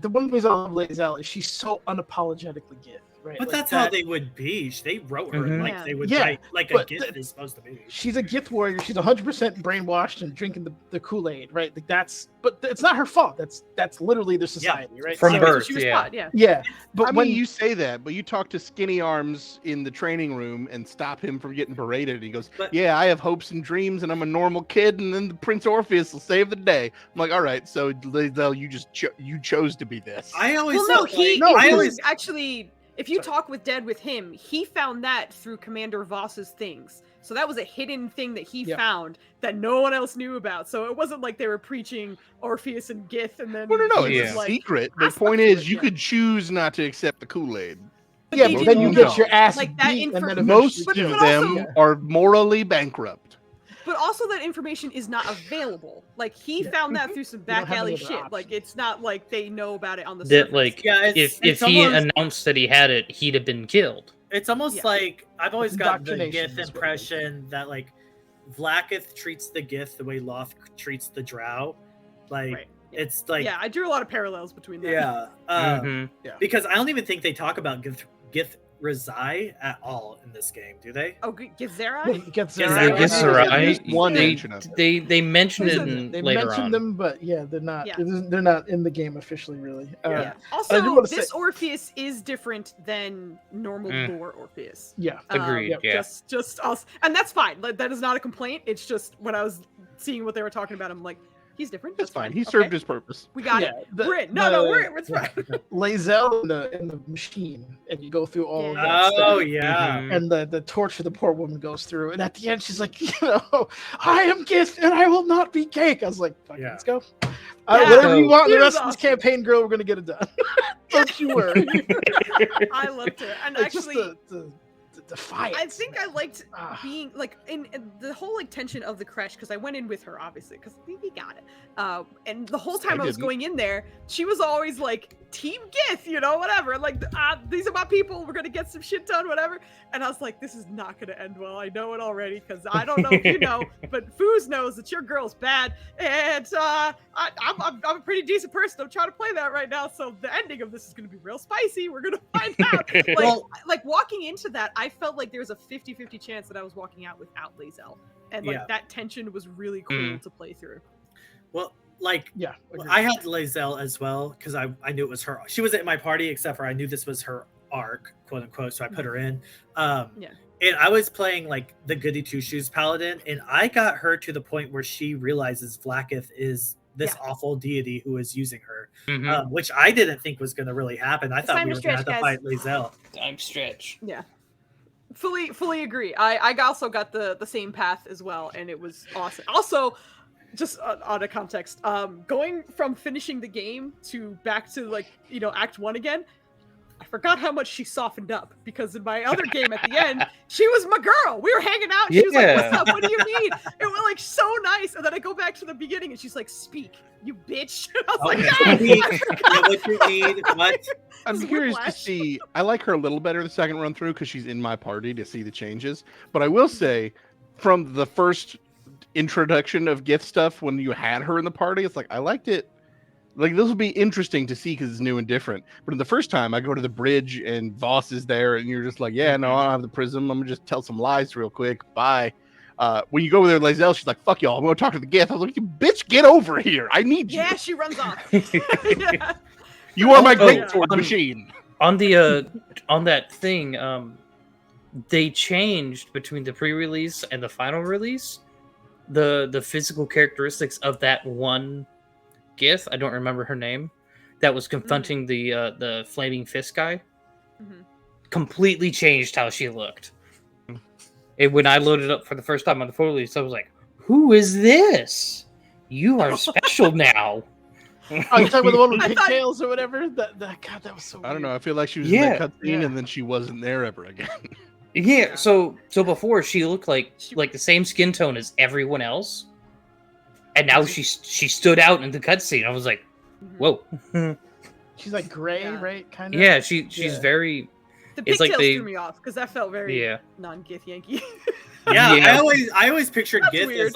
the one reason I love Lady Al is she's so unapologetically Gith, right? But Like, that's how they would be. They wrote her Mhm. like Yeah. they would Yeah, write like a but gift is supposed to be. She's a Gith warrior. She's 100% brainwashed and drinking the Kool-Aid, right? Like but it's not her fault. That's literally their society, right? From Yeah, birth, she was yeah. taught, yeah. Yeah, but I when mean, you say that, but you talk to Skinny Arms in the training room and stop him from getting berated. And he goes, But- "Yeah, I have hopes and dreams, and I'm a normal kid, and then the Prince Orpheus will save the day." I'm like, "All right, so Lizelle, you just you chose to be this." I always Well, no, felt he like, I was always actually. If you Sorry. talk with Dead with him, he found that through Commander Voss's things. So that was a hidden thing that he Yeah. found that no one else knew about. So it wasn't like they were preaching Orpheus and Gith and then. no, he it's was a like- secret. I The stuck point to is, it, you yeah. could choose not to accept the Kool-Aid. yeah, they but then you didn't get your ass like that beat, and then information. Most eventually of but them also- are morally bankrupt. But also that information is not available. Like he Yeah. found that through some don't back have alley any other shit. Like options. it's not like they know about it on the That surface. like Yeah, if he almost, announced that he had it, he'd have been killed. it's almost Yeah. like I've always got the Indoctrination Gith is what it impression that like Vlaakith treats the Gith the way Loth treats the Drow. Like Right. it's like Yeah, I drew a lot of parallels between them. yeah. Mhm. Because I don't even think they talk about Gith reside at all in this game, do they? Oh, Gizera? It gets Yes, there. I guess There's right. at least one They mention of it. they mentioned it They later mentioned on. them, but yeah, they're not. Yeah. They're not in the game officially, really. Yeah. I do Also, wanna say- this Orpheus is different than normal Mm. lore Orpheus. Yeah. Agreed. Yeah. Just us, and that's fine. Like, that is not a complaint. It's just when I was seeing what they were talking about, I'm like, he's different. That's fine. He Okay. served his purpose. We got Yeah, it. the- We're in. No, the- we're in. It's fine. Lae'zel in the machine, and you go through all of that Oh stuff. yeah. Mhm. And the torture the poor woman goes through, and at the end she's like, I am Gith, and I will not be cake. I was like, fuck, Yeah. let's go. Yeah. Whatever you want in He the was rest of this awesome. campaign, girl, we're gonna get it done. Don't you worry. I loved it, and It's just actually, the defiance. I think I liked Ah. being like in the whole like tension of the crash because I went in with her obviously because we got it. And the whole time I was didn't. going in there, she was always like Team Gith, whatever. Like these are my people. We're gonna get some shit done, whatever. And I was like, this is not gonna end well. I know it already because I don't know if you know, but Foos knows that your girl's bad, and I'm a pretty decent person. I'm trying to play that right now, so the ending of this is gonna be real spicy. We're gonna find out. Like, Well- like walking into that, I felt like there was a 50-50 chance that I was walking out without Lae'zel. And like Yeah. that tension was really cool Mm. to play through. Well, like Yeah. I had Lae'zel as well because I knew it was her. She wasn't in my party except for I knew this was her arc, quote unquote. So I put her in. Yeah. And I was playing like the goody two shoes paladin, and I got her to the point where she realizes Vlaakith is this Yeah. awful deity who is using her, Mhm. which I didn't think was going to really happen. I It's thought time we to were going to have stretch, to fight Lae'zel. Time stretch. Yeah. Fully agree. I also got the same path as well, and it was awesome. Also, just on a context, going from finishing the game to back to like Act 1 again. I forgot how much she softened up because in my other game at the end, she was my girl. We were hanging out. She was like, "What's Yeah. up? What do you mean?" It was like so nice. And then I go back to the beginning, and she's like, "Speak, you bitch." I was like, Okay. "Yeah, I forgot." What you need? What? I'm It's curious to whiplash. see. I like her a little better the second run through because she's in my party to see the changes. But I will say, from the first introduction of gift stuff, when you had her in the party, it's like I liked it. Like this will be interesting to see because it's new and different. But the first time I go to the bridge and Voss is there, and you're just like, yeah, no, I don't have the prism. I'm gonna just tell some lies real quick. Bye. When you go over there, Lae'zel, she's like, fuck y'all. I'm gonna talk to the gift. I was like, you bitch, get over here. I need you. Yeah, she runs off. Yeah. You are my Oh, great sword on- machine. On the on that thing, they changed between the pre-release and the final release the physical characteristics of that one Gith. I don't remember her name. That was confronting the flaming fist guy. Mhm. Completely changed how she looked. And when I loaded up for the first time on the full release, I was like, "Who is this? You are special now." Oh, you're talking about the one with I thought- pigtails or whatever? That God, that was so I don't weird. know. I feel like she was Yeah. in the cutscene Yeah. and then she wasn't there ever again. Yeah, Yeah. so before she looked like the same skin tone as everyone else, and now she stood out in the cutscene. I was like, Mhm. whoa, She's like gray, Yeah. right? Kind of. yeah, she's Yeah. very The It's like pigtails they- threw me off because that felt very yeah. non-Gith Yankee. Yeah, Yeah. I always pictured That's Gith weird. as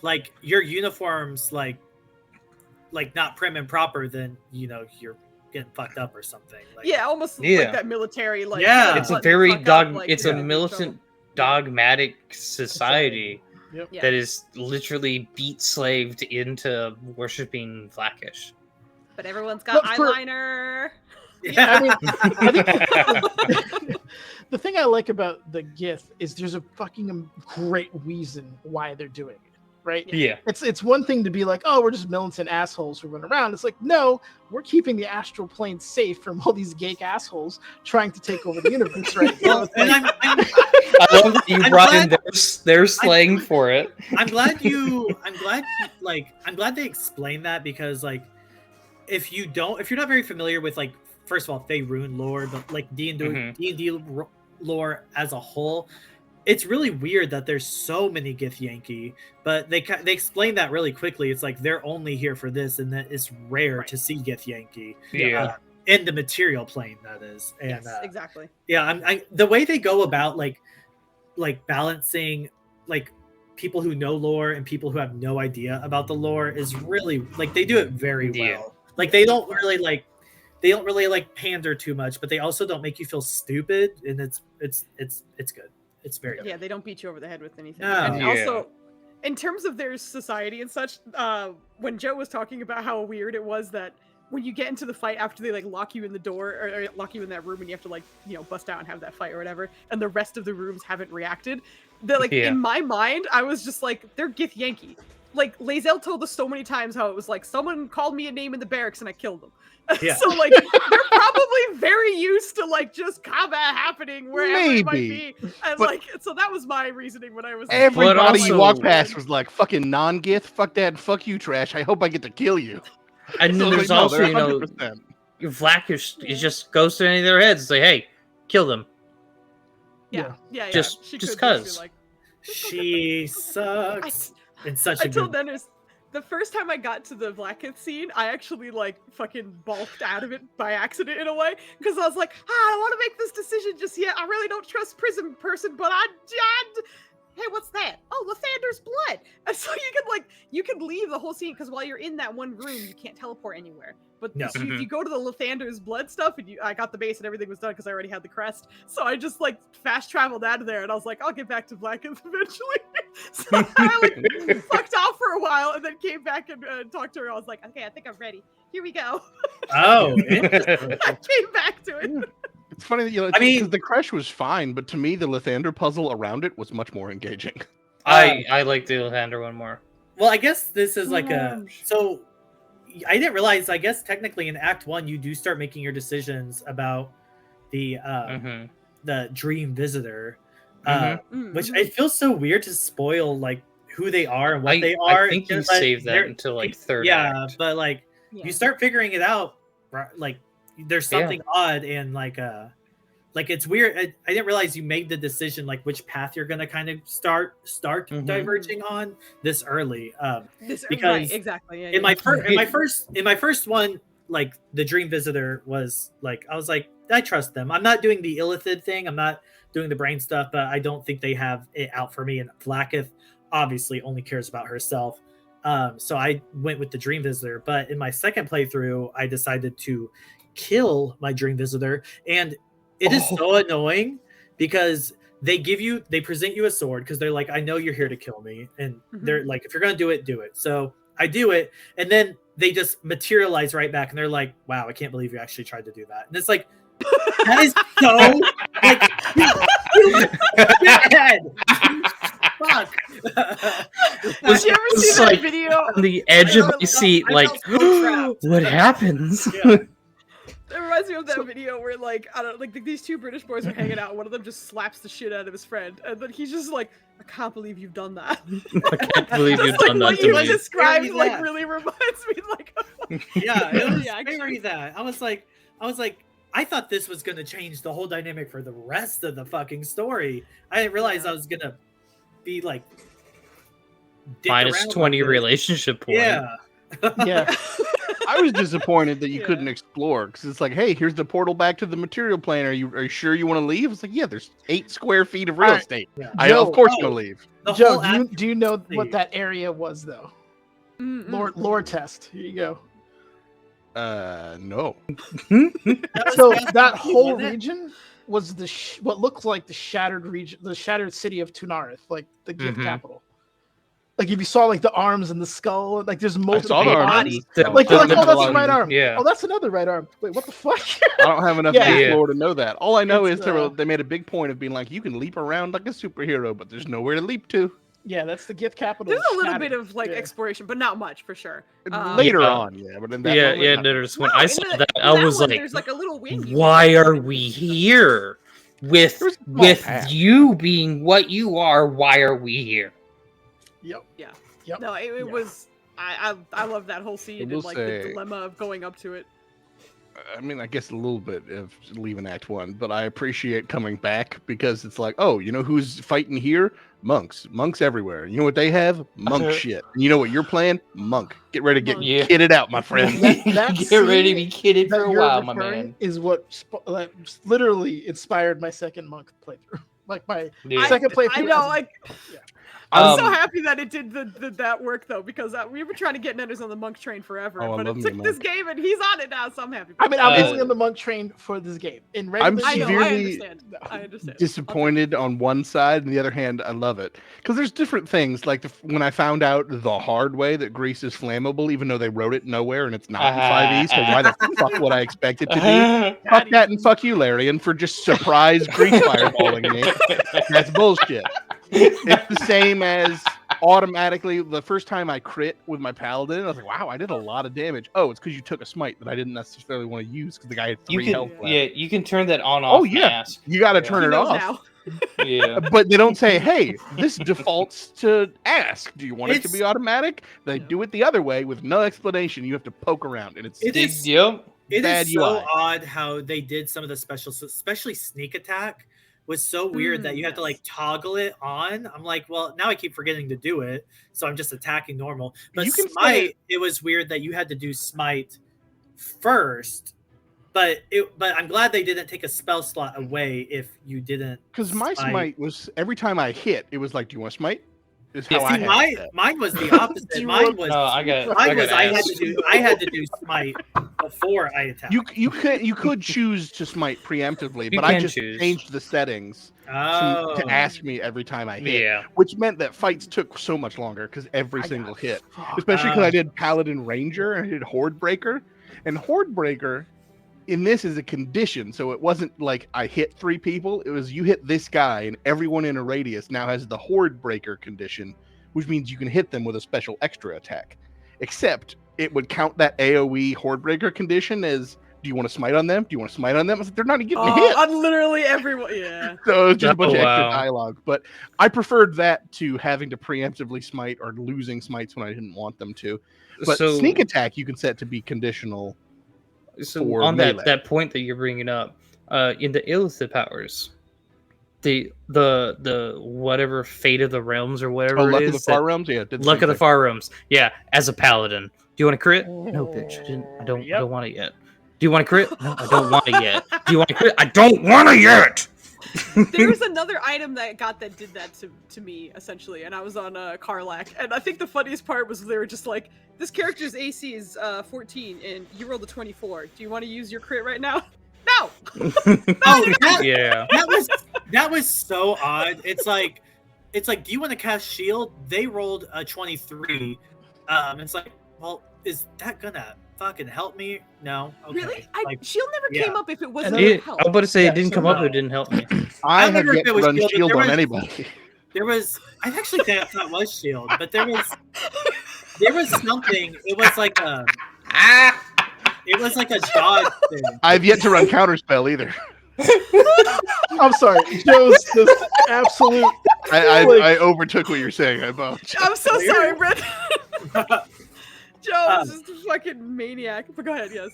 like your uniforms like not prim and proper, then you're getting fucked up or something. Like, Yeah, almost Yeah. like that military. Like Yeah. It's a button the very fuck up, dog. like, It's you're a gonna be in militant, trouble. dogmatic society Yep. Yeah. that is literally beat slaved into worshiping Vlakish. But everyone's got But for- eyeliner. yeah. I mean, I think the thing I like about the Gith is there's a fucking great reason why they're doing it, right? Yeah, It's one thing to be like, oh, we're just militant assholes who run around. It's like, no, we're keeping the astral plane safe from all these geek assholes trying to take over the universe, right? So Well, it's and like- I love that you I'm brought in glad- their slang for it. I'm glad they explained that because like if you're not very familiar with like first of all Faerun lore, but like D&D Mhm. D&D lore as a whole, it's really weird that there's so many Gith Yankee, but they explain that really quickly. It's like they're only here for this, and that it's rare to see Gith Yankee Yeah, in the material plane. That is, and Yes, exactly. yeah, the way they go about like balancing like people who know lore and people who have no idea about the lore is really like they do it very well. Yeah. Like they don't really like they don't really like pander too much, but they also don't make you feel stupid, and it's good. It's very good. Yeah, they don't beat you over the head with anything. No. And Yeah. also, in terms of their society and such, when Joe was talking about how weird it was that when you get into the fight after they like lock you in the door or lock you in that room and you have to like, you know, bust out and have that fight or whatever, and the rest of the rooms haven't reacted, that like Yeah. in my mind, I was just like, they're Gith Yankee. Like Lae'zel told us so many times how it was like someone called me a name in the barracks and I killed them. Yeah. So like they're probably very used to like just combat happening wherever it might Maybe, be. And but- like so that was my reasoning when I was Everybody also- you walk past was like, fucking non-Gith, fuck that, and fuck you, trash. I hope I get to kill you. And So then I was there's like, no, also, they're you know, 100%. Vlak is just goes to any of their heads and say, "Hey, kill them." yeah. Just She just could be 'cause. like, She sucks. In such I a told good. Dennis the first time I got to the Blackheath scene, I actually like fucking balked out of it by accident in a way because I was like, I don't want to make this decision just yet. I really don't trust Prism Person, but hey, what's that? Oh, Lathander's blood. And so you can leave the whole scene because while you're in that one room, you can't teleport anywhere. But No. if you go to the Lathander's blood stuff, and I got the base and everything was done because I already had the crest. So I just like fast traveled out of there, and I was like, I'll get back to Blackheath eventually. So I like fucked off for a while, and then came back and talked to her. I was like, okay, I think I'm ready. Here we go. Oh, I came back to it. It's funny that I mean- because the crash was fine, but to me, the Lathander puzzle around it was much more engaging. I like the Lathander one more. well, I guess this is like a. Gosh. So I didn't realize. I guess technically in Act 1, you do start making your decisions about the the dream visitor, which it feels so weird to spoil like who they are and what they are. I think you Just, like, save that they're- until like third Yeah, act. but like Yeah. you start figuring it out, right, like there's Yeah. something odd and like it's weird. I didn't realize you made the decision like which path you're gonna kind of start diverging on this early. This, because right, exactly. Yeah, in my yeah. first one, like the dream visitor was like I was like I trust them. I'm not doing the Illithid thing. I'm not doing the brain stuff, but I don't think they have it out for me. And Vlakith obviously only cares about herself. So I went with the dream visitor. But in my second playthrough, I decided to kill my dream visitor, and it is so annoying because they present you a sword because they're like, I know you're here to kill me, and they're like, if you're gonna do it, do it. So I do it, and then they just materialize right back, and they're like, wow, I can't believe you actually tried to do that. And it's like, that is so like you bad. Fuck. Did you ever It's see that like- video? On the edge of my seat, I like, felt so trapped. what happens? Yeah. It reminds me of that video where, like, I don't like these two British boys are hanging out. One of them just slaps the shit out of his friend, and then he's just like, "I can't believe you've done that." I can't believe you've It's like done that what to you me. described, Very like, that. really reminds me, like, Yeah, it was Yeah, very that. I was like, I thought this was gonna change the whole dynamic for the rest of the fucking story. I didn't realize I was gonna be like dick Minus around 20 like this. relationship point. Yeah. Yeah. I was disappointed that you Yeah. couldn't explore because it's like, hey, here's the portal back to the material plane. Are you sure you want to leave? It's like, yeah, there's 8 square feet of real Alright. estate. Yeah. I Joe, of course oh. gonna leave. The Joe, whole do you know see. what that area was though? Lore test. Here you go. No. So that He whole won it? region was what looks like the shattered region, the shattered city of Tunarith, like the Gith capital. Like if you saw like the arms and the skull, like there's multiple saw the arms. bodies. The- Like you're like, the- oh, that's the right arm. Yeah. Oh, that's another right arm. Wait, what the fuck? I don't have enough Yeah. to explore to know that. All I know It's, is they made a big point of being like, you can leap around like a superhero, but there's nowhere to leap to. Yeah, that's the Gith capital. there's a little shattered. bit of like Yeah. exploration, but not much for sure. Later Yeah. on, yeah, but in that Yeah, moment, yeah. not. There's when No, I in saw the- that, in I that was one, like, there's like a little wing. you why can- are we here? With There's a small with path. you being what you are, why are we here? Yep. Yeah. Yep. No, it Yeah. was. I love that whole scene will and like say- the dilemma of going up to it. I mean, I guess a little bit of leaving Act 1, but I appreciate coming back because it's like, oh, you know who's fighting here? Monks. Monks everywhere. You know what they have? Monk shit. And you know what you're playing? Monk. Get ready to get Yeah. kitted out, my friend. That Get ready to be scene kidded that for a you're while, my referring man. is what like, literally inspired my second monk playthrough. Like my Yeah. second playthrough. I know, as- like. Yeah. I'm so happy that it did that work though, because we were trying to get Netters on the monk train forever, Oh, I but love it me a took this monk. game and he's on it now, so I'm happy. I mean, I'm Uh, only on the monk train for this game. In I'm regular I know, games- I severely understand. I understand. disappointed on one side, and the other hand, I love it because there's different things. Like when I found out the hard way that grease is flammable, even though they wrote it nowhere and it's not in 5e, so why the fuck would I expect it to be? Fuck that and fuck you, Larian, for just surprise grease fireballing me. That's bullshit. It's the same as automatically the first time I crit with my paladin, I was like, wow, I did a lot of damage. Oh, it's because you took a smite that I didn't necessarily want to use because the guy had 3 You health can, left. yeah, you can turn that on off. Oh yeah, mask. you got to Yeah. turn He it knows off. now. Yeah. But they don't say, hey, this defaults to ask. Do you want it to It's- be automatic? They do it the other way with no explanation. You have to poke around, and it's It is- Yep. It bad is so UI. odd how they did some of the specials, especially sneak attack was so weird that you have to like toggle it on. I'm like, well, now I keep forgetting to do it, so I'm just attacking normal. But You can set smite, it was weird that you had to do smite first. But I'm glad they didn't take a spell slot away if you didn't. because my smite was every time I hit, it was like, do you want to smite? Is Yeah, how See, I had mine, it set. mine was the opposite. Mine was No, I got. I got had to do smite before I attacked. You could choose to smite preemptively, You but I can just choose. changed the settings Oh. to ask me every time I hit, Yeah. which meant that fights took so much longer because every single hit, especially because I did Paladin Ranger and I did Horde Breaker, and Horde Breaker in this is a condition, so it wasn't like I hit 3 people. It was you hit this guy, and everyone in a radius now has the Horde Breaker condition, which means you can hit them with a special extra attack. Except it would count that AOE Horde Breaker condition as, do you want to smite on them? Do you want to smite on them? I was like, they're not even getting hit. On literally everyone. Yeah. So it's just a bunch of extra wow. dialogue. But I preferred that to having to preemptively smite or losing smites when I didn't want them to. But So, sneak attack you can set to be conditional. so for on melee. that point that you're bringing up, in the illicit powers, the whatever fate of the realms or whatever Oh, it Luck is, of the Far Realms? Yeah, did Luck same of the thing. Far Realms. Yeah, as a paladin. Do you want to crit? No, bitch. I don't want it yet. Do you want to crit? No, I don't want it yet. Do you want to crit? I don't want it yet. There's another item that did that to me essentially, and I was on Karlak, and I think the funniest part was they were just like, this character's AC is 14 and you rolled a 24. Do you want to use your crit right now? No. Oh, that, Yeah. that was so odd. It's like, do you want to cast shield? They rolled a 23. It's like, well, is that gonna fucking help me? No. Okay. Really? Like, Shield never yeah. came up if it wasn't And gonna I help. was about to say Yeah, it didn't so come up. no. It didn't help me. I don't have remember if yet it to was run shield, but shield there on was- anybody. there was, I actually think that was shield, but there was something. It was like a dodge thing. I've yet to run counterspell either. I'm sorry. Joe's just absolute. I overtook what you're saying. I apologize. I'm so Weird. sorry, Brett. Joe is just a fucking maniac. But go ahead, yes.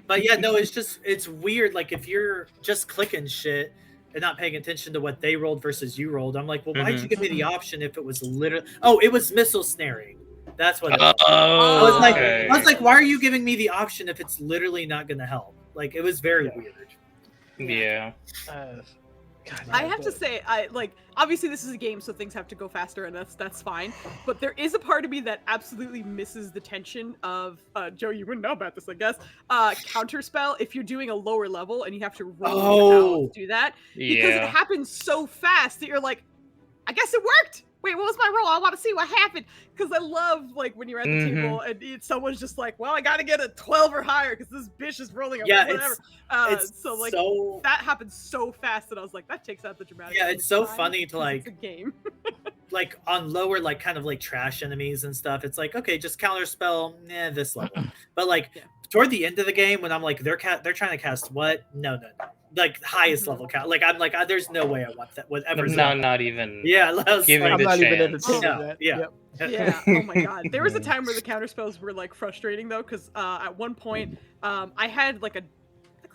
But yeah, no, it's weird. Like if you're just clicking shit and not paying attention to what they rolled versus you rolled, I'm like, well, why'd you give me the option if it was literally? Oh, it was missile snaring. That's what it was. I was like, okay. why are you giving me the option if it's literally not going to help? Like it was very weird. Yeah. God, I have to say, obviously this is a game, so things have to go faster, and that's fine. But there is a part of me that absolutely misses the tension of Joe. You wouldn't know about this, I guess. Counterspell if you're doing a lower level and you have to roll to do that because it Yeah. happens so fast that you're like, I guess it worked. Wait, what was my roll? I want to see what happened because I love like when you're at the table and someone's just like, well, I got to get a 12 or higher because this bitch is rolling a Yeah, whatever. it's so like so that happens so fast that I was like, that takes out the dramatic. Yeah, it's so fine, funny to, because like- it's a game. like on lower like kind of like trash enemies and stuff. It's like okay, just counterspell, this level. But like Yeah. toward the end of the game when I'm like they're trying to cast what? No. Like highest level count. Like I'm like there's no way I want that. Whatever. No, not even. Yeah, I was Giving like, the I'm not even chance. entertaining Yeah, that. yeah. Yep. Yeah. Oh my god. There was a time where the counterspells were like frustrating though, because at one point I had like a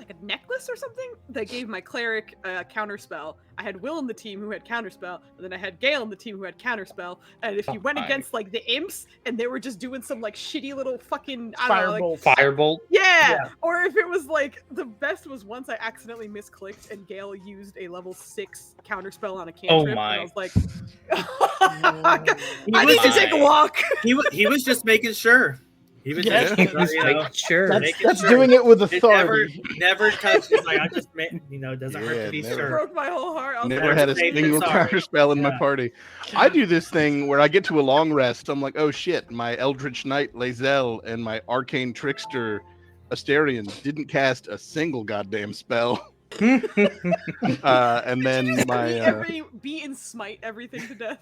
like a necklace or something that gave my cleric counterspell. I had Will in the team who had counterspell, and then I had Gale in the team who had counterspell. And if you went against like the imps and they were just doing some like shitty little fucking Firebolt. Yeah. Or if it was like the best was once I accidentally misclicked and Gale used a level 6 counterspell on a cantrip. Oh my! And I was like, I need to take a walk. He was just making sure. He was just making sure. That's doing it with authority. Never touched it. Like I just, doesn't hurt to be never. sure. Broke my whole heart. I was Never like, had a Sorry. single counter spell in my party. I do this thing where I get to a long rest. I'm like, oh shit, my Eldritch Knight Lae'zel and my Arcane Trickster Asterion didn't cast a single goddamn spell. And then my beat and smite everything to death.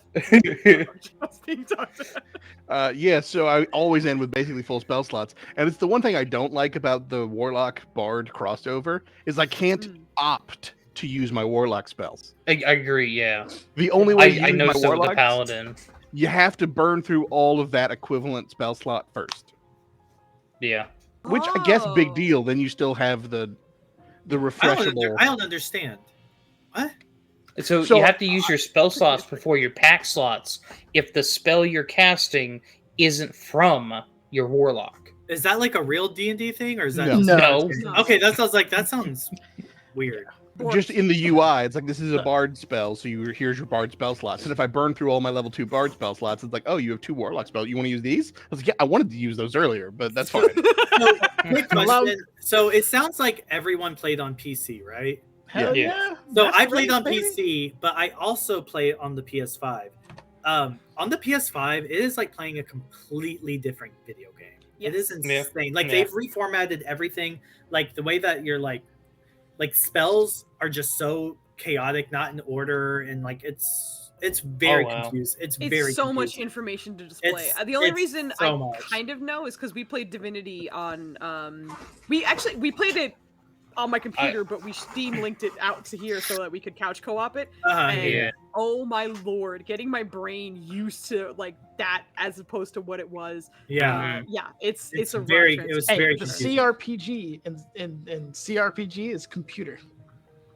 Just being talked about. yeah, so I always end with basically full spell slots, and it's the one thing I don't like about the Warlock Bard crossover is I can't opt to use my Warlock spells. I agree. Yeah, the only way I know my some of the Warlocks, Paladin. you have to burn through all of that equivalent spell slot first. Yeah, Which I guess big deal. Then you still have the refreshable. I don't understand. What? So you have to use your spell slots before your pack slots if the spell you're casting isn't from your warlock. Is that like a real D&D thing, or is that No. Okay, that sounds weird. Just in the UI, it's like this is a bard spell, so here's your bard spell slots. And if I burn through all my level 2 bard spell slots, it's like, oh, you have 2 warlock spells. You want to use these? I was like, yeah, I wanted to use those earlier, but that's fine. Quick question. So it sounds like everyone played on PC, right? Hell yeah. So I played on PC, but I also play on the PS5. On the PS5, it is like playing a completely different video game. Yes. It is insane. Like they've reformatted everything. Like the way that you're like spells are just so chaotic, not in order, and like it's very confused. It's very so confusing. much information to display. The only reason I kind of know is because we played Divinity on we played it on my computer, but we Steam linked it out to here so that we could couch co-op it. Oh my lord, getting my brain used to like that as opposed to what it was. It's a very rough it was Hey, very the confusing. CRPG and CRPG is computer.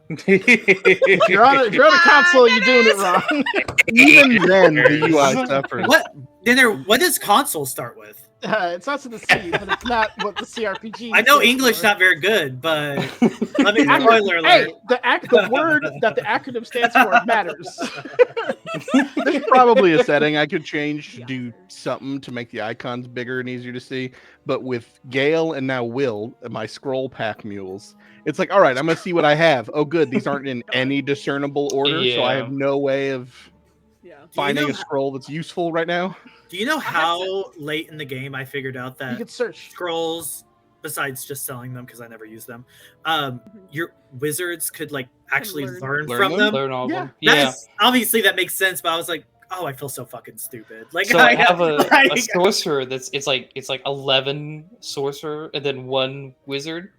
If you're on a console, you're doing it wrong. Even then, the UI suffers. What does console start with? It starts with a C, but it's not what the CRPG. I know English not very good, but let me spoiler alert. Hey, the word that the acronym stands for matters. There's probably a setting I could change to do something to make the icons bigger and easier to see. But with Gale and now Will, my scroll pack mules, it's like, all right, I'm going to see what I have. Oh, good. These aren't in any discernible order, so I have no way of finding a scroll that's useful right now. Do you know how late in the game I figured out that you could search scrolls, besides just selling them because I never use them, your wizards could like actually learn from them? Learn all of them. Obviously that makes sense, but I was like, oh, I feel so fucking stupid. Like, so I have a sorcerer it's like 11 sorcerer and then 1 wizard.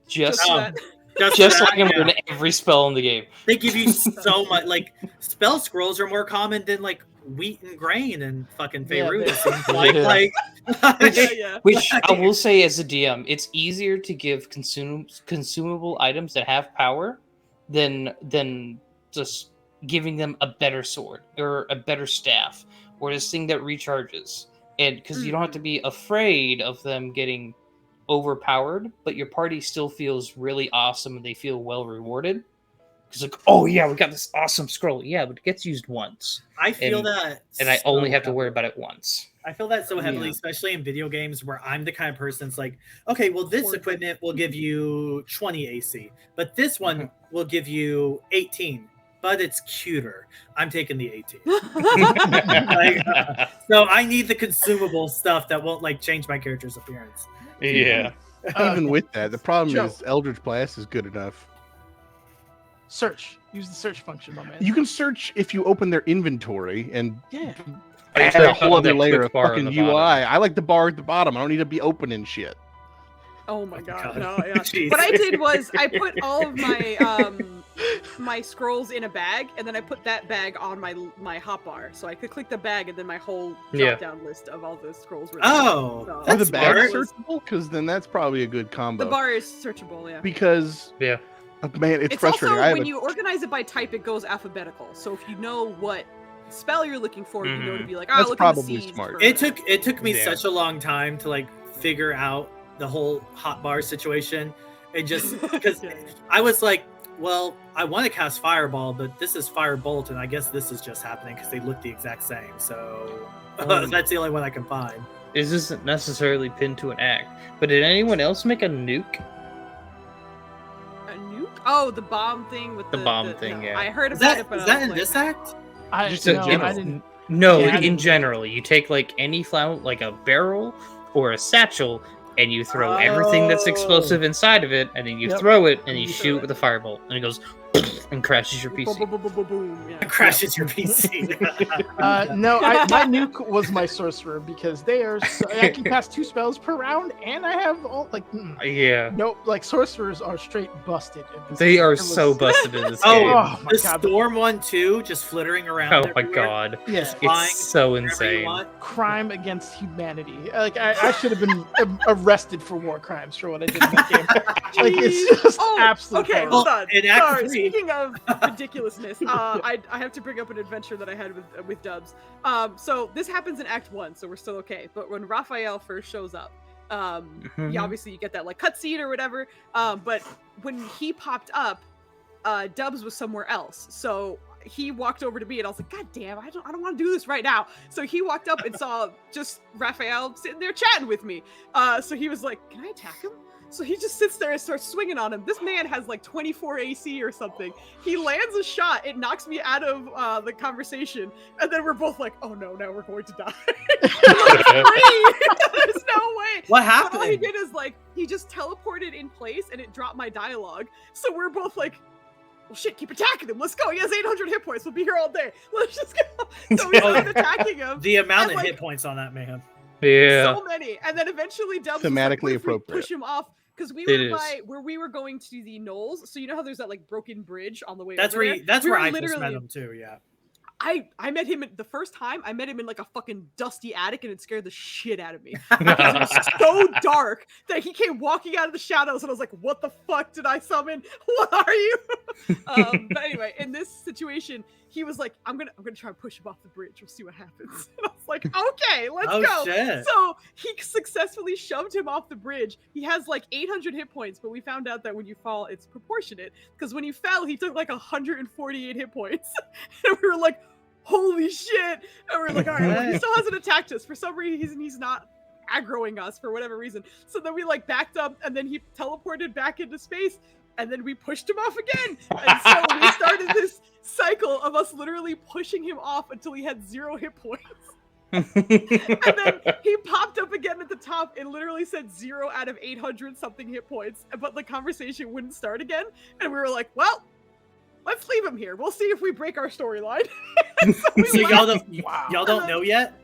Just so I can learn every spell in the game. They give you so much. Like spell scrolls are more common than like wheat and grain and fucking Faerun. Which I will say as a DM, it's easier to give consumable items that have power than just giving them a better sword or a better staff or this thing that recharges. And because you don't have to be afraid of them getting overpowered, but your party still feels really awesome and they feel well rewarded. Because like, oh yeah, we got this awesome scroll. Yeah, but it gets used once. I feel that, and I only have to worry about it once. I feel that so heavily, especially in video games where I'm the kind of person that's like, okay, well, this equipment will give you 20 AC, but this one will give you 18, but it's cuter. I'm taking the 18. So I need the consumable stuff that won't like change my character's appearance. Yeah. Even with that, the problem is Eldritch Blast is good enough. Search. Use the search function, my man. You can search if you open their inventory and add a whole other layer of fucking UI. I like the bar at the bottom. I don't need to be opening shit. Oh my god. No, yeah. What I did was I put all of my my scrolls in a bag, and then I put that bag on my hotbar, so I could click the bag, and then my whole drop down list of all the scrolls were there. Oh, So, Are the that's bags smart. searchable? Because then that's probably a good combo. the bar is searchable, yeah. Because Yeah. man, it's It's frustrating. also when you organize it by type, it goes alphabetical. So if you know what spell you're looking for, you know to be like, oh, That's look probably in the seeds smart. for It whatever. took me Yeah. such a long time to like figure out the whole hotbar situation, and just because Yeah. I was like, well, I want to cast Fireball, but this is Firebolt, and I guess this is just happening because they look the exact same. So that's the only one I can find. This isn't necessarily pinned to an act, but did anyone else make a nuke? A nuke? Oh, the bomb thing with The bomb thing, no, yeah. I heard Is about that it, but is I that was in like, this act? I, Just no, a general. I didn't. No, Yeah, I in didn't- general, you take like any flower, like a barrel or a satchel, and you throw everything that's explosive inside of it, and then you Yep. throw it, and you You shoot throw it it. with a fireball, and it goes and crashes your boom, PC. boom, boom, boom, boom, boom, yeah. Crashes your PC. No, my nuke was my sorcerer because they are. I can cast 2 spells per round, and I have all like. Yeah, No, like sorcerers are straight busted. In this they game. are It was- so busted in this Oh, game. Oh my the god, storm one too, just flittering around. Oh my everywhere. god, yeah, Flying it's so wherever you insane. want. crime against humanity. Like I should have been arrested for war crimes for what I did in that game. Like it's just Oh, absolute. okay, horror. hold on. in Act Sorry, 3. speaking of ridiculousness, I have to bring up an adventure that I had with Dubs. So this happens in Act 1, so we're still okay. But when Raphael first shows up, Mhm. obviously you get that like cutscene or whatever. But when he popped up, Dubs was somewhere else. So he walked over to me, and I was like, "God damn, I don't want to do this right now." So he walked up and saw just Raphael sitting there chatting with me. So he was like, "Can I attack him?" So he just sits there and starts swinging on him. This man has like 24 AC or something. He lands a shot. It knocks me out of the conversation. And then we're both like, oh no, now we're going to die. There's no way. What But all he happened? did is like, he just teleported in place and it dropped my dialogue. So we're both like, well, shit, keep attacking him. Let's go. He has 800 hit points. We'll be here all day. Let's just go. So we started attacking him. The amount And, of like, hit points on that man. Yeah, So many. And then eventually Dubs Thematically was like, what if we appropriate. push him off. Because we It were is. by where we were going to the Knolls. So you know how there's that like broken bridge on the way That's over where there? that's We where were I first met literally- him too. Yeah. I met him the first time. I met him in like a fucking dusty attic, and it scared the shit out of me. Because it was so dark that he came walking out of the shadows, and I was like, "What the fuck did I summon? What are you?" But anyway, in this situation, he was like, "I'm gonna try and push him off the bridge. We'll see what happens." And I was like, "Okay, let's Oh, go." shit. So he successfully shoved him off the bridge. He has like 800 hit points, but we found out that when you fall, it's proportionate. Because when he fell, he took like 148 hit points, and we were like, holy shit. And we're like, all right, well, he still hasn't attacked us. For some reason, he's not aggroing us for whatever reason. So then we like backed up, and then he teleported back into space, and then we pushed him off again. And so we started this cycle of us literally pushing him off until he had 0 hit points. And then he popped up again at the top and literally said 0 out of 800 something hit points, but the conversation wouldn't start again. And we were like, well, let's leave him here. We'll see if we break our storyline. So y'all don't Wow. y'all don't know yet?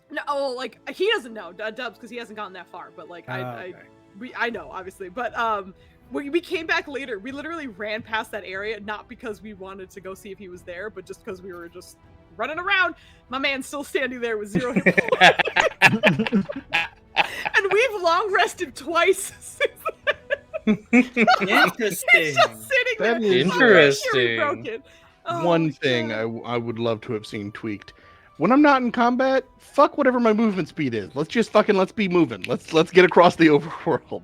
No, like he doesn't know Dubs because he hasn't gotten that far. But like Oh, okay. I know obviously. But we came back later. We literally ran past that area not because we wanted to go see if he was there, but just because we were just running around. My man's still standing there with 0 hit points. And we've long rested twice since Interesting. he's just sitting there. That is I'm pretty sure we interesting. broke it. Oh, One thing God. I would love to have seen tweaked. When I'm not in combat, fuck whatever my movement speed is. Let's be moving. Let's get across the overworld.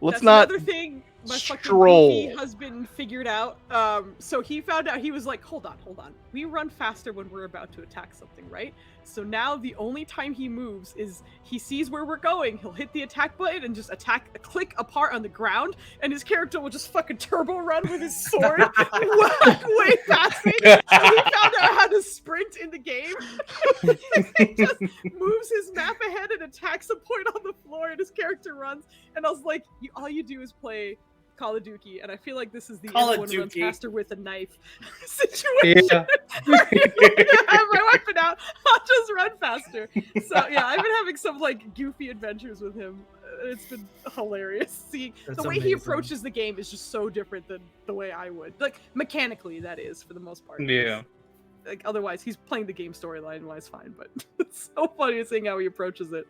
Let's That's not another thing my stroll. fucking goofy husband figured out. So he found out, he was like, hold on. We run faster when we're about to attack something, right? So now the only time he moves is he sees where we're going. He'll hit the attack button and just click apart on the ground, and his character will just fucking turbo run with his sword way past me. So he found out how to sprint in the game. He just moves his map ahead and attacks a point on the floor, and his character runs. And I was like, all you do is play Call of Duty, and I feel like this is the Call of everyone runs Duty. faster with a knife situation. Yeah. Where I have my weapon out, I'll just run faster. So yeah, I've been having some like goofy adventures with him. It's been hilarious. See, That's the way he amazing. approaches the game is just so different than the way I would. Like mechanically, that is for the most part. Yeah. Like otherwise, he's playing the game storyline wise fine, but it's so funny seeing how he approaches it.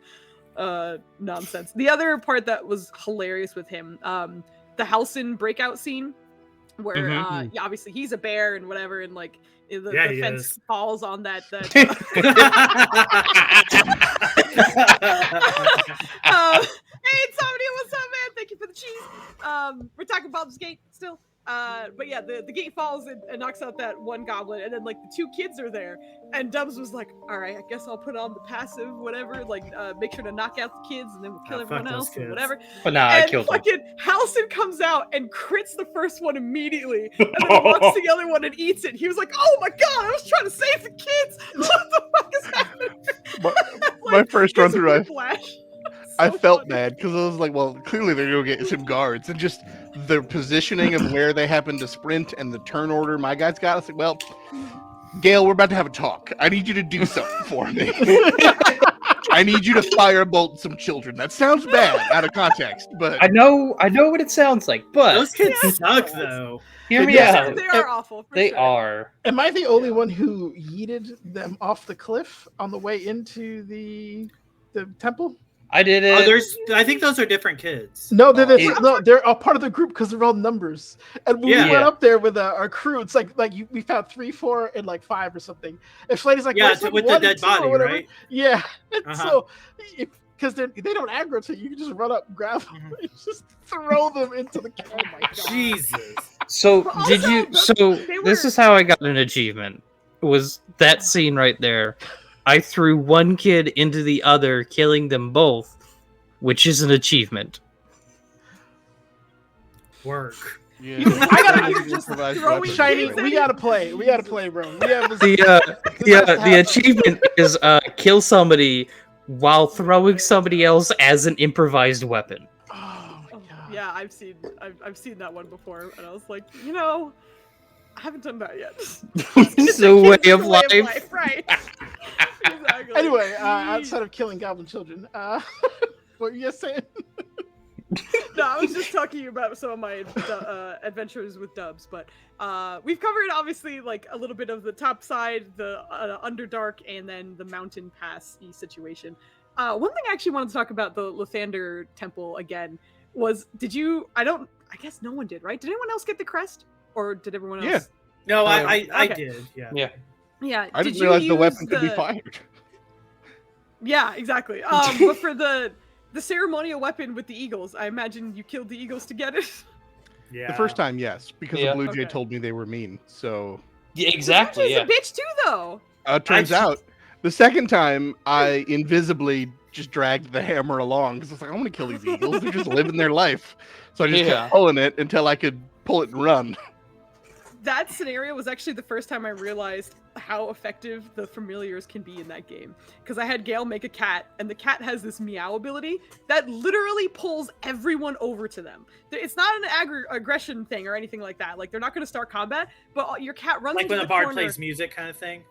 Nonsense. The other part that was hilarious with him, the Halcyon breakout scene, where Mhm. yeah, obviously he's a bear and whatever, and like the he fence is. falls on that. Hey Tommy, what's up, man? Thank you for the cheese. We're talking about this gate still. But yeah, the gate falls and knocks out that one goblin, and then like the two kids are there, and Dubs was like, "All right, I guess I'll put on the passive, whatever. Like, make sure to knock out the kids, and then we'll kill everyone fuck those else and kids. whatever." But nah, I And killed him. fucking Halcyon comes out and crits the first one immediately, and then walks to the other one and eats it. He was like, "Oh my god, I was trying to save the kids. What the fuck is happening?" My first run through, I So felt funny. bad because I was like, well, clearly they're going to get some guards. And just the positioning of where they happen to sprint and the turn order my guys got. I was like, well, Gale, we're about to have a talk. I need you to do something for me. I need you to firebolt some children. That sounds bad out of context, but I know what it sounds like, but Those kids Yeah. suck, though. hear me Yeah. out. They are awful. For They sure. are. Am I the only one who yeeted them off the cliff on the way into the temple? I did Oh, it. I think those are different kids. No, they're It- no, they're all part of the group because they're all numbers. And when Yeah. we went up there with our crew, it's like we found 3, 4, and like 5 or something. And Flady's like, Yeah, "Where's with the 1 and dead 2 or body, whatever?" right? Yeah. And Uh-huh. so, because they don't aggro to you, can just run up, grab them, Mhm. and just throw them into the Oh my god. Jesus. So But did also, you? the- So they this were- is how I got an achievement. Was that scene right there? I threw one kid into the other, killing them both, which is an achievement. Work. yeah, I gotta You're just improvise throwing weapons. Shiny, kids we at gotta play. We gotta play, bro. We have this. The has to the happen. achievement is kill somebody while throwing somebody else as an improvised weapon. Oh my Oh, god. yeah, I've seen that one before, and I was like, I haven't done that yet. It's a way It's of a way life. right? Exactly. Anyway, Jeez. outside of killing goblin children, what were you guys saying? No, I was just talking about some of my adventures with Dubs, but we've covered obviously like a little bit of the top side, the Underdark, and then the Mountain Pass situation. One thing I actually wanted to talk about the Lathander Temple again was, I guess no one did, right? Did anyone else get the crest, or did everyone else? Yeah. No, I Okay. did. Yeah. Yeah. Yeah. I did didn't you realize the use weapon could be fired. Yeah, exactly. But for the ceremonial weapon with the eagles, I imagine you killed the eagles to get it. Yeah. The first time, yes, because Yeah. the Blue Jay Okay. told me they were mean. So Yeah, exactly. She's Yeah. a bitch too, though. turns out the second time I invisibly just dragged the hammer along because I was like, I'm gonna kill these eagles. They're just living their life. So I just Yeah. kept pulling it until I could pull it and run. That scenario was actually the first time I realized how effective the familiars can be in that game. Because I had Gale make a cat, and the cat has this meow ability that literally pulls everyone over to them. It's not an aggression thing or anything like that. Like, they're not going to start combat, but your cat runs Like into when a the bard corner. plays music kind of thing.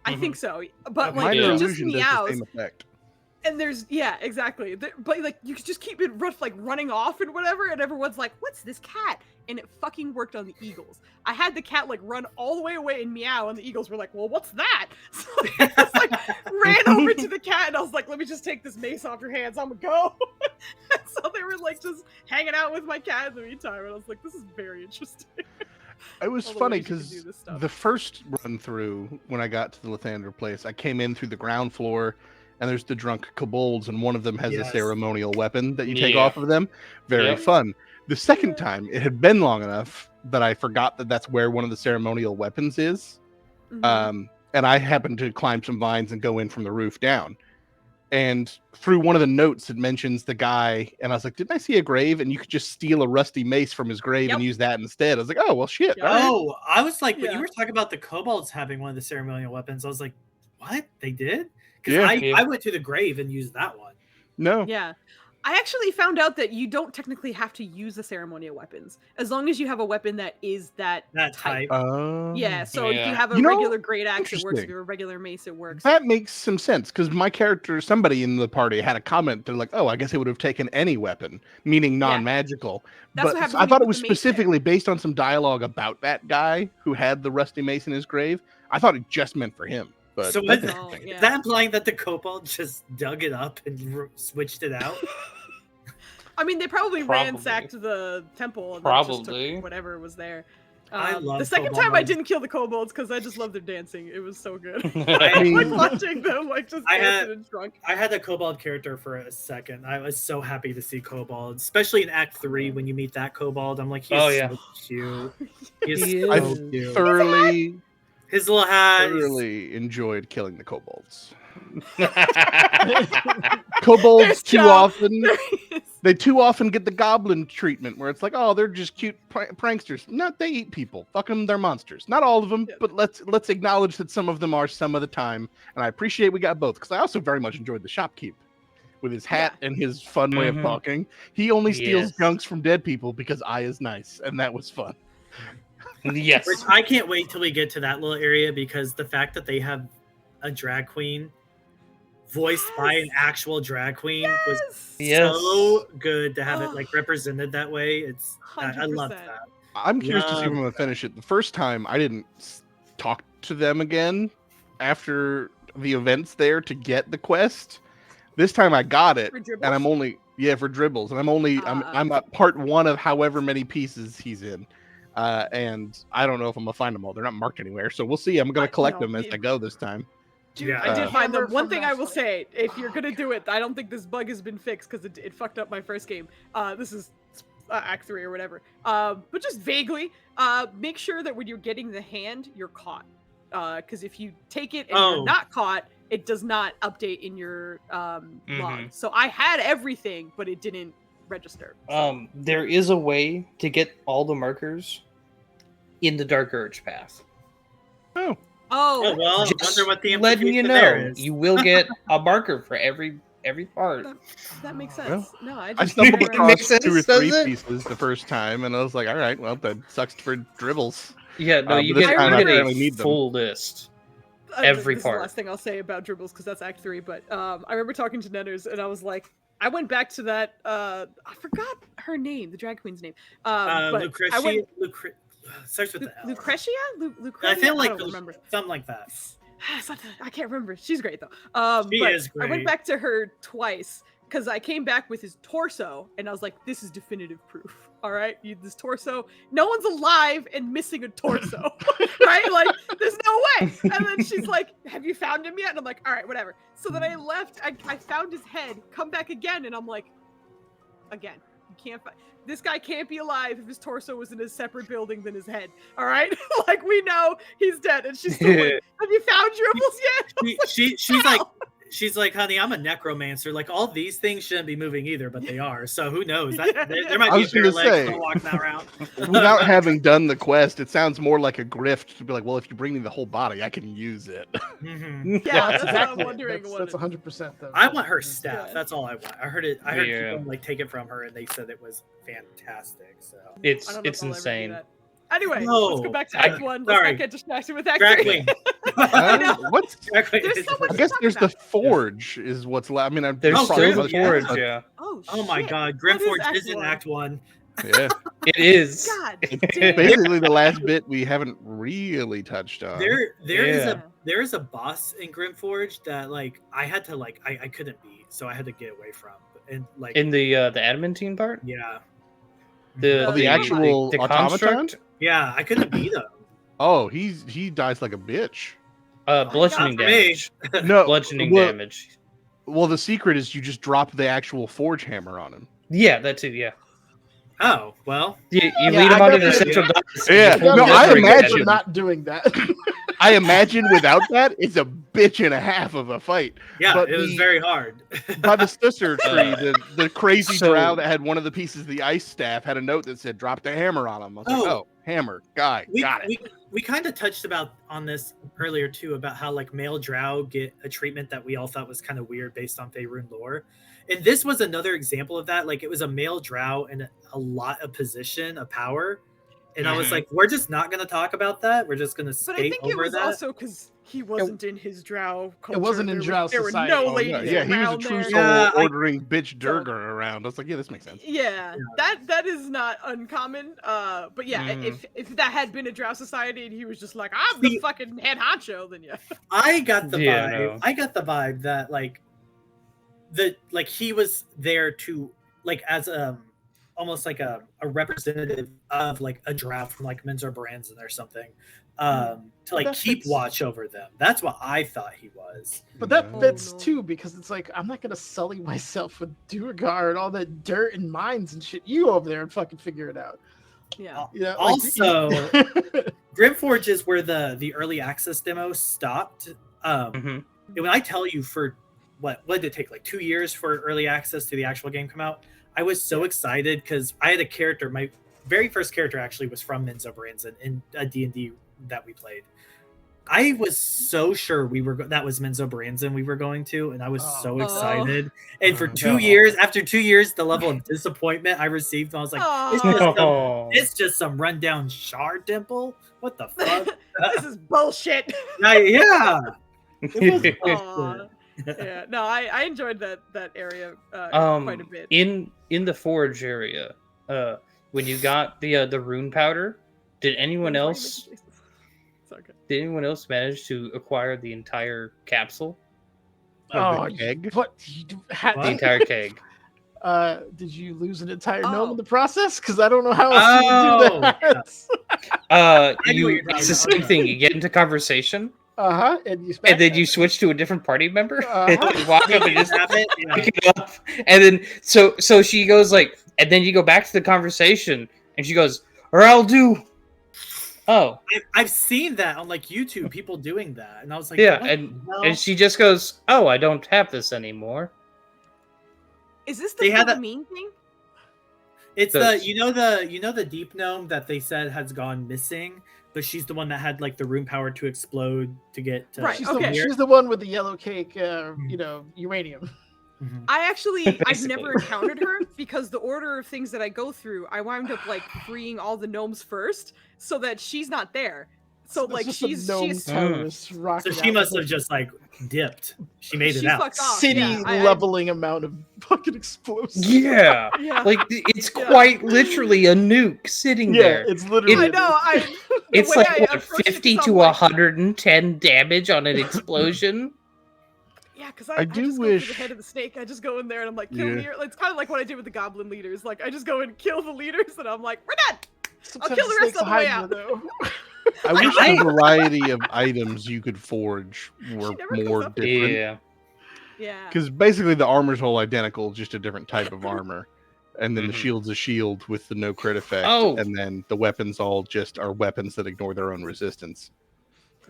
I think so. But, Okay. like, Minor it just illusion does the meows. same effect. And there's, yeah, exactly. But like, you could just keep it like running off and whatever, and everyone's like, "What's this cat?" And it fucking worked on the eagles. I had the cat like run all the way away and meow, and the eagles were like, "Well, what's that?" So I just like ran over to the cat, and I was like, "Let me just take this mace off your hands. I'm gonna go." And so they were like just hanging out with my cat in the meantime, and I was like, "This is very interesting." It was All the funny ways you can do because this stuff. the first run through, when I got to the Lathander place, I came in through the ground floor, and there's the drunk kobolds, and one of them has Yes. a ceremonial weapon that you take Yeah. off of them. Very Yep. fun. The second time, it had been long enough that I forgot that that's where one of the ceremonial weapons is. Mhm. And I happened to climb some vines and go in from the roof down. And through one of the notes, it mentions the guy, and I was like, "Didn't I see a grave? And you could just steal a rusty mace from his grave and Yep. use that instead." I was like, "Oh well, shit." Yep. all right." Oh, I was like, when Yeah. you were talking about the kobolds having one of the ceremonial weapons, I was like, what? They did? Because Yeah. I, Yeah. I went to the grave and used that one. No, Yeah. I actually found out that you don't technically have to use the ceremonial weapons as long as you have a weapon that is that type. Yeah, so if you Yeah. have a You know, regular great axe, it works. If interesting. you have a regular mace, it works. That makes some sense because my character, somebody in the party had a comment. They're like, "Oh, I guess it would have taken any weapon, meaning non-magical." That's But what happens I when you thought it put was the mace there. specifically based on some dialogue about that guy who had the rusty mace in his grave. I thought it just meant for him. But So that's is, interesting. yeah. is that implying that the kobold just dug it up and switched it out? I mean, they probably Probably. ransacked the temple and then just Probably. took whatever was there. I love the second kobold time I mods. didn't kill the kobolds because I just love their dancing. It was so good. I I mean- like watching them like just I dancing had- and drunk. I had a kobold character for a second. I was so happy to see kobolds, especially in Act 3 when you meet that kobold. I'm like, he's Oh, yeah. so cute. He's He so I is. cute. thoroughly, His little hat. thoroughly enjoyed killing the kobolds. There's Kobolds too Joe. often. There he is. They too often get the goblin treatment where it's like, oh, they're just cute pranksters. No, they eat people. Fuck them, they're monsters. Not all of them, Yeah. but let's acknowledge that some of them are some of the time. And I appreciate we got both because I also very much enjoyed the shopkeep with his hat and his fun way of Mhm. talking. He only steals Yes. junks from dead people because I is nice, and that was fun. Yes. Which I can't wait till we get to that little area because the fact that they have a drag queen voiced by an actual drag queen was Yes. so good to have it Oh. like represented that way. It's I love 100%. that. I'm curious to see if I'm Love gonna finish it. The first time I didn't talk to them again after the events there to get the quest. This time I got it, For and dribbles? I'm only for dribbles, and I'm Ah. I'm at part 1 of however many pieces he's in, and I don't know if I'm gonna find them all. They're not marked anywhere, so we'll see. I'm gonna collect no, them as you- I go this time. Dude, Yeah. I did find them. Hammer One from thing I will wrestling. say, if you're gonna do it, I don't think this bug has been fixed because it fucked up my first game. This is Act 3 or whatever. But just vaguely, make sure that when you're getting the hand, you're caught. Because if you take it and Oh. you're not caught, it does not update in your log. Mhm. So I had everything, but it didn't register. So, There is a way to get all the markers in the Dark Urge path. Oh, Oh well, I Just wonder what the letting you implication know, there is. you will get a marker for every part. that makes sense. Well, No, I just stumbled It across makes sense, 2 or 3 does it? pieces the first time, and I was like, all right, well, that sucks for dribbles. Yeah, no, you but this get, time you I get apparently a need them. full list. this Every is the part. last thing I'll say about dribbles because that's Act 3. But I remember talking to Netters and I was like, I went back to that. I forgot her name, the drag queen's name. But Lucretia. I went Starts with the L. Lucretia. Lucretia. I feel like don't remember. something like that. Something, I can't remember. She's great though. She but is I went great. back to her twice because I came back with his torso and I was like, "This is definitive proof." All right, this torso. No one's alive and missing a torso, right? Like, there's no way. And then she's like, "Have you found him yet?" And I'm like, "All right, whatever." So then I left. I found his head. Come back again, and I'm like, "Again, you can't find." This guy can't be alive if his torso was in a separate building than his head. All right, like we know he's dead, and she's still like, "Have you found dribbles yet?" I was like, She's like, honey, I'm a necromancer. Like all these things shouldn't be moving either, but they are. So who knows? That, Yeah, there, yeah. there might I be a was pair gonna of legs say- still walking around. Without having done the quest, it sounds more like a grift to be like, well, if you bring me the whole body, I can use it. Mhm. Yeah, that's what I'm Exactly. wondering. That's what 100%. I want her staff. Yeah. That's all I want. I heard it. I heard Yeah. people like take it from her, and they said it was fantastic. So It's I don't know it's if I'll ever do insane. that. Anyway, No. let's go back to Act 1. Let's Sorry. not get distracted with Act drag 3. queen. What's Drag queen There's is- so much I guess talk there's the about. forge is what's left. I mean, There's Oh, still Grim- the yeah. forge, yeah. Oh, Oh my shit. god, What is Grimforge Act is in 1? Act 1. Yeah, It is. God it's damn. basically the last bit we haven't really touched on. There Yeah. is a boss in Grimforge that like I had to like I couldn't beat, so I had to get away from. And like In the adamantine part, yeah. the Oh, the actual automaton? construct, Yeah, I couldn't beat him. Oh, he dies like a bitch. bludgeoning Not for me. damage, No, bludgeoning well, damage. Well, the secret is you just drop the actual forge hammer on him. Yeah, that too. Yeah, Oh well, you Yeah, lead him I onto the definitely- central dots. Yeah, you pull no, the I trigger and imagine- hit him. not doing that. I imagine without that, it's a bitch and a half of a fight. yeah, But it was the- very hard. By the sister tree, the crazy So- drow that had one of the pieces of the ice staff had a note that said, drop the hammer on him. I was like, Oh. oh, hammer, guy, we, got it. we kind of touched on this earlier too, about how like male drow get a treatment that we all thought was kind of weird based on Faerun lore, and this was another example of that. Like it was a male drow in a lot of position of power, and I was like, we're just not going to talk about that. We're just going to skate But I think it over was that. also because he wasn't in his drow culture. It wasn't in drow There were society. no Oh, ladies Yeah, he was a around true there. soul Yeah, ordering bitch Durgar around. I was like, yeah, this makes sense. Yeah, that is not uncommon. But yeah, if that had been a drow society and he was just like, I'm the fucking head honcho, then yeah. I got the vibe. Yeah, no. I got the vibe that like he was there to like as almost like a representative of like a drow from like Minzer Branson or something, to like that keep fits. watch over them. That's what I thought he was. But that Oh, fits no. too, because it's like I'm not gonna sully myself with Durgar and all that dirt and mines and shit. You over there and fucking figure it out. Yeah. You know, Also, Grimforge is where the early access demo stopped. And when I tell you, for what did it take, like 2 years for early access to the actual game come out? I was so excited because I had a character. My very first character actually was from Minzo Branson in a D&D that we played. I was so sure that was Minzo Branson we were going to, and I was so excited. And for 2 years, after 2 years, the level of disappointment I received, I was like, it's just some rundown shard temple. What the fuck? This is bullshit. Yeah. It was Aw. bullshit. Yeah, no, I enjoyed that area quite a bit. In the forge area, when you got the rune powder, did anyone else manage to acquire the entire capsule? Oh, the keg? What? The entire keg. Did you lose an entire gnome in the process? Because I don't know how else you do that. It's the same thing. You get into conversation. And then you switch to a different party member. And you walk up and just Have it? pick it up. And then so she goes like, and then you go back to the conversation, and she goes, "Or I'll do." Oh, I've seen that on like YouTube, people doing that, and I was like, yeah, what and the hell? and she just goes, "Oh, I don't have this anymore." Is this They had the that- mean thing? It's Does- the deep gnome that they said has gone missing, but she's the one that had like the rune power to explode to get to Right, she's, okay. she's the one with the yellow cake, uranium. Mhm. I've Basically. never encountered her because the order of things that I go through, I wound up like freeing all the gnomes first, so that she's not there. So It's like just a she's gnome terrorist So rocking she out must with have just like dipped. She made it she out. fucked off. city Yeah, leveling amount of fucking explosives. Yeah, Yeah. like it's Yeah. quite literally a nuke sitting Yeah, there. it's literally. I know. It's way like I what, approached it 50 is to I'm like- 110 damage on an explosion. Yeah, because I I do just go wish- for the head of the snake. I just go in there and I'm like, kill Yeah. me. It's kind of like what I did with the goblin leaders. Like, I just go and kill the leaders, and I'm like, we're done. Sometimes kill the rest snakes on the way hide out. you, though. I wish the variety of items you could forge were never comes more up. different. Yeah. Yeah. Because basically the armor's all identical, just a different type of armor. And then the Mhm. shield's a shield with the no crit effect. Oh. And then the weapons all just are weapons that ignore their own resistance.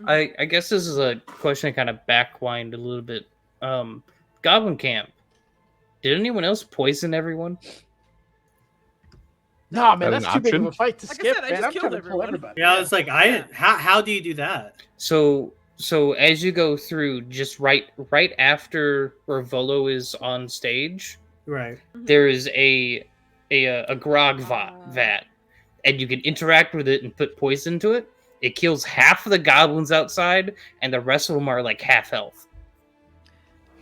I guess this is a question I kind of backwind a little bit. Goblin Camp. Did anyone else poison everyone? Nah, man, As that's an too big of option? a fight to Like I skip, said, I man. just I'm killed trying to pull everyone. everybody. Yeah, I was like, how do you do that? So as you go through, just right after Volo is on stage, Right. there is a grog vat, and you can interact with it and put poison to it. It kills half of the goblins outside, and the rest of them are like half health.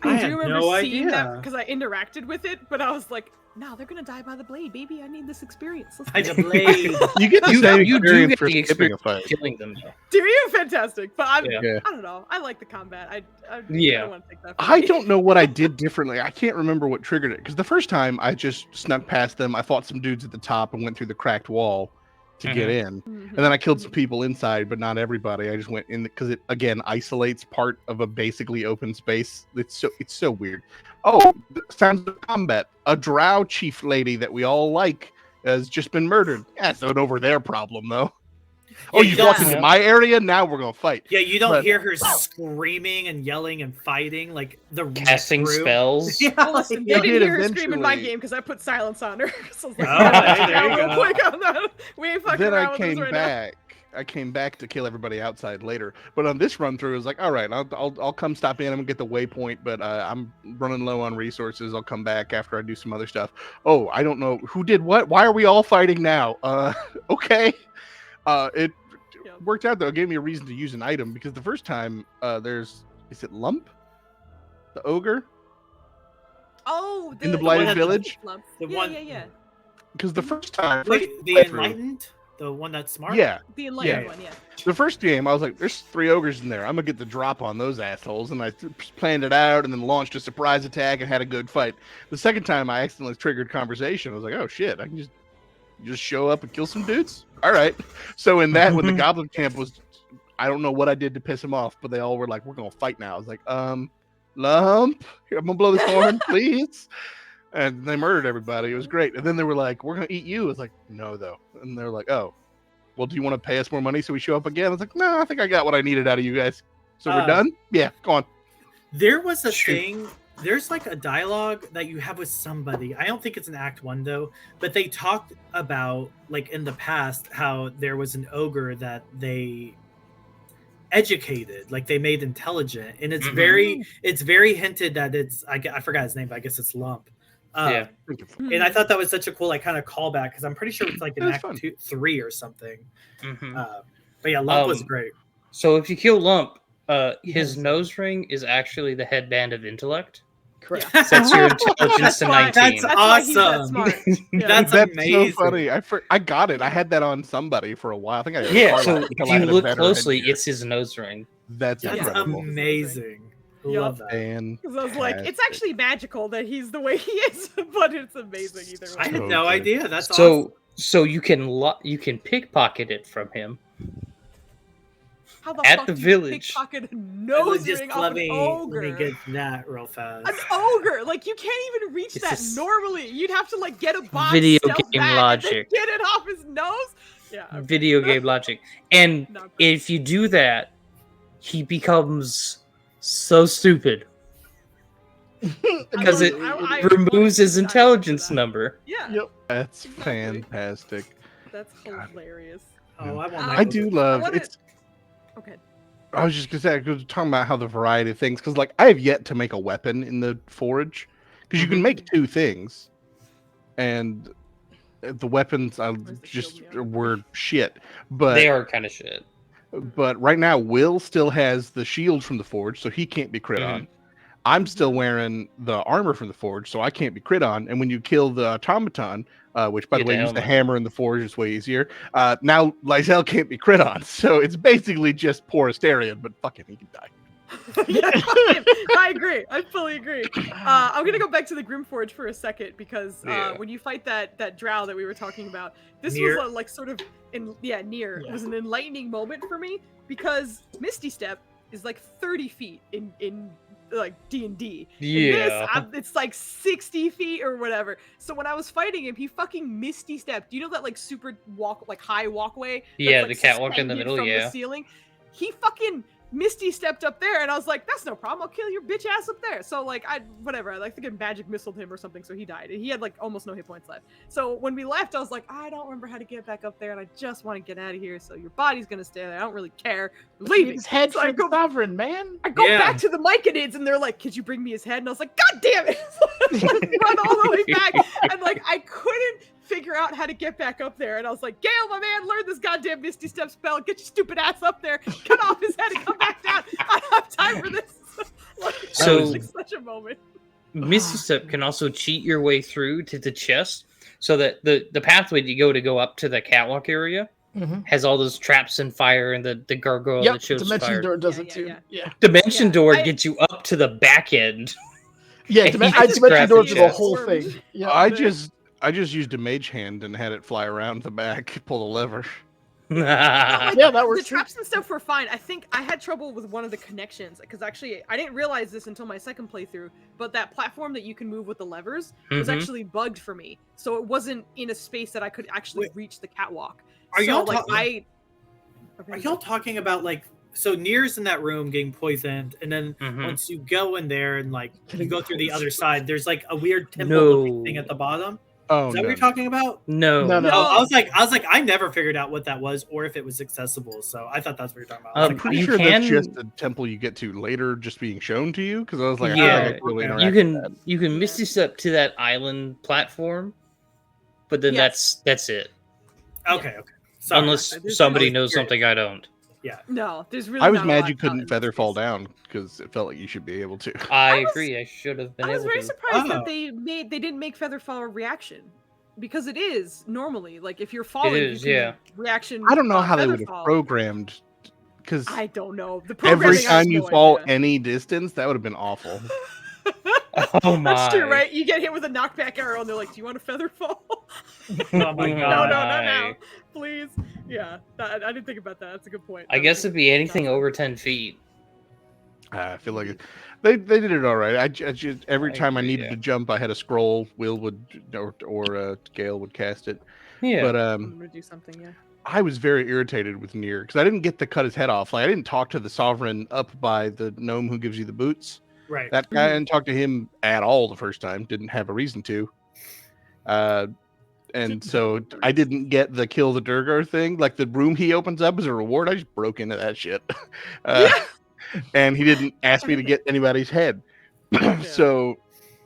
I I had do remember no seeing that idea. because I interacted with it, but I was like, no, they're gonna die by the blade, baby. I need this experience. Let's I go. blade. You get the You same do experience get for the skipping a experience fight. killing them. Though. Do you? Fantastic. But Yeah. I don't know. I like the combat. I Yeah. don't want to take that. from I me. don't know what I did differently. I can't remember what triggered it. Because the first time I just snuck past them. I fought some dudes at the top and went through the cracked wall to get in. Mhm. And then I killed some people inside, but not everybody. I just went in because it again isolates part of a basically open space. It's so weird. Oh, sounds of combat. A drow chief lady that we all like has just been murdered. Yeah, it's not over their problem though. Oh, you you don't- walked into my area? Now we're gonna fight. Yeah, you don't But- hear her screaming and yelling and fighting like the Casting room. spells. Yeah, Well, listen, Yeah, they didn't did hear her scream in my eventually. game because I put silence on her. So I was like, Oh, hey, there you real go. quick on that. We ain't fucking Then around I with came this right back I came back to kill everybody outside later. But on this run through, it was like, all right, I'll come stop in. I'm gonna get the waypoint, but I'm running low on resources. I'll come back after I do some other stuff. Oh, I don't know who did what. Why are we all fighting now? Okay. It worked out though. It gave me a reason to use an item because the first time is it Lump, the ogre? Oh, in the Blighted one- Village? The yeah, one- yeah. Because the first time, Wait, the playthrough- enlightened, the one that's smart. yeah, The enlightened Yeah. one, yeah. the first game, I was like, "There's 3 ogres in there. I'm gonna get the drop on those assholes," and I planned it out, and then launched a surprise attack and had a good fight. The second time, I accidentally triggered conversation. I was like, "Oh shit! I can just show up and kill some dudes." All right. So in that, when the goblin camp was, I don't know what I did to piss them off, but they all were like, "We're gonna fight now." I was like, Lump, here, I'm gonna blow this horn, please." And they murdered everybody. It was great. And then they were like, "We're gonna eat you." I was like, "No, though." And they're like, "Oh, well, do you want to pay us more money so we show up again?" I was like, "No, I think I got what I needed out of you guys. So we're done." Yeah, go on. There was a Shoot. thing. There's like a dialogue that you have with somebody. I don't think it's in Act 1 though, but they talked about like in the past how there was an ogre that they educated, like they made intelligent, and it's Mhm. very hinted that it's I forgot his name, but I guess it's Lump. Yeah. And I thought that was such a cool like kind of callback because I'm pretty sure it's like in It was Act fun. 2, 3 or something. Mhm. But yeah, Lump was Um, great. So if you kill Lump, his Yes. nose ring is actually the headband of intellect. Correct. Sets your intelligence to why- 19. That's why he's that awesome. smart. Yeah. That's amazing. so funny. I got it. I had that on somebody for a while. I think I had Yeah, Carla so until if I you had a look better closely, headgear. it's his nose ring. That's That's incredible. amazing. Yup. Love that. And Because I was like, it's actually magical that he's the way he is, but it's amazing either way. I had So no good. idea. That's So you can you can pickpocket it from him. How the at fuck the do you village. pickpocket a awesome. nose Just ring off let an me ogre? get that real fast. An ogre! Like, you can't even reach It's that just normally. You'd have to, like, get a box, video stealth game back, logic. and then get it off his nose? Yeah. okay. Video game logic. And Not great. if you do that, he becomes so stupid because it I removes his wanted to dive into intelligence that. number. Yeah, Yep. that's Exactly. fantastic. that's hilarious. Oh, I want I that. I do love wanna- it's. Okay. I was just gonna say, because talking about how the variety of things, because like I have yet to make a weapon in the forge, because you can make 2 things, and the weapons I Where's the just shield now? were shit. But They are kind of shit. But right now, Will still has the shield from the forge, so he can't be crit on. I'm still wearing the armor from the forge, so I can't be crit on. And when you kill the automaton, which by the Get way, the use the helmet. hammer in the forge is way easier. Now Lysel can't be crit on, so it's basically just poor Asterion. But fuck him, he can die. Yeah, fuck him. I agree. I fully agree. I'm gonna go back to the Grimforge for a second because Yeah. when you fight that drow that we were talking about, this Near? was a, like sort of near. Yeah. It was an enlightening moment for me because Misty Step is like 30 feet in like D&D. Yeah. It's like 60 feet or whatever. So when I was fighting him, he fucking Misty Stepped. Do you know that like super high walkway? that's, Yeah, like, the catwalk in the suspended middle, from yeah. The ceiling. He fucking Misty stepped up there, and I was like, "That's no problem. I'll kill your bitch ass up there." So like, I like think I magic missiled him or something, so he died, and he had like almost no hit points left. So when we left, I was like, "I don't remember how to get back up there, and I just want to get out of here. So your body's gonna stay there. I don't really care. We're leaving." His head So for the sovereign, man. I go Yeah. back to the Myconids, and they're like, "Could you bring me his head?" And I was like, "God damn it!" Like, run all the way back, and like I couldn't figure out how to get back up there. And I was like, "Gale, my man, learn this goddamn Misty Step spell. Get your stupid ass up there. Cut off his head and come back down. I don't have time for this." Like, So- it was like such a moment. Misty Step can also cheat your way through to the chest, so that the pathway to go up to the catwalk area Mhm. has all those traps and fire and the gargoyle Yep. that shows Dimension fire. door does Yeah, it yeah, too. yeah. Yeah. Dimension Yeah, door I- gets you up to the back end. Yeah. And I he just dimension grabbed door the to the chest. whole thing. Yeah. I just used a mage hand and had it fly around the back, pull the lever. Like, Yeah, that works The too. traps and stuff were fine. I think I had trouble with one of the connections because actually I didn't realize this until my second playthrough. But that platform that you can move with the levers was Mhm. actually bugged for me, so it wasn't in a space that I could actually Wait. reach the catwalk. Are so, y'all like talking- I? Are y'all talking about like so Nier's in that room getting poisoned, and then Mhm. once you go in there and like you Getting go through the other poisoned. side, there's like a weird temple No. looking thing at the bottom. Oh Is that no, what you're talking about? No. No, no. Oh, I was like, I never figured out what that was or if it was accessible. So I thought that's what you're talking about. I was I'm like, pretty you sure can- that's just a temple you get to later, just being shown to you. Because I was like, Yeah, I can't really okay. interact You with that. can Yeah. miss this up to that island platform, but then Yes. that's it. okay. Sorry. Unless There's- somebody there's- knows something I don't. No, there's really. I was not a mad lot you couldn't out in feather this fall case. down because it felt like you should be able to. I was- agree. I should have been I was able very to. surprised Oh. that they didn't make Featherfall a reaction, because it is normally like if you're falling, is, you can yeah. reaction. I don't know how they would have Featherfall. programmed, because I don't know the every programming, I have time you no fall idea. any distance, that would have been awful. Oh my! That's true, right? You get hit with a knockback arrow, and they're like, "Do you want a Featherfall?" Oh my No, god. not now, please. Yeah, I didn't think about that. That's a good point. I That guess was it'd be anything awesome. over 10 feet. I feel like they did it all right. I just every I time I agree, needed yeah. to jump, I had a scroll. Will would or Gale would cast it. Yeah. But I'm gonna do something. Yeah. I was very irritated with Nier because I didn't get to cut his head off. Like I didn't talk to the Sovereign up by the gnome who gives you the boots. Right. That guy, I didn't talk to him at all the first time. Didn't have a reason to. And so I didn't get the kill the Durgar thing. Like the room he opens up as a reward, I just broke into that shit. And he didn't ask me to get anybody's head. So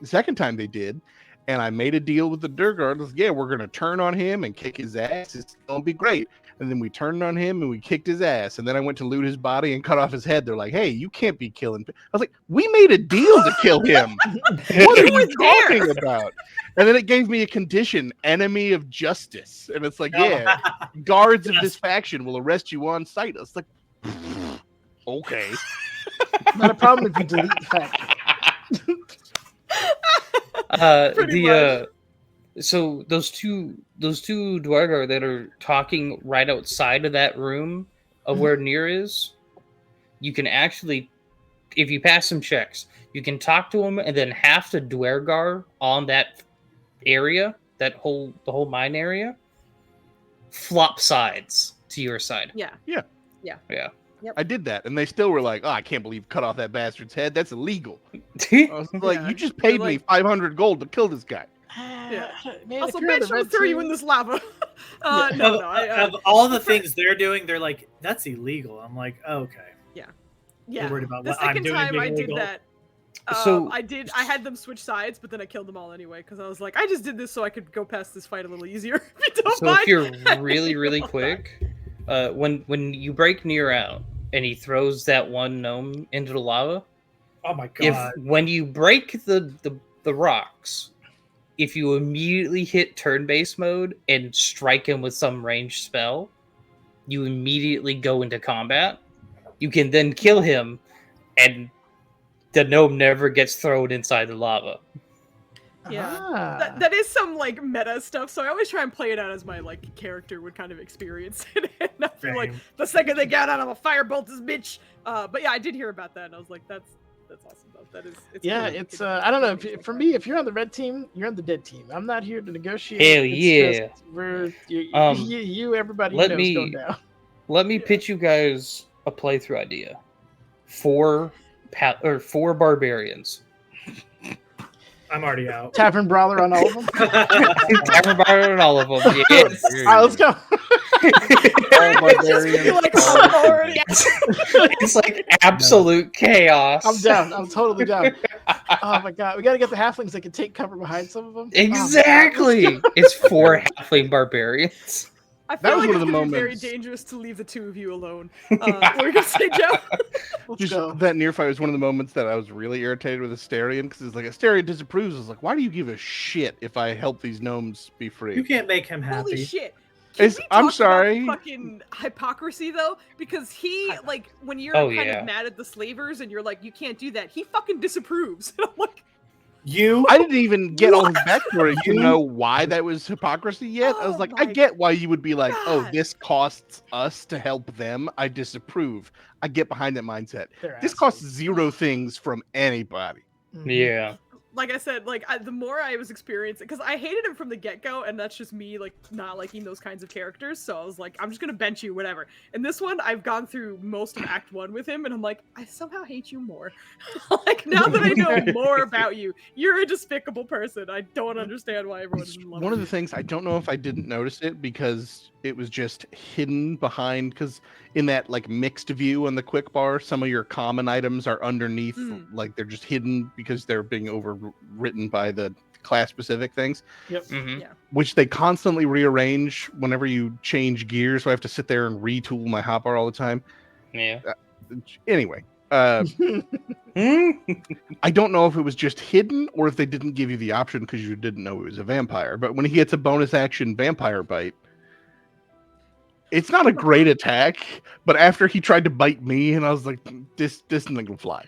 the second time they did, and I made a deal with the Durgar. Like, yeah, we're gonna turn on him and kick his ass. It's gonna be great. And then we turned on him and we kicked his ass. And then I went to loot his body and cut off his head. They're like, "Hey, you can't be killing." I was like, "We made a deal to kill him. What are He you was there. talking about?" And then it gave me a condition: enemy of justice. And it's like, yeah, guards of this faction will arrest you on sight. It's like, okay. Not a problem if you delete the fact. Pretty much. So those two Dwargar that are talking right outside of that room of where Nier is, you can actually, if you pass some checks, you can talk to them, and then half the Dwargar on that area, the whole mine area, flop sides to your side. Yeah. I did that, and they still were like, "Oh, I can't believe you cut off that bastard's head. That's illegal." I was like, Yeah. "You just paid me Like- 500 gold to kill this guy." Yeah. Man, Also, if you're on bitch, the I'm gonna red throw you team- in this lava. Of, No. of all the things they're doing, they're like, that's illegal. I'm like, okay. Yeah. You're worried about The what I'm second doing time being I did illegal? that, So- I had them switch sides, but then I killed them all anyway because I was like, I just did this so I could go past this fight a little easier. If you don't So mind. if you're really quick, when you break Nier out and he throws that one gnome into the lava, Oh my god. when you break the rocks, if you immediately hit turn-based mode and strike him with some ranged spell, you immediately go into combat. You can then kill him, and the gnome never gets thrown inside the lava. Yeah. Ah. That is some like meta stuff, so I always try and play it out as my like character would kind of experience it. And I feel like Same. the second they got out of a firebolt this bitch. But yeah, I did hear about that, and I was like, that's awesome though. That is. It's Yeah, cool. it's I don't know if for me, if you're on the red team, you're on the dead team. I'm not here to negotiate. Hell It's yeah. just, we're Um, you everybody let knows me- going down. Let me pitch you guys a playthrough idea. 4 barbarians. I'm already out. Tavern brawler on all of them. Tavern Barbarian on all of them. Yes. All right, let's go. All It's just gonna be like so already. It's like absolute chaos. I'm down. I'm totally down. Oh my god, we gotta get the halflings that can take cover behind some of them. Exactly. It's 4 halfling barbarians. I That feel was like one it's of the gonna be very moments- dangerous to leave the two of you alone. What were you gonna say, Joe? Let's Just go. that near fight was one of the moments that I was really irritated with Asterion because it's like Asterion disapproves. I was like, "Why do you give a shit if I help these gnomes be free?" You can't make him happy. Holy shit. Can It's- we I'm talk about sorry. fucking hypocrisy though, because he like when you're Oh, kind yeah. of mad at the slavers and you're like you can't do that, he fucking disapproves. I'm like, You I didn't even get all his backstory to know why that was hypocrisy yet. I was Oh like, I my get why you would be like, "Oh, God. this costs us to help them. I disapprove." I get behind that mindset. They're This assholes. costs 0 things from anybody. Mhm. Yeah. like I said, like the more I was experiencing, because I hated him from the get-go, and that's just me like not liking those kinds of characters. So I was like, I'm just gonna bench you, whatever. And this one, I've gone through most of Act 1 with him, and I'm like, I somehow hate you more. Like now that I know more about you, you're a despicable person. I don't understand why everyone is in love One of with the things, I don't know if I didn't notice it because it was just hidden behind, because in that like mixed view on the quick bar, some of your common items are underneath, like they're just hidden because they're being overwritten by the class specific things. Yep. Mhm. Yeah. Which they constantly rearrange whenever you change gears, so I have to sit there and retool my hotbar all the time. Yeah. Anyway, Hmm? I don't know if it was just hidden or if they didn't give you the option because you didn't know it was a vampire. But when he gets a bonus action vampire bite, it's not a great attack. But after he tried to bite me, and I was like, this isn't gonna fly.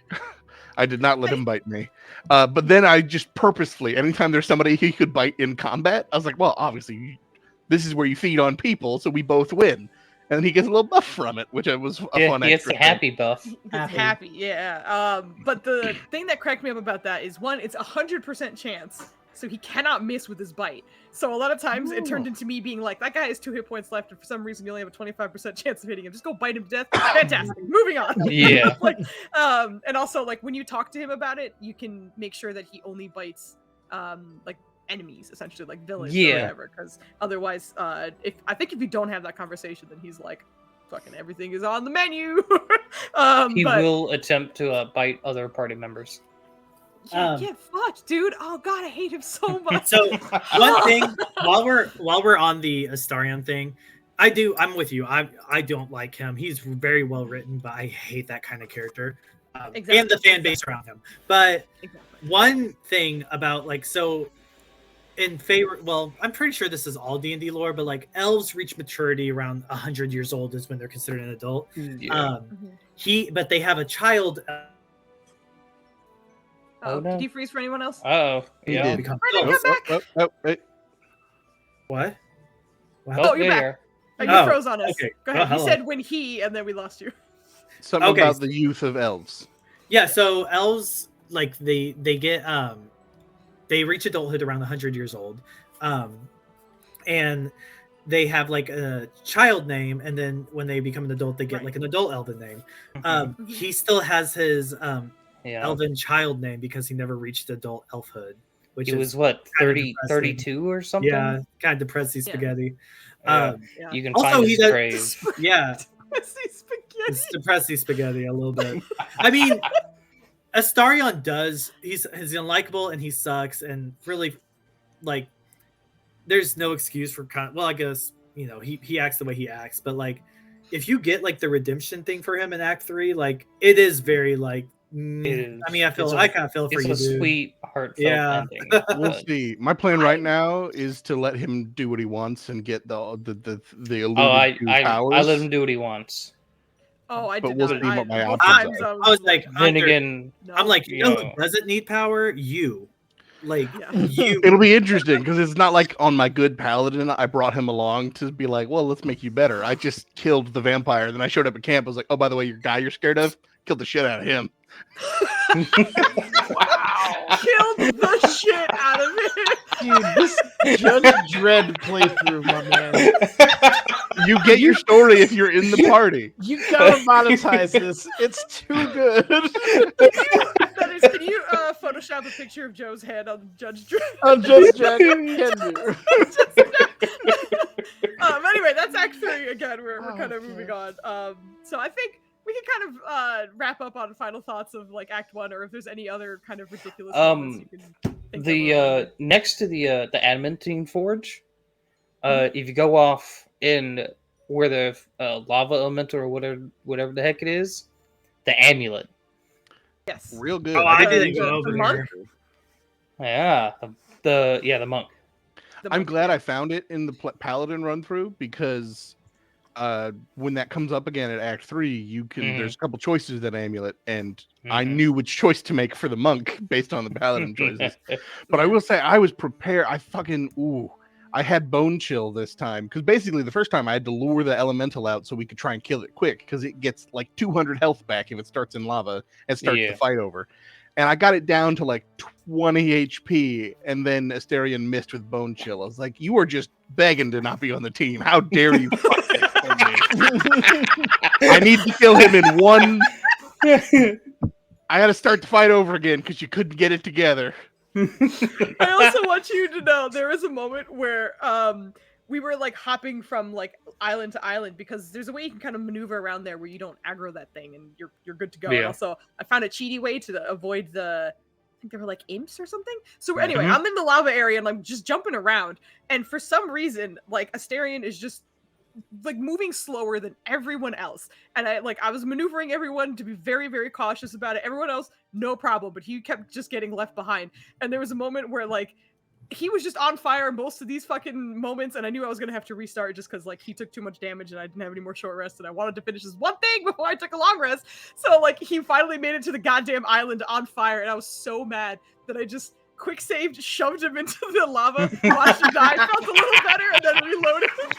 I did not let him bite me. But then I just purposefully, anytime there's somebody he could bite in combat, I was like, well, obviously, this is where you feed on people, so we both win. And he gets a little buff from it, which was a Yeah, fun he gets extra the thing. happy buff. It's happy, yeah. But the thing that cracked me up about that is one, it's 100% chance, so he cannot miss with his bite. So a lot of times it turned into me being like, that guy has 2 hit points left, and for some reason you only have a 25% chance of hitting him. Just go bite him to death. Fantastic. Moving on. Yeah. Like, and also like when you talk to him about it, you can make sure that he only bites like enemies, essentially, like villains or Yeah. whatever. Because otherwise, if you don't have that conversation, then he's like, fucking everything is on the menu. He but, will attempt to bite other party members. yeah, get fucked, dude. Oh god, I hate him so much. So one thing, while we're on the Astarion thing, I'm with you. I don't like him. He's very well written, but I hate that kind of character. And the fan base around him. But one thing about like, so in favor, well, I'm pretty sure this is all D&D lore, but like elves reach maturity around 100 years old is when they're considered an adult. Yeah. But they have a child. Oh, no. Did you freeze for anyone else? Oh, yeah. He did. Come back. Wait. What? Oh, you're back. You froze on us. Okay. Go ahead. You said when he, and then we lost you. Something about the youth of elves. Yeah, so elves, like they get they reach adulthood around 100 years old, and they have like a child name, and then when they become an adult, they get like an adult elven name. He still has his elven child name because he never reached adult elfhood, which he was what 32 or something. Yeah, kind of depressing spaghetti. You can also find his grave. Yeah, it's depressing spaghetti a little bit. I mean, Astarion he's unlikable and he sucks, and really, like, there's no excuse for well, I guess, you know, he acts the way he acts, but like, if you get like the redemption thing for him in Act 3, like, it is very like, I mean, I kind of feel for you. It's a sweet, heartfelt ending. We'll see. My plan right now is to let him do what he wants and get the alluded powers. I let him do what he wants. Oh, I but did we'll not. see what my options are. I was like, then again, I'm like, you know who doesn't need power? You. Like, you. It'll be interesting because it's not like on my good paladin I brought him along to be like, well, let's make you better. I just killed the vampire. Then I showed up at camp. I was like, oh, by the way, your guy you're scared of, killed the shit out of him. Wow. Killed the shit out of it. Dude, this Judge Dredd playthrough, my man. You get your story if you're in the party. You gotta monetize this. It's too good. Can you Photoshop a picture of Joe's head on Judge Dredd? On Judge Dredd, can do. Anyway, that's Act 3 again. We're kind of moving on. So I think we can kind of wrap up on final thoughts of like Act 1, or if there's any other kind of ridiculous moments you can think of. Next to the adamantine forge, if you go off in where the lava elemental or whatever the heck it is, the amulet. Yes. Real good. Oh, I didn't go over there. Yeah, the monk. I'm glad I found it in the paladin run through because when that comes up again at Act 3, you can there's a couple choices that amulet, and I knew which choice to make for the monk based on the paladin choices. But I will say I was prepared. I had bone chill this time because basically the first time I had to lure the elemental out so we could try and kill it quick because it gets like 200 health back if it starts in lava and starts the fight over. and I got it down to like 20 HP, and then Asterion missed with Bone Chill. I was like, you are just begging to not be on the team. How dare you fuck this on me? I need to kill him in one. I got to start the fight over again because you couldn't get it together. I also want you to know there was a moment where we were like hopping from like island to island because there's a way you can kind of maneuver around there where you don't aggro that thing and you're good to go. Yeah. And also, I found a cheaty way to avoid I think they were like imps or something. So anyway, I'm in the lava area and I'm just jumping around, and for some reason, like Asterion is just like moving slower than everyone else, and I was maneuvering everyone to be very, very cautious about it. Everyone else, no problem, but he kept just getting left behind. And there was a moment where like he was just on fire most of these fucking moments, and I knew I was gonna have to restart just because like he took too much damage and I didn't have any more short rest, and I wanted to finish this one thing before I took a long rest. So like he finally made it to the goddamn island on fire, and I was so mad that I just quick saved, shoved him into the lava, watched him die, felt a little better, and then reloaded him.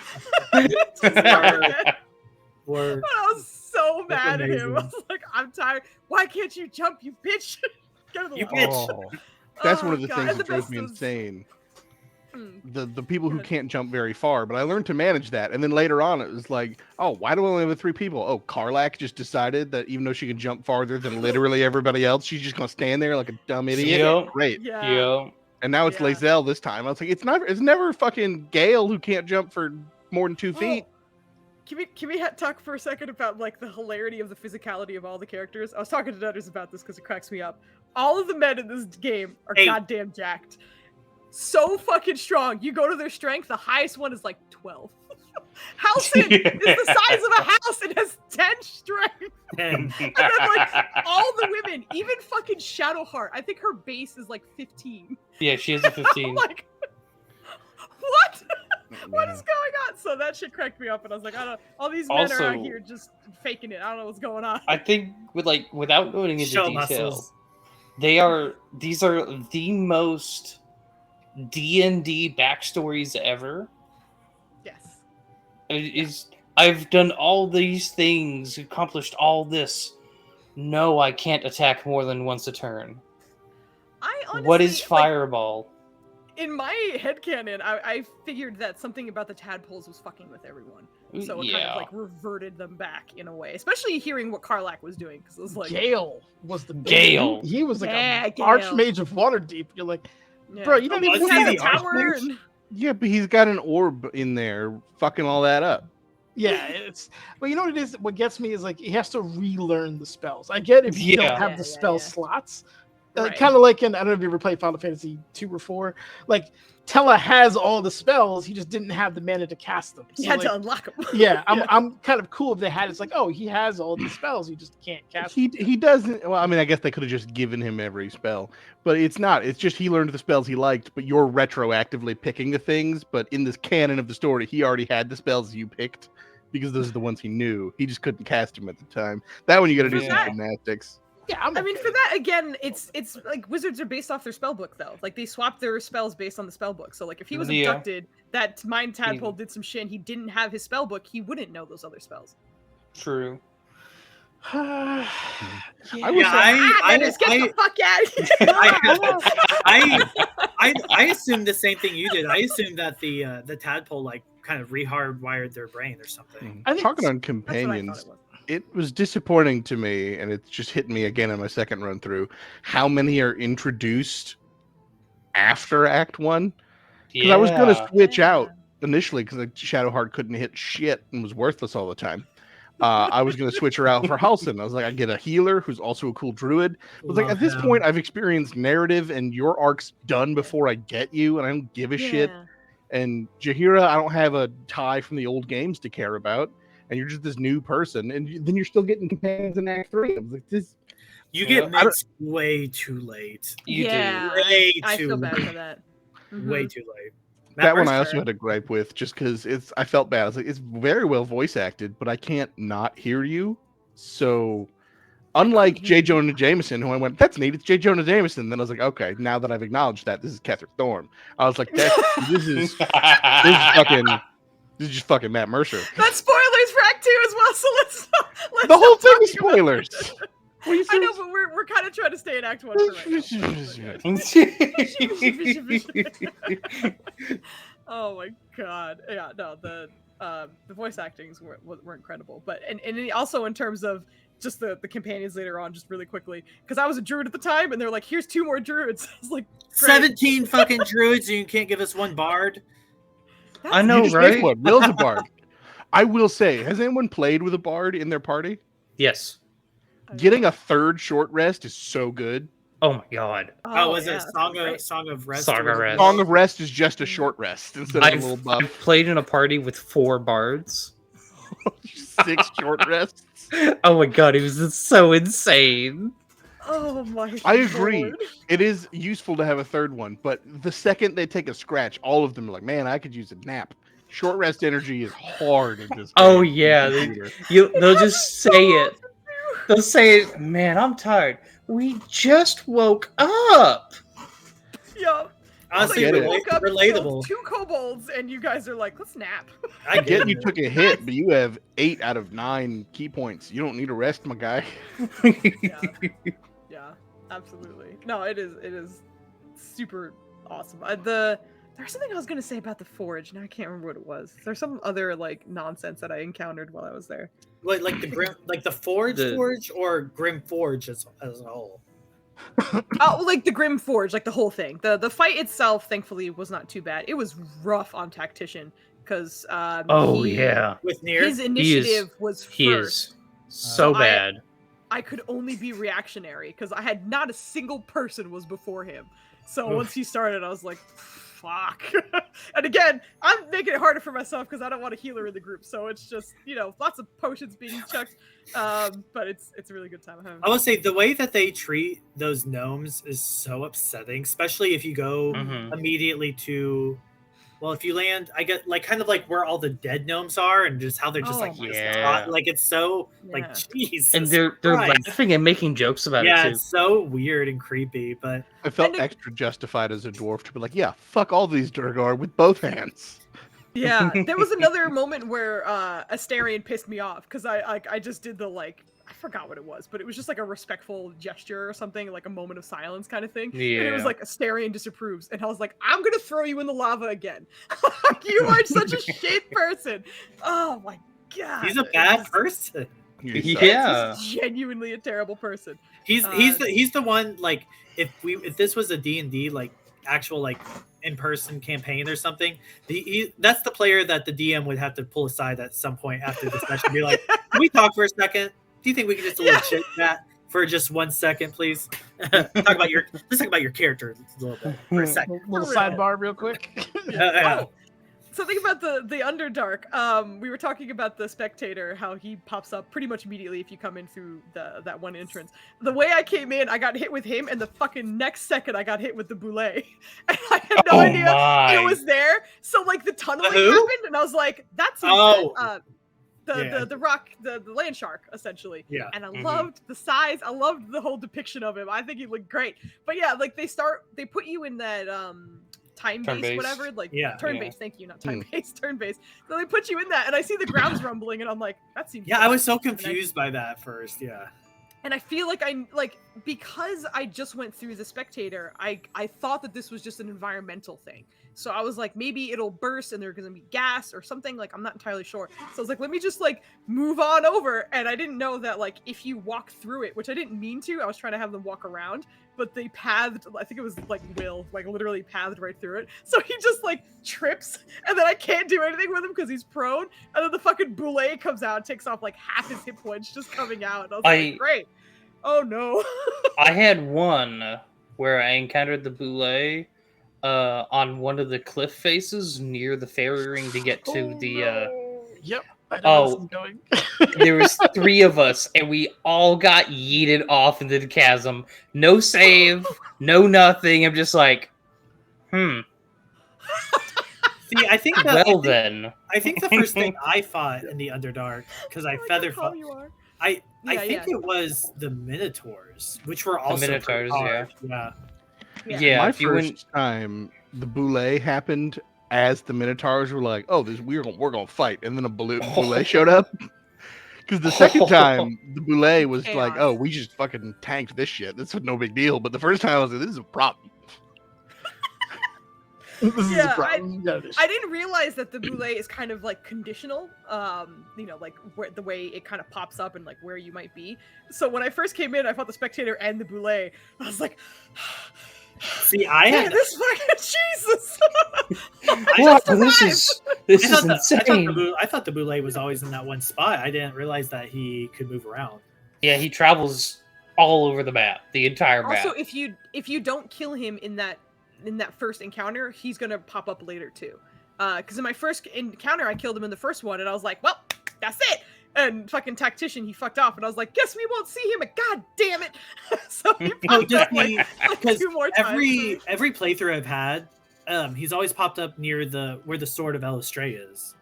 Word. But I was so That's mad at him. I amazing. was like, I'm tired. Why can't you jump, you bitch? Get out of the You lava. bitch. Oh, that's one Oh, of the God. things And that the drove best me was- insane. Mm. The people who Good. can't jump very far, but I learned to manage that. And then later on, it was like, oh, why do I only have 3 people? Oh, Karlak just decided that even though she can jump farther than literally everybody else, she's just gonna stand there like a dumb idiot. Yep. Great. Yeah. Yeah. And now it's Yeah. Lae'zel this time. I was like, it's never fucking Gale who can't jump for more than 2 feet. Oh, can we talk for a second about like the hilarity of the physicality of all the characters? I was talking to Dutters about this because it cracks me up. All of the men in this game are Hey. goddamn jacked. So fucking strong. You go to their strength, the highest one is like 12. Halcyon is the size of a house and has 10 strength. And And then like all the women, even fucking Shadowheart, I think her base is like 15. Yeah, she has a I'm 15. like, what? What Yeah. is going on? So that shit cracked me up, and I was like, I don't. All these men are out Also- here just faking it. I don't know what's going on. I think without going into show detail, muscles. these are the most D&D backstories ever. Yes. I've done all these things, accomplished all this. No, I can't attack more than once a turn. I honestly. What is like, Fireball? in my headcanon, I figured that something about the tadpoles was fucking with everyone. So it kind Yeah. of like reverted them back in a way, especially hearing what Karlak was doing, because it was like, Gale was the Gale. He was like Yeah, a Gale. archmage of Waterdeep. You're like, yeah. bro, you don't Oh, even was he he had a the tower, Archmage? and Yeah, but he's got an orb in there fucking all that up. Yeah, it's. But you know what it is? What gets me is like he has to relearn the spells. I get if you Yeah. don't have Yeah, the yeah, spell yeah. slots. Right. Kind of like in, I don't know if you ever played Final Fantasy 2 or 4. Like Tella has all the spells, he just didn't have the mana to cast them. you So, had like, to unlock them. yeah, Yeah. I'm kind of cool if they had. It's like, oh, he has all these spells, he just can't cast. He doesn't. Well, I mean, I guess they could have just given him every spell, but it's not. It's just he learned the spells he liked, but you're retroactively picking the things. But in this canon of the story, he already had the spells you picked because those are the ones he knew. He just couldn't cast them at the time. That one you got to do Yeah. some gymnastics. Yeah, I'm I mean, okay for with that again, it's like wizards are based off their spell book, though. Like they swapped their spells based on the spell book. So like if he was Yeah. abducted, that mind tadpole did some shit, and he didn't have his spell book, he wouldn't know those other spells. True. I Yeah, would say- Dennis, get the fuck out of here! I assumed the same thing you did. I assumed that the tadpole like kind of rehardwired their brain or something. I think Talking on That's what I thought companions, it was. it was disappointing to me, and it's just hit me again in my second run through, how many are introduced after Act 1. Because I was going to switch out initially because Shadowheart couldn't hit shit and was worthless all the time. I was going to switch her out for Halsin. I was like, I get a healer who's also a cool druid. I was like, at this point, I've experienced narrative, and your arc's done before I get you, and I don't give a shit. Yeah. And Jaheira, I don't have a tie from the old games to care about. And you're just this new person, and then you're still getting companions in Act 3. I was like, this. You Yeah. get mixed way too late. You Yeah, Way I too feel bad late. for that. Way Mhm. too late. That one I Mercer- also had a gripe with, just because I felt bad. I was like, it's very well voice acted, but I can't not hear you. So, unlike J. Jonah Jameson, who I went, that's neat, it's J. Jonah Jameson. Then I was like, okay, now that I've acknowledged that, this is Ketherick Thorne. I was like, this is just fucking Matt Mercer. That's spoilers for Act 2 as well, so let's The whole not thing talk is about spoilers. it. I know, but we're kind of trying to stay in Act 1 for right now. Oh my god! Yeah, no, the voice actings were incredible, but and also in terms of just the companions later on, just really quickly, because I was a druid at the time, and they're like, "Here's 2 more druids." I was like, great. 17 fucking druids, and you can't give us one bard. I know, You just right? make one. Will's a bard. I will say, has anyone played with a bard in their party? Yes. Getting a 3rd short rest is so good. Oh my god. Oh, was yeah, it that's Song great. of Rest? Saga or was it- Rest. Song of Rest is just a short rest instead of a little buff. I've played in a party with 4 bards. 6 short rests. Oh my god, it was so insane. Oh my! I agree. Lord. It is useful to have a 3rd one, but the second they take a scratch, all of them are like, "Man, I could use a nap." Short rest energy is hard in this. Oh game. yeah, they'll just say it. They'll say it. Man, I'm tired. We just woke up. Yeah. Honestly, get it. woke up, relatable. killed 2 kobolds, and you guys are like, "Let's nap." I I get get you it. took a hit, but you have 8 out of 9 key points. You don't need a rest, my guy. Yeah, absolutely. No, it is super awesome. There's something I was gonna say about the forge. Now I can't remember what it was. There's some other like nonsense that I encountered while I was there. Wait, like the Grim, like the Forge The- Forge or Grim Forge as a whole. Oh, like the Grim Forge, like the whole thing. The fight itself, thankfully, was not too bad. It was rough on Tactician because Oh yeah. With Nier, his initiative was first. He is so I- bad. I could only be reactionary because I had not a single person was before him. So Oof. once he started, I was like, fuck. And again, I'm making it harder for myself because I don't want a healer in the group. So it's just, lots of potions being chucked. But it's a really good time. I will say the way that they treat those gnomes is so upsetting, especially if you go Mhm. immediately to. Well, if you land, I get like kind of like where all the dead gnomes are, and just how they're just Oh like, my Yeah. like it's so like Yeah. jeez. And they're Christ. laughing and making jokes about Yeah, it too. it's so weird and creepy, but I felt And it- extra justified as a dwarf to be like, "Yeah, fuck all these Durgar with both hands." Yeah, there was another moment where Astarion pissed me off because I just did the I forgot what it was, but it was just like a respectful gesture or something, like a moment of silence kind of thing. And it was Yeah. like Astarion disapproves, and I was like, I'm gonna throw you in the lava again. You are such a shit person. Oh my god, he's a It's bad just- person. Yeah. He's genuinely a terrible person. He's the one like if this was a D&D like actual like in-person campaign or something, that's the player that the DM would have to pull aside at some point after the session and be like, can we talk for a second? Do you think we can just a little chit chat for just 1 second, please? Let's talk about your character a little bit for a second. Little For real. sidebar, real quick. Yeah. Oh, something about the Underdark. We were talking about the spectator, how he pops up pretty much immediately if you come in through that one entrance. The way I came in, I got hit with him, and the fucking next second I got hit with the boulet. And I had no Oh idea my. it was there. So like the tunneling who? happened, and I was like, "That's Oh. the rock, the land shark, essentially." Yeah. And I Mhm. loved the size. I loved the whole depiction of him. I think he looked great. But yeah, like they put you in that time-based, Turn-based. whatever, like Yeah. turn-based. Thank you, not time-based, turn-based. So they put you in that, and I see the ground's rumbling, and I'm like, that seems. Yeah, fun. I was so confused by that first. Yeah. And I feel like because I just went through the spectator, I thought that this was just an environmental thing. So I was like, maybe it'll burst and there's gonna be gas or something. Like I'm not entirely sure. So I was like, let me just move on over. And I didn't know that if you walk through it, which I didn't mean to, I was trying to have them walk around, but they pathed. I think it was Will, literally pathed right through it. So he just trips, and then I can't do anything with him because he's prone. And then the fucking boulet comes out, and takes off half his hit points just coming out. And I was like, great. Oh no. I had one where I encountered the boulet on one of the cliff faces near the fairy ring to get to Yep. I know Oh. this is going. there was 3 of us and we all got yeeted off into the chasm. No save, no nothing. I'm just like, See, I think well then. I think the first thing I fought in the Underdark because I feather How fought. you are. I Yeah, think it was the Minotaurs, which were also pretty Minotaurs, hard. Yeah. Yeah, My if you first went time the boulet happened, as the Minotaurs were like, "Oh, we're gonna fight," and then a boulet showed up. Because the second time, the Boulay was like, Chaos. "Oh, we just fucking tanked this shit. This was no big deal." But the first time, I was like, "This is a problem." This is Yeah, a problem. You gotta I didn't realize that the Boulay is kind of like conditional. Like where the way it kind of pops up and like where you might be. So when I first came in, I fought the spectator and the Boulay. I was like, See, I "Man, had this fucking Jesus!" What? just This I is thought, the, insane. I thought the Boulay was always in that one spot. I didn't realize that he could move around. Yeah, he travels all over the map, the entire map. Also, if you don't kill him in that first encounter, he's gonna pop up later too. Because in my first encounter, I killed him in the first one, and I was like, "Well, that's it." And fucking tactician, he fucked off, and I was like, "Guess we won't see him." God damn it! So he popped up like Because 2 more times. every playthrough I've had, he's always popped up near where the Sword of Elistray is.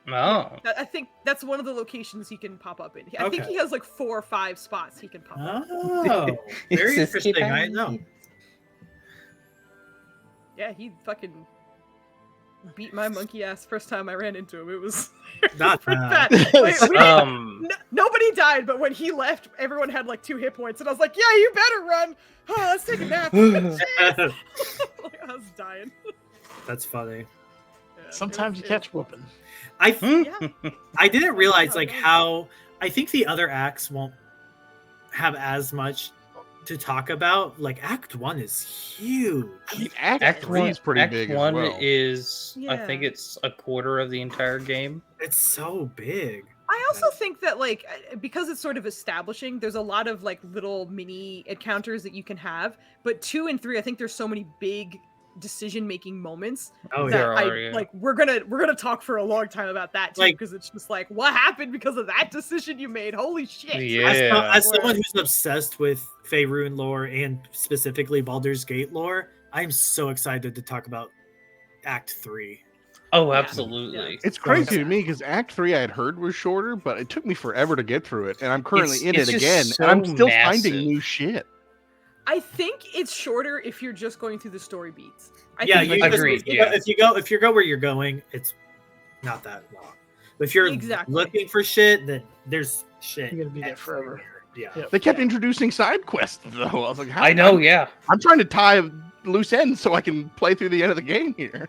Oh. I think that's one of the locations he can pop up in. I think Okay. he has like 4 or 5 spots he can pop up. Oh, very interesting. I didn't know. Yeah, he fucking beat my monkey ass first time I ran into him. It was Not pretty bad. bad. Wait, we didn't- Um, nobody died, but when he left, everyone had like 2 hit points, and I was like, "Yeah, you better run. Oh, let's take a nap." Jeez. Like, I was dying. That's funny. Yeah, Sometimes you catch whooping. Yeah. I didn't realize Oh, like man. how I think the other acts won't have as much to talk about. Like Act 1 is huge. I mean, Act 3 is pretty Act big one as well. is, I Yeah. think it's a quarter of the entire game. It's so big. I also think that like because it's sort of establishing, there's a lot of like little mini encounters that you can have. But 2 and 3, I think there's so many big decision-making moments Oh that There yeah. are, yeah. like we're gonna talk for a long time about that too, Like- because it's just like what happened because of that decision you made. Holy shit! Yeah. As someone who's obsessed with Faerun lore and specifically Baldur's Gate lore, I'm so excited to talk about Act 3. Oh, Yeah. absolutely. It's crazy to me because Act 3 I had heard was shorter, but it took me forever to get through it, and I'm currently in It's it just again, so and I'm still massive. finding new shit. I think it's shorter if you're just going through the story beats. I Yeah, think you like, just, Agreed, if you go where you're going, it's not that long. But if you're Exactly. looking for shit, then there's shit. You're gonna be there forever. Yeah. Yep. They kept introducing side quests though. I was like, how, I know, yeah. I'm trying to tie loose ends so I can play through the end of the game here.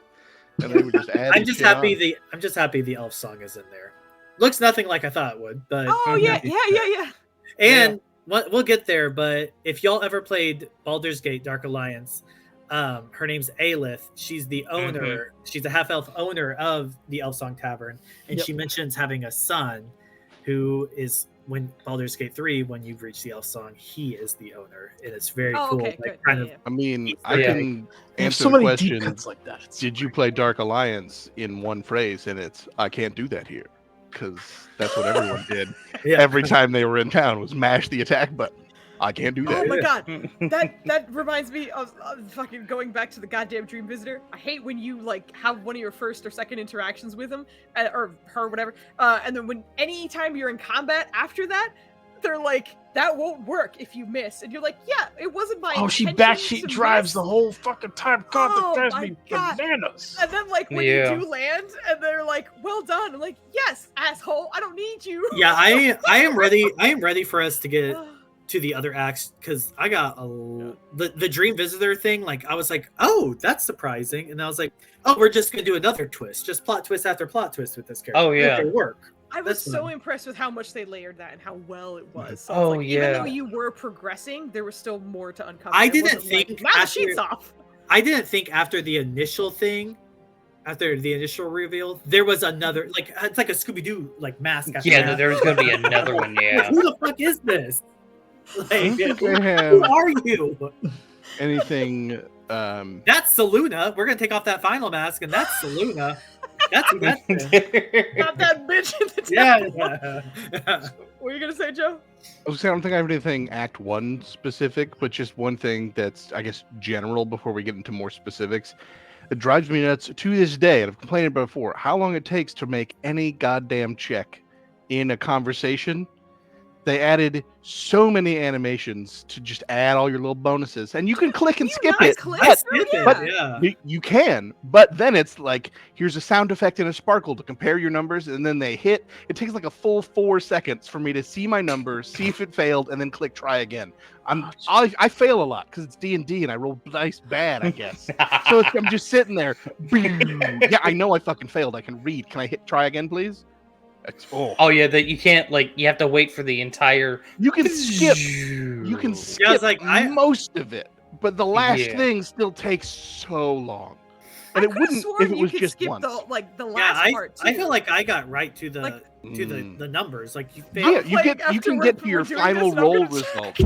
And they would just add. I'm just happy the elf song is in there. Looks nothing like I thought it would, but oh yeah, yeah. And we'll get there, but if y'all ever played Baldur's Gate Dark Alliance, her name's Aelith. She's the owner. She's a half elf owner of the Elf Song Tavern, and Yep. she mentions having a son who is when Baldur's Gate 3, when you've reached the Elf Song, he is the owner, and it's very Oh, cool. okay, Like, good. kind Yeah, of yeah. I mean, I Yeah. can There's answer so the many deep question. cuts like that. It's Did you great. play Dark Alliance in one phrase? And it's I can't do that here because that's what everyone did Yeah. every time they were in town was mash the attack button. I can't do Oh that. my god, that reminds me of fucking going back to the goddamn Dream Visitor. I hate when you like have one of your first or second interactions with him or her, whatever, and then when anytime you're in combat after that, they're like, "That won't work if you miss," and you're like, "Yeah, it wasn't my." Oh, she intention backseat to drives miss." the whole fucking time. God, Oh that drives my me God. bananas. And then like when Yeah. you do land, and they're like, "Well done," I'm like, "Yes, asshole, I don't need you." Yeah, I am ready. I am ready for us to get to the other acts because I got the Dream Visitor thing. Like I was like, oh, that's surprising, and I was like, oh, we're just gonna do another twist, just plot twist after plot twist with this character. Oh, yeah. It'll work. I was That's so fine. impressed with how much they layered that and how well it was. So Oh, it's like, even yeah. though you were progressing, there was still more to uncover. I It didn't wasn't like, think now the after- sheet's off. I didn't think after the initial thing, after the initial reveal, there was another like it's like a Scooby Doo like mask. After Yeah, that. there was gonna be another one. Yeah. Who the fuck is this? Like, I don't think they who have are you? anything. That's Saluna. We're gonna take off that final mask, and that's Saluna. That's who that is. Not that bitch in the Yeah. temple. What were you gonna say, Joe? I was saying, I don't think I have anything Act 1 specific, but just one thing that's, I guess, general before we get into more specifics. It drives me nuts to this day, and I've complained about it before, how long it takes to make any goddamn check in a conversation they added so many animations to just add all your little bonuses, and you can click and skip not it. click? But Skip it, but yeah. you can, but then it's like, here's a sound effect and a sparkle to compare your numbers, and then they hit. It takes like a full 4 seconds for me to see my numbers, see if it failed, and then click try again. I fail a lot because it's D&D and I roll dice bad, I guess. So I'm just sitting there. Yeah, I know I fucking failed. I can read. Can I hit try again, please? Oh yeah, that you can't you have to wait for the entire. You can skip. You can skip Yeah, I was like, most of it, but the last Yeah. thing still takes so long. I And it could've wouldn't sworn if it you was could just skip once. the Yeah, last part too. I feel like I got right to the Like- the numbers. Like you Yeah, failed. you playing can after get to we're your doing final this, and I'm roll gonna check. result.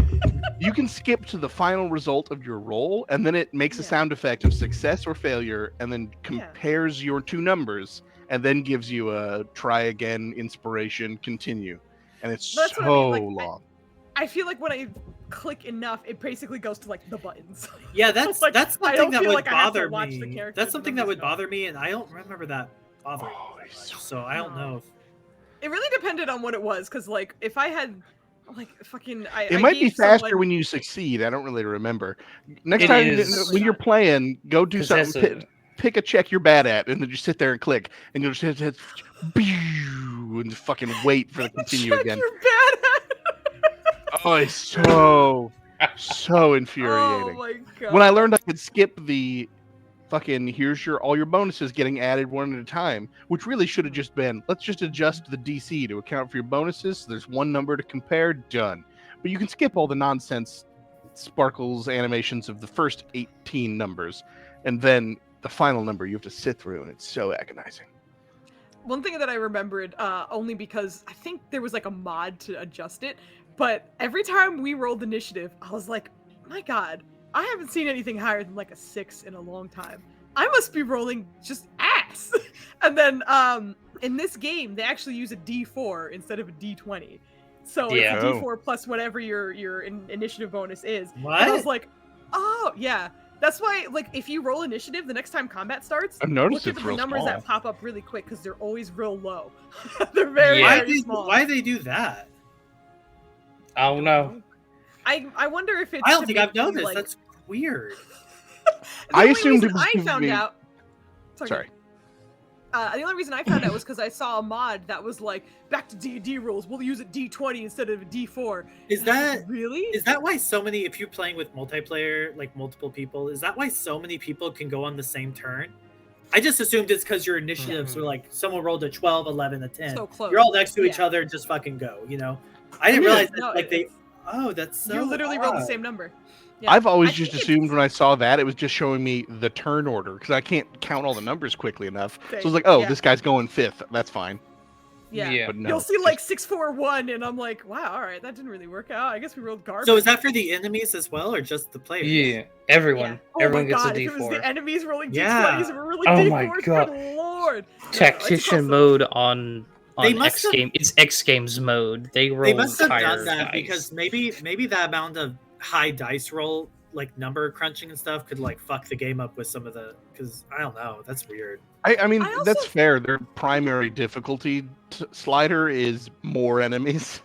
You can skip to the final result of your roll, and then it makes a Yeah. sound effect of success or failure, and then compares your two numbers, and then gives you a try again, inspiration, continue, and it's That's what I so mean, like, long. I feel like when I click enough, it basically goes to like the buttons. Yeah, that's Like, that's I something don't that feel would like I have to bother watch the me. characters That's and something that numbers would go. bother me, and I don't remember that bothering Oh, me that it's much. so So I don't No. know if It really depended on what it was, because like if I had like fucking, It might be faster when you succeed. I don't really remember. Next It time is. when you're playing, go do 'Cause something. that's Pick a check you're bad at, and then just sit there and click, and you'll just hit, and fucking wait for the continue check again. you're bad at. Oh, it's so Oh infuriating. my god. When I learned I could skip the fucking here's your all your bonuses getting added one at a time, which really should have just been, let's just adjust the DC to account for your bonuses. So there's one number to compare, done. But you can skip all the nonsense sparkles animations of the first 18 numbers, and then the final number you have to sit through, and it's so agonizing. One thing that I remembered, only because I think there was like a mod to adjust it, but every time we rolled initiative, I was like, my god, I haven't seen anything higher than like a 6 in a long time. I must be rolling just ass. And then in this game, they actually use a D4 instead of a D20. So Yeah. it's a D4 plus whatever your initiative bonus is. What? And I was like, oh yeah. That's why, like, if you roll initiative, the next time combat starts, I've noticed look at it's the real numbers small. that pop up really quick because they're always real low. They're very, Yeah. very small. Why they do that? I don't know. I wonder if it's. I don't to think make I've you, noticed. like- That's weird. The I only assumed it reason was I gonna found be- out. Sorry. The only reason I found out was because I saw a mod that was like, back to D&D rules, we'll use a D20 instead of a D4. Is And I was like, that really? is that why so many, if you're playing with multiplayer, like multiple people, is that why so many people can go on the same turn? I just assumed it's because your initiatives were like someone rolled a 12, 11, a 10. So close. You're all next to each Yeah. other, just fucking go, you know? I didn't Yeah. realize that, No, like they. it's- Oh, that's so. You literally rolled the odd. same number. Yeah. I've always I just think assumed it's- when I saw that it was just showing me the turn order because I can't count all the numbers quickly enough. So I was like, oh, Yeah. this guy's going fifth. That's fine. Yeah. But no, You'll see it's like 641, and I'm like, wow, all right, that didn't really work out. I guess we rolled garbage. So is that for the enemies as well, or just the players? Yeah, everyone. Yeah. Oh Everyone my gets god, a if it was D4. the enemies rolling Yeah. D20s and we're rolling Oh D4s, my God. good lord. Tactician awesome. mode on They must X have- game. It's X Games mode. They roll They must have higher done that dice. because maybe that amount of high dice roll, like number crunching and stuff, could like fuck the game up with some of the. Because I don't know, that's weird. I mean, I that's also- fair. Their primary difficulty slider is more enemies.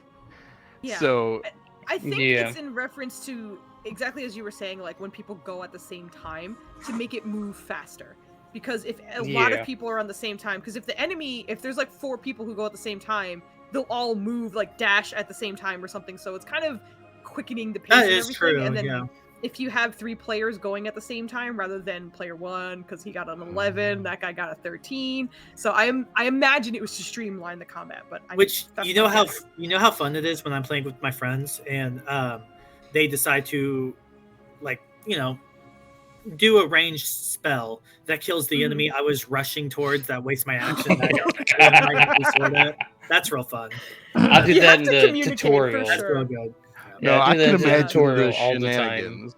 Yeah. So I think Yeah. it's in reference to exactly as you were saying, like when people go at the same time to make it move faster. Because if a lot Yeah. of people are on the same time, because if there's like 4 people who go at the same time, they'll all move like dash at the same time or something. So it's kind of quickening the pace That and is everything. true. And then Yeah. if you have 3 players going at the same time rather than player 1 because he got an 11, that guy got a 13. So I imagine it was to streamline the combat, but Which that's you know my how guess. fun it is when I'm playing with my friends and they decide to like do a ranged spell that kills the Mhm. enemy I was rushing towards that wastes my action. I got the sword at. That's real fun. I did You that have in to the communicate for tutorial. That's Sure. real good. Yeah, no, I I do that can in the imagine tutorial the all the time. shenanigans.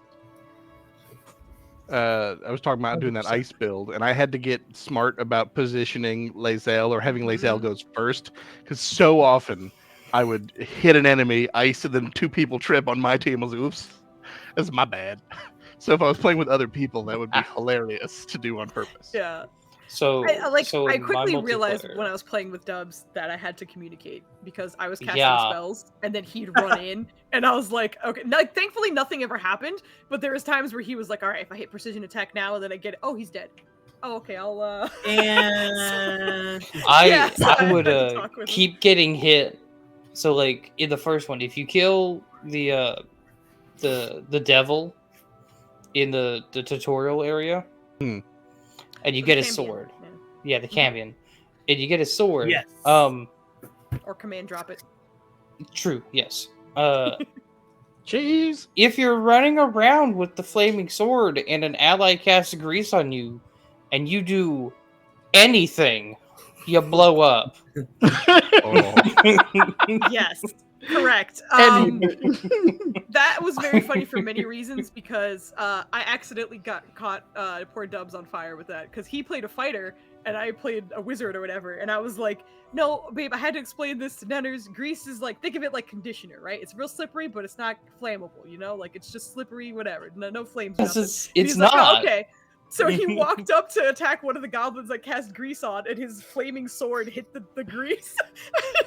I was talking about doing that 100%. ice build, and I had to get smart about positioning Lae'zel or having Lae'zel Mhm. goes first, because so often I would hit an enemy, ice, and then 2 people trip on my team. I was like, oops, that's my bad. So if I was playing with other people, that would be hilarious to do on purpose. Yeah. So so I in my quickly realized multiplayer- when I was playing with Dubs that I had to communicate because I was casting Yeah. spells and then he'd run in and I was like, okay. Thankfully, nothing ever happened, but there was times where he was like, all right, if I hit precision attack now, then I get it. Oh, he's dead. Oh, okay, I'll And I so I would had to talk with him. keep getting hit. So like in the first one, if you kill the devil in the tutorial area, Hmm. and you The get a Cambion, sword, yeah. yeah, the cambion, and you get a sword. Yes. Or command drop it. True. Yes. Cheese. If you're running around with the flaming sword and an ally casts grease on you, and you do anything, you blow up. Oh. Yes, correct. That was very funny for many reasons because I accidentally caught poor Dubs on fire with that because he played a fighter and I played a wizard or whatever, and I was like, no, babe, I had to explain this to Nenners. Grease is like, think of it like conditioner, right? It's real slippery, but it's not flammable, you know? Like, it's just slippery, whatever. No flames, nothing. It's And he's not. like, oh, okay. So he walked up to attack one of the goblins that cast grease on, and his flaming sword hit the grease,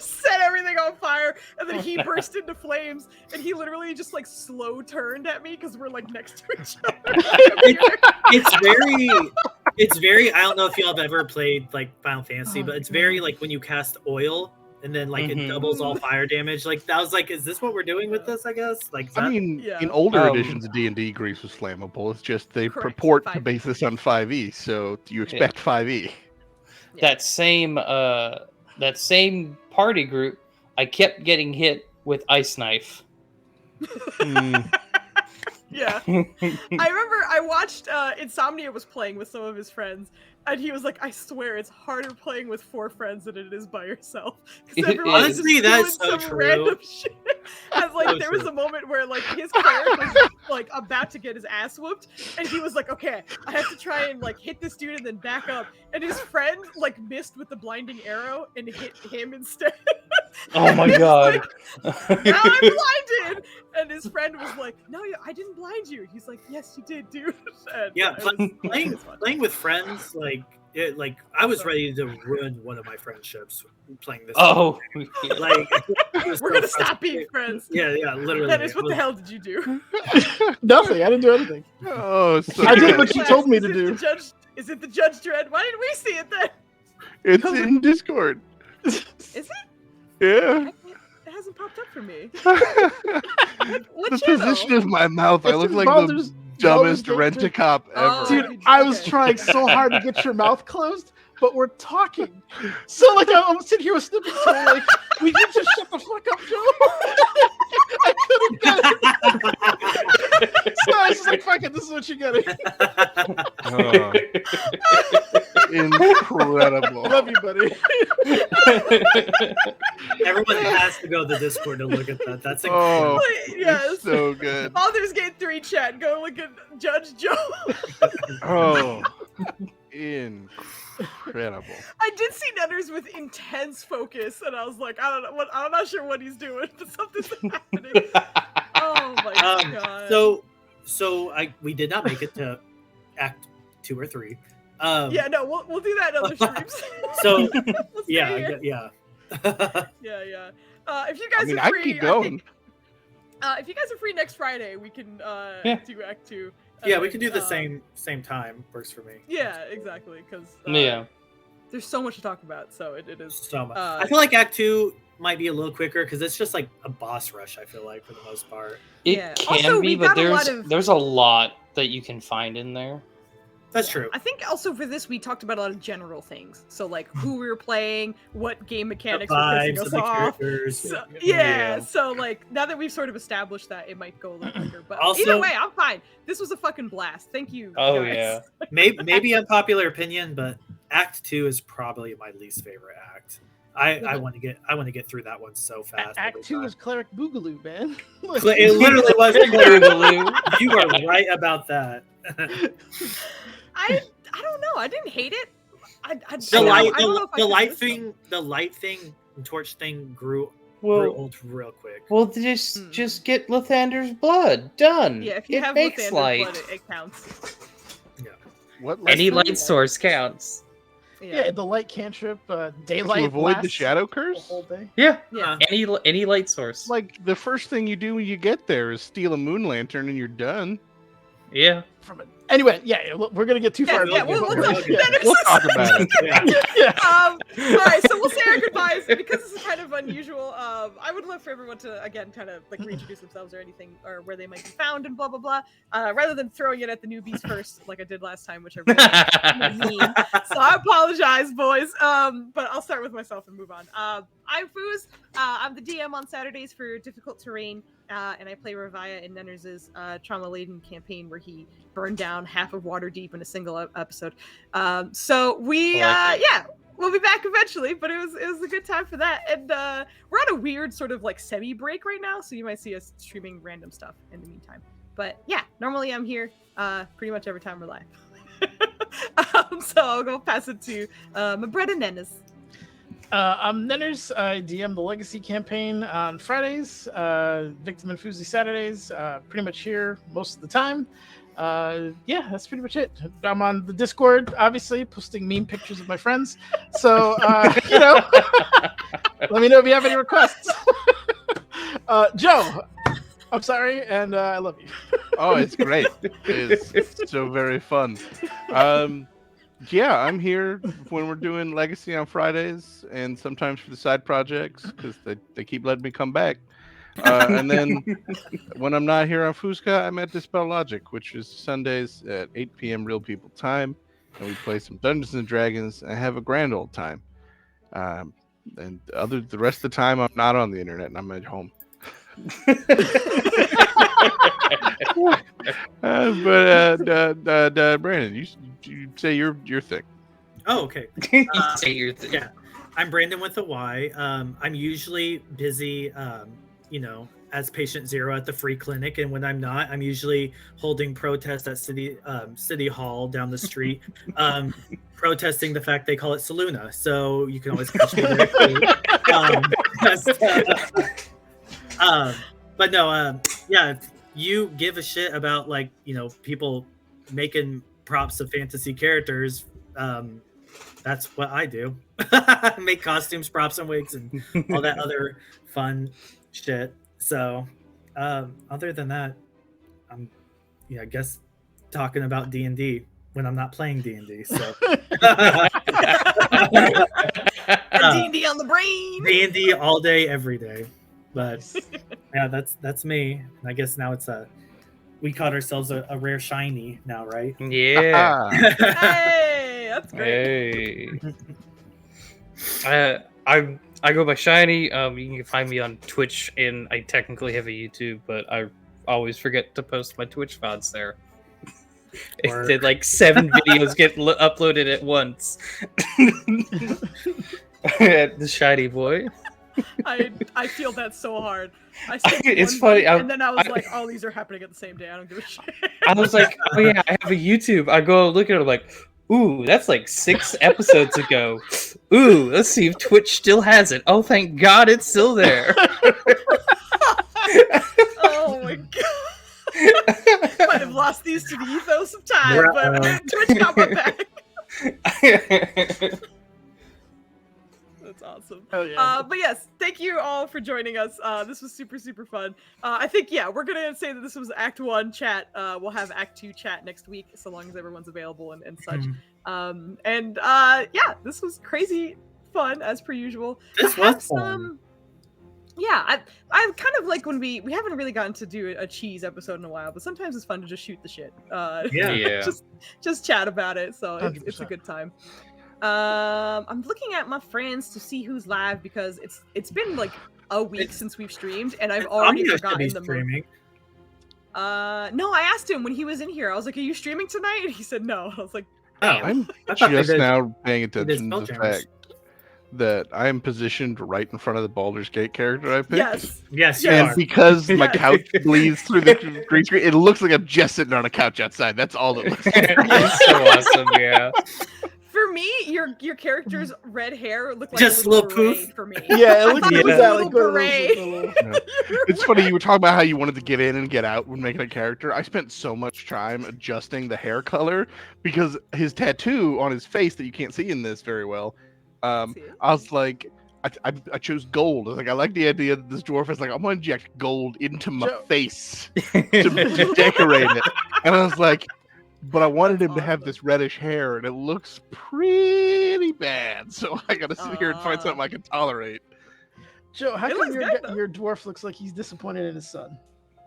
set everything on fire, and then he burst into flames, and he literally just like slow turned at me because we're like next to each other. It's very. I don't know if y'all have ever played like Final Fantasy, but it's very like when you cast oil and then like it doubles all fire damage. Like that was like, is this what we're doing with this? I guess. Like I mean, Yeah. in older editions of D&D, grease was flammable. It's just they Correct, purport to 5e. base this on 5e, so you expect 5e. That same party group, I kept getting hit with ice knife. Yeah. I remember I watched Insomnia was playing with some of his friends, and he was like, I swear it's harder playing with 4 friends than it is by yourself. 'Cause It everyone is. is Honestly, doing that's so some true. random shit. And like So there was true. a moment where like his cleric was like about to get his ass whooped, and he was like, okay, I have to try and like hit this dude and then back up. And his friend like missed with the blinding arrow and hit him instead. Oh my god. Now I'm blinded! And his friend was like, no, I didn't blind you. He's like, yes, you did, dude. And Yeah, it was fun. playing with friends, like I was ready to ruin one of my friendships playing this. Oh, like it was We're so gonna stop frustrating. being friends. Yeah, literally. Dennis, what I the was- hell did you do? Nothing. I didn't do anything. Oh, so I did good. what you told me to Is it do. the Judge, is it the Judge Dredd? Why didn't we see it then? It's in Discord. Is it? Yeah. It hasn't popped up for me. The What channel? position of my mouth, I It's look in like Baldur's- the dumbest Baldur's Gate rent-a-cop ever. Oh. Dude, I was Okay. trying so hard to get your mouth closed, but we're talking. So like I'm sitting here with snippets saying like, "We need to shut the fuck up, Joe." I couldn't get it. So I was just like, "Fuck it, this is what you get." Oh, incredible. Love you, buddy. Everyone has to go to the Discord to look at that. That's Oh, incredible. Yes. it's so good. Baldur's Gate 3 chat. Go look at Judge Joe. Oh, incredible. I did see Netters with intense focus, and I was like, I don't know what. I'm not sure what he's doing, but something's happening. Oh my god. So we did not make it to Act 2 or 3. Yeah, no, we'll do that in other streams. So We'll stay yeah, here. yeah. Yeah. If you guys I mean, are I free, keep I going. think, if you guys are free next Friday, we can Yeah. do Act 2. Yeah, we can do the And, same time. Works for me. Yeah, exactly. Because yeah. there's so much to talk about. So it is. So much. Uh, I feel like Act 2 might be a little quicker because it's just like a boss rush. I feel like for the most part. It Yeah. can Also, be, we but got a lot of- there's a lot that you can find in there. That's true. I think also for this we talked about a lot of general things. So like who we were playing, what game The mechanics were pissing vibes us of the off. characters. So, Yeah. yeah, so like now that we've sort of established that, it might go a little quicker. But Also- either way, I'm fine. This was a fucking blast. Thank you. Oh, guys. yeah. Maybe unpopular opinion, but Act 2 is probably my least favorite act. I want to get through that one so fast. Act 2 is Cleric Boogaloo, man. It literally was. Boogaloo. You are right about that. I don't know. I didn't hate it. The light, I don't know if I the could light miss thing, the light thing, and torch thing grew Well, old real quick. well, just get Lathander's blood done. them. Yeah, if you it have makes Lathander's light. blood, it counts. What? Any last light source counts. Yeah, the light cantrip, daylight to avoid the lasts shadow the curse. whole day. Yeah. Yeah. Any light source. Like the first thing you do when you get there is steal a moon lantern, and you're done. Yeah. From it. Anyway, we're gonna get too Yeah, far. yeah, into it, we'll but talk. yeah. We'll talk about it. Yeah. All right, so we'll say our goodbyes because this is kind of unusual. I would love for everyone to again kind of like reintroduce themselves or anything or where they might be found and blah blah blah. Rather than throwing it at the newbies first, like I did last time, which I really mean. So I apologize, boys. But I'll start with myself and move on. I'm Foos. I'm the DM on Saturdays for Difficult Terrain. And I play Ravaya in Nenners's trauma-laden campaign where he burned down half of Waterdeep in a single episode. So we, we'll be back eventually, but it was a good time for that. And we're on a weird sort of like semi-break right now, so you might see us streaming random stuff in the meantime. But yeah, normally I'm here pretty much every time we're live. So I'll go pass it to my brother Nennes. I'm Nenners. I DM the Legacy campaign on Fridays, Victim and Foozca Saturdays. Pretty much here most of the time. That's pretty much it. I'm on the Discord, obviously, posting meme pictures of my friends. So, let me know if you have any requests. Joe, I'm sorry, and I love you. Oh, it's great. It's so very fun. I'm here when we're doing Legacy on Fridays and sometimes for the side projects because they keep letting me come back. And then when I'm not here on Foozca, I'm at Dispel Logic, which is Sundays at 8 p.m. real people time. And we play some Dungeons and Dragons and have a grand old time. And the rest of the time, I'm not on the internet and I'm at home. Brandon, you say your thing. Oh, okay. Say your thing. Yeah, I'm Brandon with a Y. I'm usually busy, as patient zero at the free clinic, and when I'm not, I'm usually holding protests at City Hall down the street, protesting the fact they call it Saluna. So you can always catch me there too. But no, if you give a shit about people making props of fantasy characters, that's what I do. Make costumes, props, and wigs, and all that other fun shit. So, other than that, I'm, I guess talking about D&D when I'm not playing D&D. So, D&D on the brain. D&D all day, every day. But yeah, that's me. And I guess now it's we caught ourselves a rare shiny now, right? Yeah. Hey, that's great. Hey. I go by Shiny. You can find me on Twitch, and I technically have a YouTube, but I always forget to post my Twitch VODs there. Did like 7 videos get uploaded at once. The Shiny boy. I feel that so hard. It's funny, and then I was like, "Oh, these are happening at the same day. I don't give a shit." I was like, "Oh yeah, I have a YouTube." I go look at it, I'm like, "Ooh, that's like 6 episodes ago." Ooh, let's see if Twitch still has it. Oh, thank God, it's still there. Oh my God! Might have lost these to the ethos of time, but Twitch got my back. That's awesome. Oh, yeah. But yes, thank you all for joining us. This was super, super fun. I think, we're going to say that this was Act 1 chat. We'll have Act 2 chat next week, so long as everyone's available and such. This was crazy fun, as per usual. This was fun. I kind of like when we haven't really gotten to do a cheese episode in a while, but sometimes it's fun to just shoot the shit. Just chat about it, so it's a good time. I'm looking at my friends to see who's live because it's been like a week since we've streamed, and I've already forgotten the streaming. No, I asked him when he was in here. I was like, "Are you streaming tonight?" And he said no. I was like, "I'm just now paying attention to the fact that I am positioned right in front of the Baldur's Gate character I picked." Yes, and because my couch bleeds through the green screen, it looks like I'm just sitting on a couch outside. That's all it looks like. It's so awesome, yeah. For me, your character's red hair looked like Just a little little beret poof. for me. Yeah, it I looks thought Yeah. it was a exactly little good. beret. It's funny you were talking about how you wanted to get in and get out when making a character. I spent so much time adjusting the hair color because his tattoo on his face that you can't see in this very well. I was like, I chose gold. I was like, I like the idea that this dwarf is like, I'm gonna inject gold into my Joe. face to decorate it. And I was like, but I wanted That's him to have awesome. this reddish hair, and it looks pretty bad. So I gotta sit here and find something I can tolerate. Joe, how It come looks good, though. your dwarf looks like he's disappointed in his son?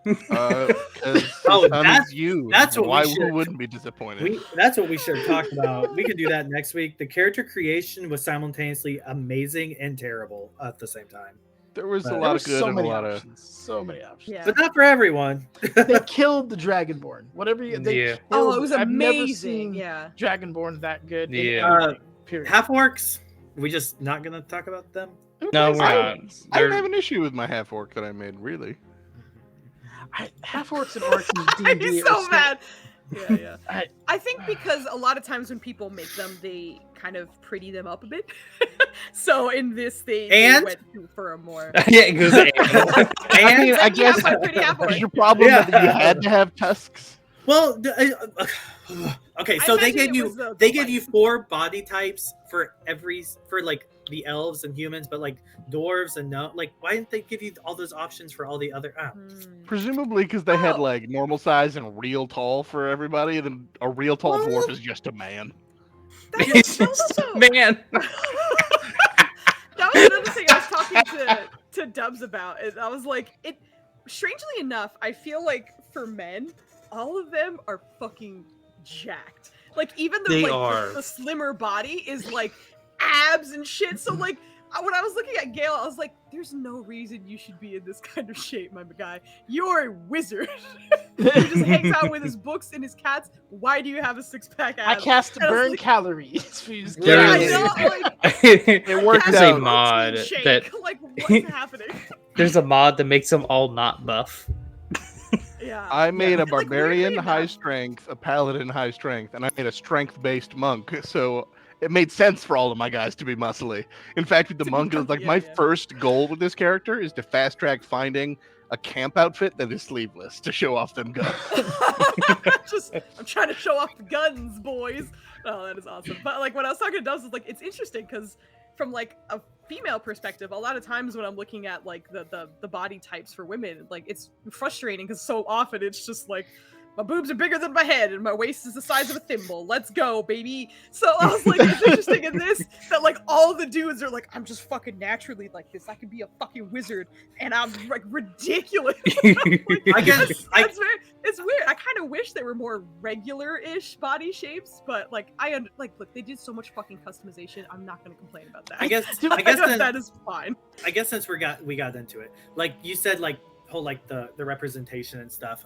Because Oh, that's you. that's what we Why should- who wouldn't be disappointed? That's what we should have talked about. We can do that next week. The character creation was simultaneously amazing and terrible at the same time, There was a There lot There of was good so and a many lot options. So many options. Yeah. but not for everyone. They killed the Dragonborn. Whatever you. They Yeah. Oh, killed- it was I've never amazing. seen Yeah. Dragonborn that good. in Yeah. anything, period. Half orcs. We just not gonna talk about them. No, we're I- not. I They're- don't have an issue with my half orc that I made, really. Half orcs and orcs in D&D He's are so still- mad. Yeah. I- I think because a lot of times when people make them, they kind of pretty them up a bit. So in this, they And? went for a more. yeah, it goes. I mean, I Yeah, guess my pretty half orc. is your problem Yeah. that you had to have tusks? Well, okay, so I they imagine gave it you was the they gave you light. 4 body types for like the elves and humans, but like dwarves and no, like why didn't they give you all those options for all the other? Hmm. Presumably because they had Oh. like normal size and real tall for everybody, and then a real tall dwarf is just a man. It's That was just a also- man. That was another thing I was talking to Dubs about. And I was like, it. Strangely enough, I feel like for men, all of them are fucking jacked. Like even the They like are. the slimmer body is like abs and shit. So like when I was looking at Gale, I was like, "There's no reason you should be in this kind of shape, my guy. You're a wizard. He just hangs out with his books and his cats. Why do you have a 6-pack I abs?" cast And I was burn like- calories. For you to There Yeah, I is- know. Like, It worked There's a out. mod protein shake. that Like what's happening? there's a mod that makes them all not buff. Yeah. I made a Like, weirdly barbarian high enough- strength, a paladin high strength, and I made a strength based monk. So it made sense for all of my guys to be muscly. In fact, with the To be monk, it was like chunky, my yeah. first goal with this character is to fast track finding a camp outfit that is sleeveless to show off them guns. I'm trying to show off the guns, boys. Oh, that is awesome. But like when I was talking to Dubs, it's like it's interesting because from like a female perspective, a lot of times when I'm looking at like the body types for women, like it's frustrating because so often it's just like my boobs are bigger than my head and my waist is the size of a thimble. Let's go, baby. So I was like, it's interesting in this that like all the dudes are like, I'm just fucking naturally like this. I could be a fucking wizard and I'm like ridiculous. I guess That's very, it's weird. I kind of wish they were more regular-ish body shapes, but like look, they did so much fucking customization. I'm not gonna complain about that. I guess that is fine. I guess since we got into it, like you said, like whole like the representation and stuff.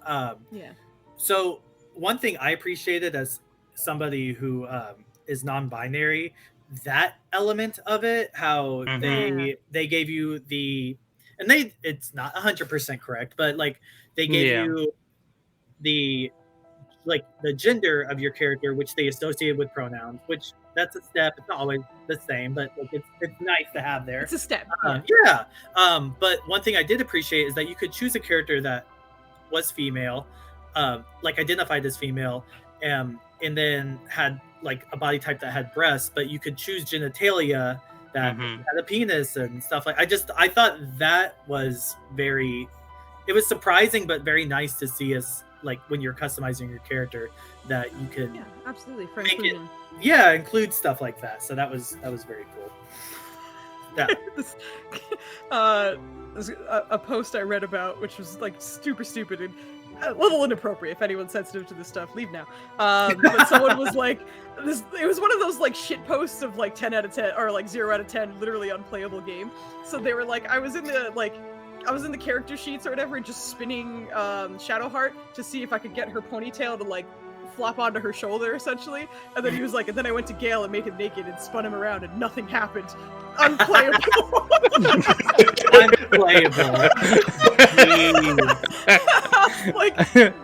Yeah. So one thing I appreciated as somebody who is non-binary, that element of it, how they gave you the, and it's not 100% correct, but like they gave Yeah. you the like the gender of your character, which they associated with pronouns, which that's a step. It's not always the same, but like, it's nice to have there. It's a step. Yeah. But one thing I did appreciate is that you could choose a character that was female, like identified as female, and then had like a body type that had breasts, but you could choose genitalia that Mhm. had a penis and stuff like. I thought that was it was surprising but very nice to see us like when you're customizing your character that you could Yeah, absolutely. For Make it- inclusion. include stuff like that. So that was very cool. Yeah. This, there's a post I read about, which was like super stupid and a little inappropriate. If anyone's sensitive to this stuff, leave now. But someone was like, it was one of those like shit posts of like 10 out of 10 or like 0 out of 10, literally unplayable game. So they were like, I was in the character sheets or whatever, and just spinning Shadowheart to see if I could get her ponytail to like flop onto her shoulder, essentially. And then he was like, and then I went to Gale and made him naked and spun him around, and nothing happened. Unplayable. Unplayable. like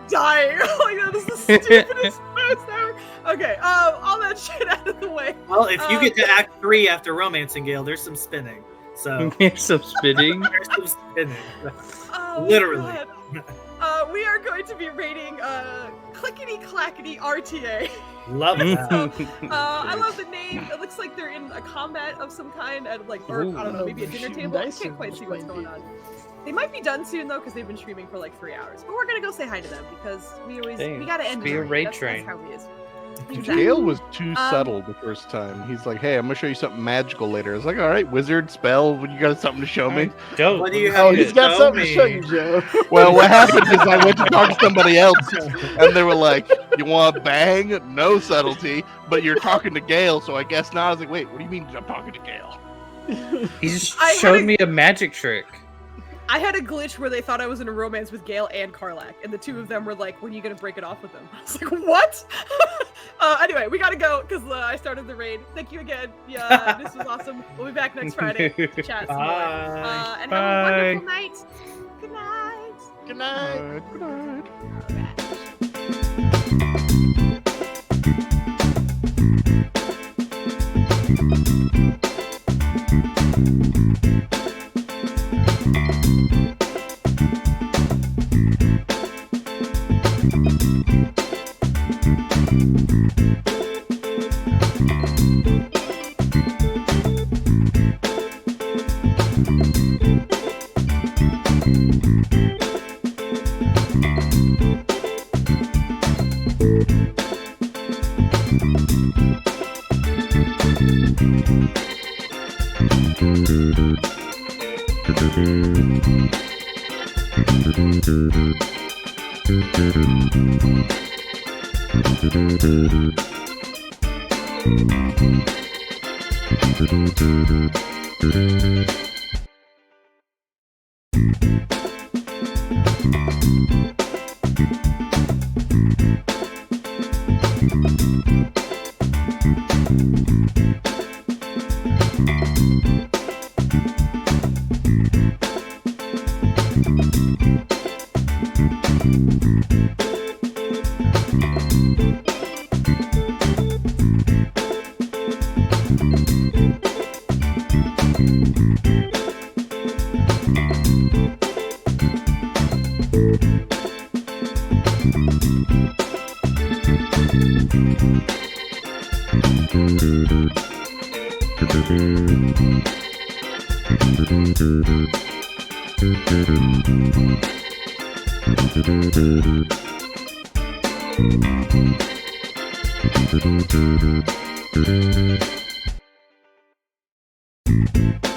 dying. Like that is the stupidest post ever. I Okay, all that shit out of the way. Well, if you get to Act 3 after Romancing Gale, there's some spinning. So Here's some spitting. there's some spinning. Oh, Literally. God. We are going to be rating Clickety Clackety RTA. Love that. I love the name. It looks like they're in a combat of some kind at or I don't know, maybe a dinner Shooting table. I dice can't or quite see what's playing going on. They might be done soon though, because they've been streaming for like 3 hours. But we're gonna go say hi to them because we gotta end. be a the raid that's, train. That's how it is. Gale was too subtle the first time. He's like, "Hey, I'm gonna show you something magical later." I was like, "All right, wizard spell. You got something to show me?" Dope. What do you Oh, have he's to got show something to me? show you, Joe. Well, what happened is I went to talk to somebody else, and they were like, "You want bang? No subtlety, but you're talking to Gale, so I guess not." I was like, "Wait, what do you mean I'm talking to Gale?" He just I had showed a- me a magic trick. I had a glitch where they thought I was in a romance with Gale and Karlak, and the two of them were like, "When are you gonna break it off with them?" I was like, "What?" Anyway, we gotta go because I started the raid. Thank you again. Yeah, this was awesome. We'll be back next Friday to chat some more. Bye. And Bye. have a wonderful night. Good night. Good night. Good night. Alright. Thank you.